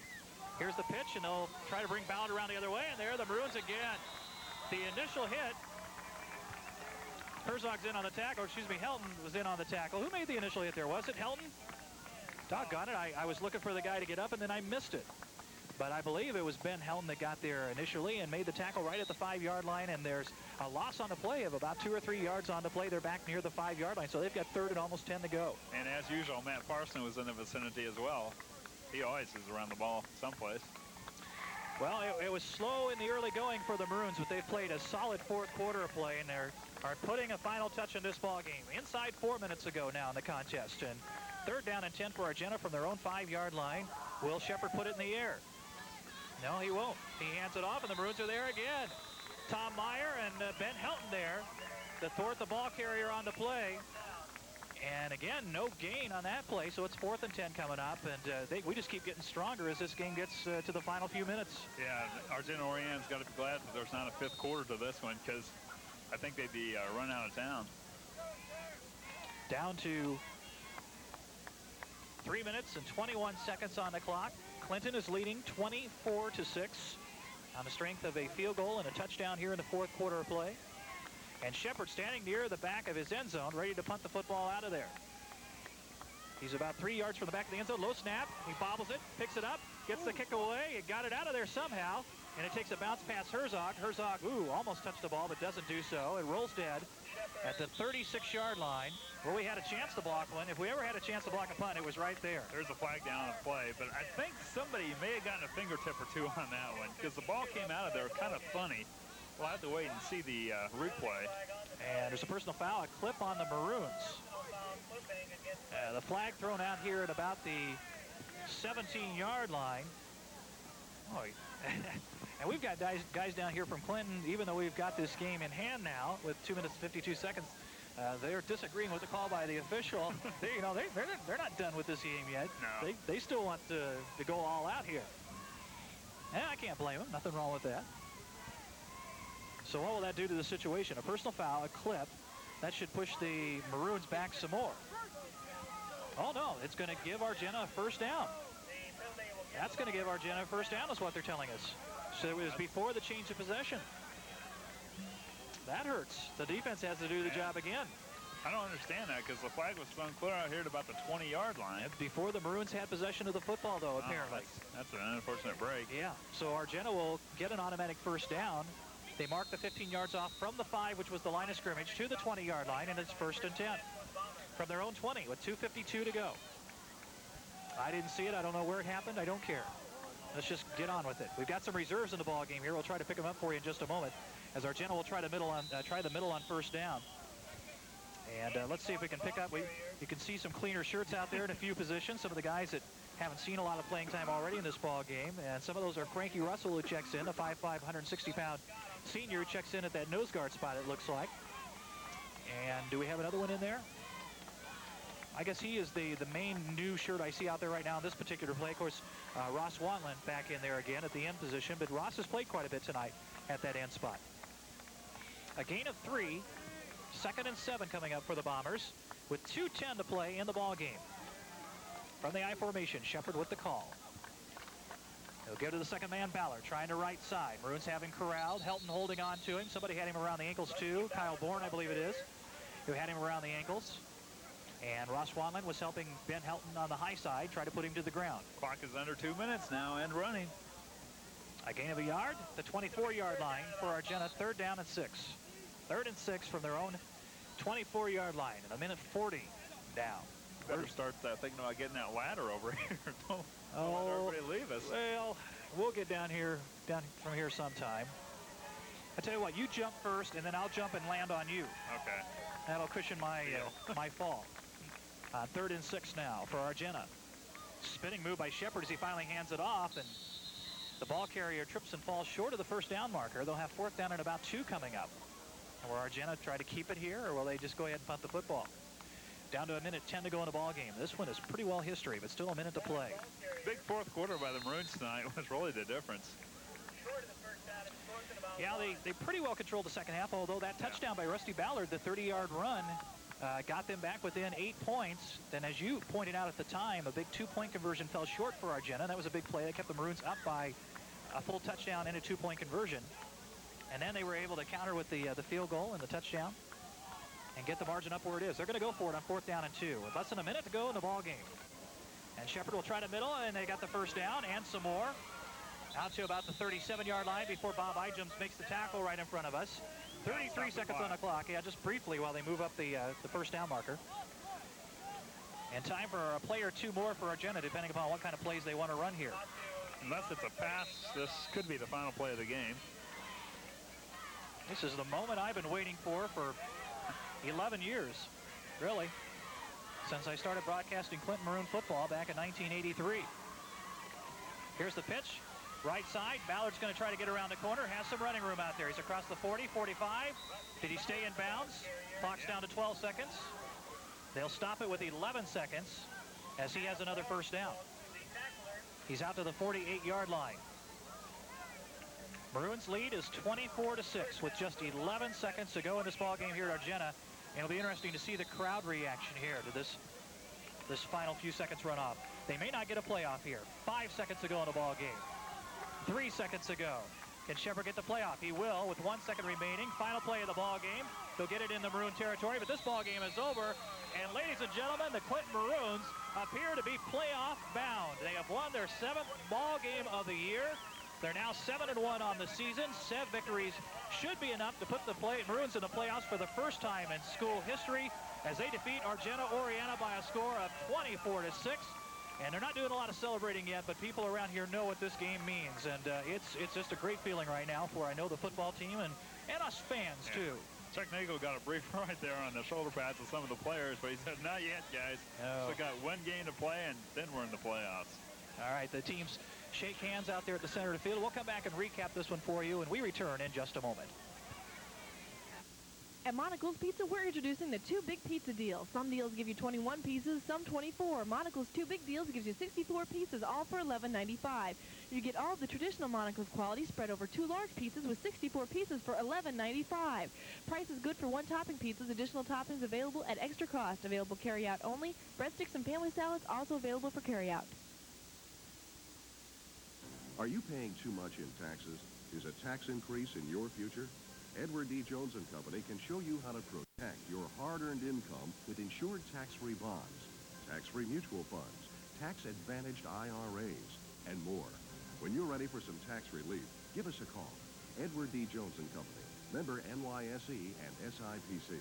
[SPEAKER 1] Here's the pitch, and they'll try to bring Ballard around the other way, and there the Maroons again. The initial hit, Herzog's in on the tackle, Helton was in on the tackle. Who made the initial hit there? Was it Helton? Doggone it, I was looking for the guy to get up, and then I missed it. But I believe it was Ben Helton that got there initially and made the tackle right at the 5-yard line, and there's a loss on the play of about 2 or 3 yards on the play. They're back near the 5-yard line, so they've got 3rd and almost 10 to go.
[SPEAKER 3] And as usual, Matt Parson was in the vicinity as well. He always is around the ball someplace.
[SPEAKER 1] Well, it was slow in the early going for the Maroons, but they've played a solid 4th quarter of play, and they're putting a final touch in this ball game. Inside 4 minutes ago now in the contest, and 3rd down and 10 for Argenta from their own 5-yard line. Will Shepard put it in the air? No, he won't. He hands it off, and the Maroons are there again. Tom Meyer and Ben Helton there to thwart the ball carrier on the play. And again, no gain on that play, so it's 4th and 10 coming up, and we just keep getting stronger as this game gets to the final few minutes.
[SPEAKER 3] Yeah, Argenta Oreana's got to be glad that there's not a 5th quarter to this one, because I think they'd be run out of town.
[SPEAKER 1] Down to 3 minutes and 21 seconds on the clock. Clinton is leading 24-6 on the strength of a field goal and a touchdown here in the 4th quarter of play. And Shepard standing near the back of his end zone, ready to punt the football out of there. He's about 3 yards from the back of the end zone. Low snap. He bobbles it, picks it up, gets the kick away. He got it out of there somehow. And it takes a bounce past Herzog. Herzog, ooh, almost touched the ball, but doesn't do so. It rolls dead at the 36-yard line, where we had a chance to block one. If we ever had a chance to block a punt, it was right there.
[SPEAKER 3] There's a flag down on the play, but I think somebody may have gotten a fingertip or two on that one because the ball came out of there kind of funny. We'll have to wait and see the replay.
[SPEAKER 1] And there's a personal foul, a clip on the Maroons. The flag thrown out here at about the 17-yard line. Oh, and we've got guys down here from Clinton, even though we've got this game in hand now with 2 minutes and 52 seconds. They're disagreeing with the call by the official. They're not done with this game yet.
[SPEAKER 3] No.
[SPEAKER 1] They still want to go all out here. And I can't blame them. Nothing wrong with that. So what will that do to the situation? A personal foul, a clip. That should push the Maroons back some more. Oh, no. It's going to give Argenta a first down. That's going to give Argenta a first down is what they're telling us. So it was before the change of possession. That hurts. The defense has to do the job again.
[SPEAKER 3] I don't understand that because the flag was thrown clear out here at about the 20-yard line.
[SPEAKER 1] Before the Maroons had possession of the football, though, apparently.
[SPEAKER 3] That's an unfortunate break.
[SPEAKER 1] Yeah. So Argenta will get an automatic first down. They mark the 15 yards off from the 5, which was the line of scrimmage, to the 20-yard line, and it's 1st and 10 from their own 20 with 2:52 to go. I didn't see it. I don't know where it happened. I don't care. Let's just get on with it. We've got some reserves in the ball game here. We'll try to pick them up for you in just a moment, as Argenta will try the middle on first down. And let's see if we can pick up. You can see some cleaner shirts out there in a few positions. Some of the guys that haven't seen a lot of playing time already in this ball game, and some of those are Frankie Russell, who checks in, a 5'5", 160-pound senior, who checks in at that nose guard spot, it looks like. And do we have another one in there? I guess he is the main new shirt I see out there right now in this particular play. Of course, Ross Wantlin back in there again at the end position, but Ross has played quite a bit tonight at that end spot. A gain of 3, 2nd and 7 coming up for the Bombers with 2:10 to play in the ball game. From the I formation, Shepard with the call. He'll go to the second man, Ballard, trying to right side. Maroons having corralled. Helton holding on to him. Somebody had him around the ankles too. Kyle Bourne, I believe it is, who had him around the ankles. And Ross Wantlin was helping Ben Helton on the high side, try to put him to the ground.
[SPEAKER 3] Clock is under 2 minutes now and running.
[SPEAKER 1] A gain of a yard, the 24-yard line for Argenta, 3rd down and 6. 3rd and 6 from their own 24-yard line, and 1:40 down.
[SPEAKER 3] Better start thinking about getting that ladder over here. Don't let everybody leave us.
[SPEAKER 1] Well, we'll get down from here sometime. I tell you what, you jump first, and then I'll jump and land on you.
[SPEAKER 3] Okay.
[SPEAKER 1] That'll cushion my my fall. 3rd and 6 now for Argenta. Spinning move by Shepard as he finally hands it off, and the ball carrier trips and falls short of the first down marker. They'll have 4th down and about 2 coming up. And will Argenta try to keep it here, or will they just go ahead and punt the football? Down to 1:10 to go in the ball game. This one is pretty well history, but still a minute to play.
[SPEAKER 3] Big 4th quarter by the Maroons tonight was really the difference.
[SPEAKER 1] Yeah, they pretty well controlled the second half, although that touchdown by Rusty Ballard, the 30-yard run, got them back within 8 points. Then, as you pointed out at the time, a big 2-point conversion fell short for Argenta. That was a big play that kept the Maroons up by a full touchdown and a 2-point conversion. And then they were able to counter with the field goal and the touchdown and get the margin up where it is. They're going to go for it on 4th down and 2 with less than a minute to go in the ball game. And Shepard will try to middle, and they got the first down and some more. Out to about the 37-yard line before Bob Ijams makes the tackle right in front of us. 33 seconds on the clock. Yeah, just briefly while they move up the first down marker. And time for a play or 2 more for Argenta, depending upon what kind of plays they want to run here.
[SPEAKER 3] Unless it's a pass, this could be the final play of the game.
[SPEAKER 1] This is the moment I've been waiting for 11 years, really, since I started broadcasting Clinton Maroon football back in 1983. Here's the pitch. Right side, Ballard's going to try to get around the corner, has some running room out there. He's across the 40, 45. Did he stay in bounds? Clock's down to 12 seconds. They'll stop it with 11 seconds as he has another first down. He's out to the 48-yard line. Maroons lead is 24-6 with just 11 seconds to go in this ball game here at Argenta. And it'll be interesting to see the crowd reaction here to this final few seconds run off. They may not get a playoff here. 5 seconds to go in the ball game. 3 seconds to go. Can Shepard get the playoff? He will with 1 second remaining. Final play of the ball game. They'll get it in the Maroon territory, but this ball game is over. And ladies and gentlemen, the Clinton Maroons appear to be playoff bound. They have won their 7th ball game of the year. They're now 7-1 on the season. 7 victories should be enough to put the Maroons in the playoffs for the first time in school history as they defeat Argenta Oreana by a score of 24-6. And they're not doing a lot of celebrating yet, but people around here know what this game means. And it's just a great feeling right now for, I know, the football team and us fans, too.
[SPEAKER 3] Chuck Nagel got a brief right there on the shoulder pads of some of the players, but he said, not yet, guys.
[SPEAKER 1] No.
[SPEAKER 3] Still got one game to play, and then we're in the playoffs.
[SPEAKER 1] All right, the teams shake hands out there at the center of the field. We'll come back and recap this one for you, and we return in just a moment.
[SPEAKER 5] At Monocle's Pizza, we're introducing the 2 Big Pizza Deal. Some deals give you 21 pieces, some 24. Monocle's 2 Big Deals gives you 64 pieces, all for $11.95. You get all of the traditional Monocle's quality spread over 2 large pizzas with 64 pieces for $11.95. Price is good for 1 topping pizzas. Additional toppings available at extra cost. Available carry-out only. Breadsticks and family salads also available for carry-out.
[SPEAKER 7] Are you paying too much in taxes? Is a tax increase in your future? Edward D. Jones & Company can show you how to protect your hard-earned income with insured tax-free bonds, tax-free mutual funds, tax-advantaged IRAs, and more. When you're ready for some tax relief, give us a call. Edward D. Jones & Company, member NYSE and SIPC.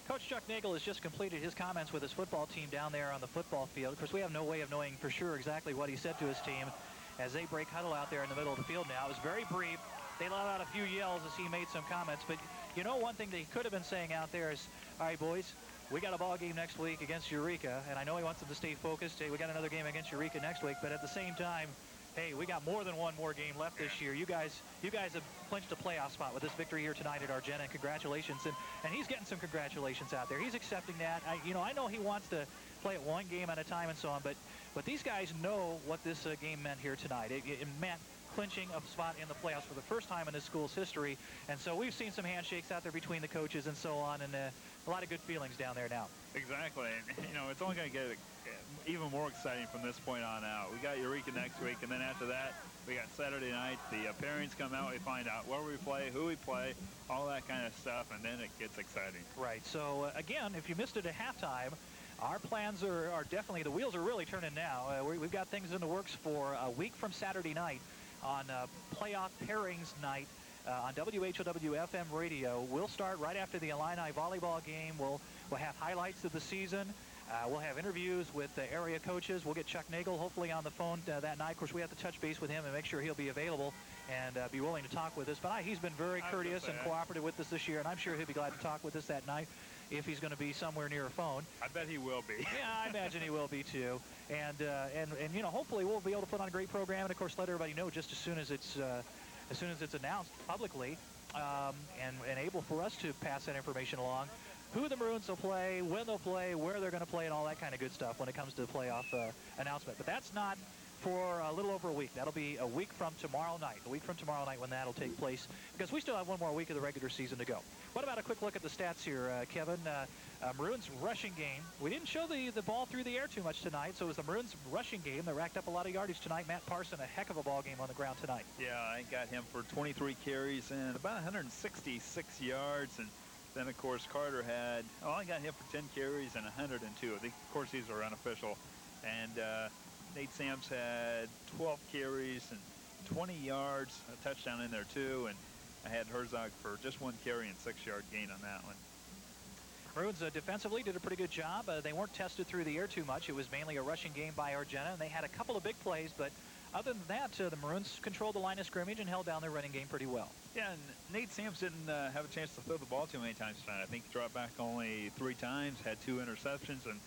[SPEAKER 1] Coach Chuck Nagel has just completed his comments with his football team down there on the football field. Of course, we have no way of knowing for sure exactly what he said to his team as they break huddle out there in the middle of the field now. It was very brief. They let out a few yells as he made some comments. But, you know, one thing that he could have been saying out there is, all right, boys, we got a ball game next week against Eureka. And I know he wants them to stay focused. Hey, we got another game against Eureka next week. But at the same time, hey, we got more than one more game left this year. You guys have clinched a playoff spot with this victory here tonight at Argenta, and congratulations. And he's getting some congratulations out there. He's accepting that. I know he wants to play it one game at a time and so on, but these guys know what this game meant here tonight. It meant clinching a spot in the playoffs for the first time in this school's history. And so we've seen some handshakes out there between the coaches and so on, and a lot of good feelings down there now.
[SPEAKER 3] Exactly. And, it's only going to get even more exciting from this point on out. We got Eureka next week, and then after that, we got Saturday night. The pairings come out. We find out where we play, who we play, all that kind of stuff, and then it gets exciting.
[SPEAKER 1] Right. So, again, if you missed it at halftime, our plans are definitely, the wheels are really turning now. We've got things in the works for a week from Saturday night on playoff pairings night on WHOW-FM radio. We'll start right after the Illini volleyball game. We'll have highlights of the season. We'll have interviews with the area coaches. We'll get Chuck Nagel hopefully on the phone that night. Of course, we have to touch base with him and make sure he'll be available and be willing to talk with us. But he's been very courteous and cooperative with us this year, and I'm sure he'll be glad to talk with us that night if he's going to be somewhere near a phone.
[SPEAKER 3] I bet he will be.
[SPEAKER 1] Yeah, I imagine he will be too. And hopefully we'll be able to put on a great program and of course let everybody know just as soon as it's announced publicly and able for us to pass that information along. Who the Maroons will play, when they'll play, where they're going to play, and all that kind of good stuff when it comes to the playoff announcement. But that's not for a little over a week. That'll be a week from tomorrow night. A week from tomorrow night when that'll take place, because we still have one more week of the regular season to go. What about a quick look at the stats here, Kevin? Maroons rushing game. We didn't show the ball through the air too much tonight, so it was the Maroons rushing game that racked up a lot of yardage tonight. Matt Parson, a heck of a ball game on the ground tonight.
[SPEAKER 3] Yeah, I got him for 23 carries and about 166 yards. And then, of course, Carter had, I got him for 10 carries and 102. I think, of course, these are unofficial. And Nate Sams had 12 carries and 20 yards, a touchdown in there, too. And I had Herzog for just 1 carry and 6-yard gain on that one.
[SPEAKER 1] Maroons defensively did a pretty good job. They weren't tested through the air too much. It was mainly a rushing game by Argenta, and they had a couple of big plays, but other than that, the Maroons controlled the line of scrimmage and held down their running game pretty well.
[SPEAKER 3] Yeah, and Nate Sams didn't have a chance to throw the ball too many times tonight. I think he dropped back only 3 times, had 2 interceptions, and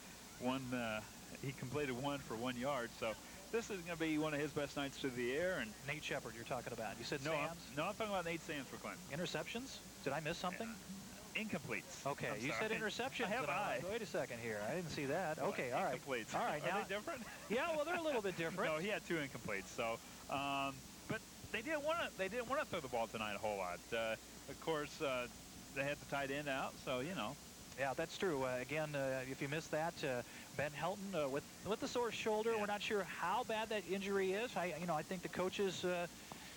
[SPEAKER 3] he completed 1 for 1 yard. So this is going to be one of his best nights through the air. And
[SPEAKER 1] Nate Shepard, you're talking about. You said
[SPEAKER 3] no,
[SPEAKER 1] Sams?
[SPEAKER 3] No, I'm talking about Nate Sams for Clinton.
[SPEAKER 1] Interceptions? Did I miss something?
[SPEAKER 3] Incompletes.
[SPEAKER 1] Okay, you said interceptions. Wait a second here. I didn't see that. Okay, all right.
[SPEAKER 3] Incompletes.
[SPEAKER 1] All right, now,
[SPEAKER 3] are they different?
[SPEAKER 1] Yeah, well, they're a little bit different.
[SPEAKER 3] No, he had 2 incompletes. So, but they didn't want to throw the ball tonight a whole lot. Of course, they had the tight end out, so
[SPEAKER 1] Yeah, that's true. Again, if you missed that, Ben Helton with the sore shoulder. Yeah. We're not sure how bad that injury is. I think the coaches,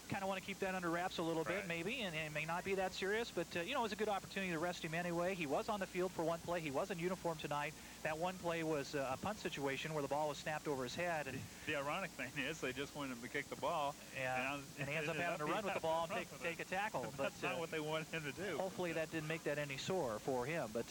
[SPEAKER 1] kind of want to keep that under wraps a little bit,
[SPEAKER 3] Right.
[SPEAKER 1] maybe, and it may not be that serious, but, you know, it was a good opportunity to rest him anyway. He was on the field for one play. He was in uniform tonight. That one play was a punt situation where the ball was snapped over his head. And
[SPEAKER 3] The ironic thing is they just wanted him to kick the ball.
[SPEAKER 1] and he ends up having to run with the ball and take a tackle. But
[SPEAKER 3] that's not what they wanted him to do.
[SPEAKER 1] hopefully that didn't make that any sore for him. But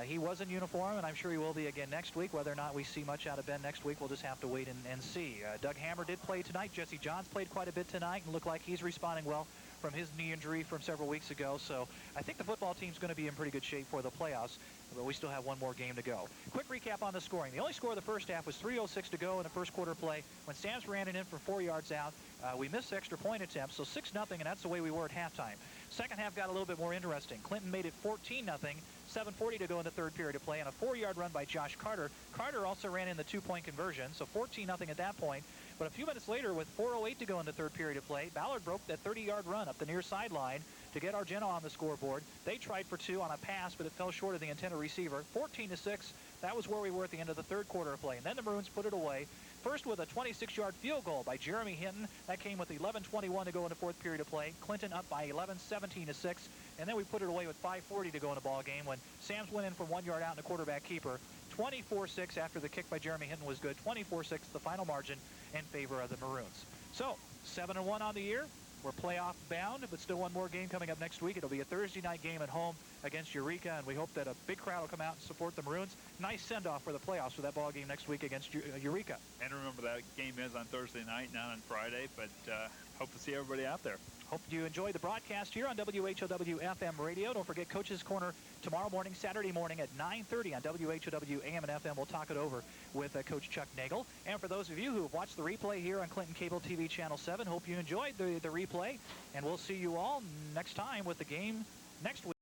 [SPEAKER 1] he was in uniform, and I'm sure he will be again next week. Whether or not we see much out of Ben next week, we'll just have to wait and see. Doug Hammer did play tonight. Jesse Johns played quite a bit tonight and looked like he's responding well from his knee injury from several weeks ago. So I think the football team's going to be in pretty good shape for the playoffs, but we still have one more game to go. Quick recap on the scoring. The only score of the first half was 3:06 to go in the first quarter play. When Sams ran it in from 4 yards out, we missed extra point attempts, so 6-0, and that's the way we were at halftime. Second half got a little bit more interesting. Clinton made it 14-0, 7:40 to go in the third period of play, and a 4-yard run by Josh Carter. Carter also ran in the 2-point conversion, so 14-0 at that point. But a few minutes later, with 4:08 to go in the third period of play, Ballard broke that 30-yard run up the near sideline to get Argenta on the scoreboard. They tried for 2 on a pass, but it fell short of the intended receiver. 14-6, that was where we were at the end of the third quarter of play. And then the Maroons put it away, first with a 26-yard field goal by Jeremy Hinton. That came with 11:21 to go in the fourth period of play. Clinton up by 11, 17-6. And then we put it away with 5:40 to go in the ball game when Sams went in from 1 yard out in the quarterback keeper. 24-6 after the kick by Jeremy Hinton was good. 24-6, the final margin in favor of the Maroons. So 7-1 on the year. We're playoff bound, but still one more game coming up next week. It'll be a Thursday night game at home against Eureka, and we hope that a big crowd will come out and support the Maroons. Nice send-off for the playoffs for that ball game next week against Eureka.
[SPEAKER 3] And remember, that game is on Thursday night, not on Friday, but hope to see everybody out there.
[SPEAKER 1] Hope you enjoyed the broadcast here on WHOW FM radio. Don't forget Coach's Corner tomorrow morning, Saturday morning at 9:30 on WHOW AM and FM. We'll talk it over with Coach Chuck Nagel. And for those of you who have watched the replay here on Clinton Cable TV Channel 7, hope you enjoyed the replay. And we'll see you all next time with the game next week.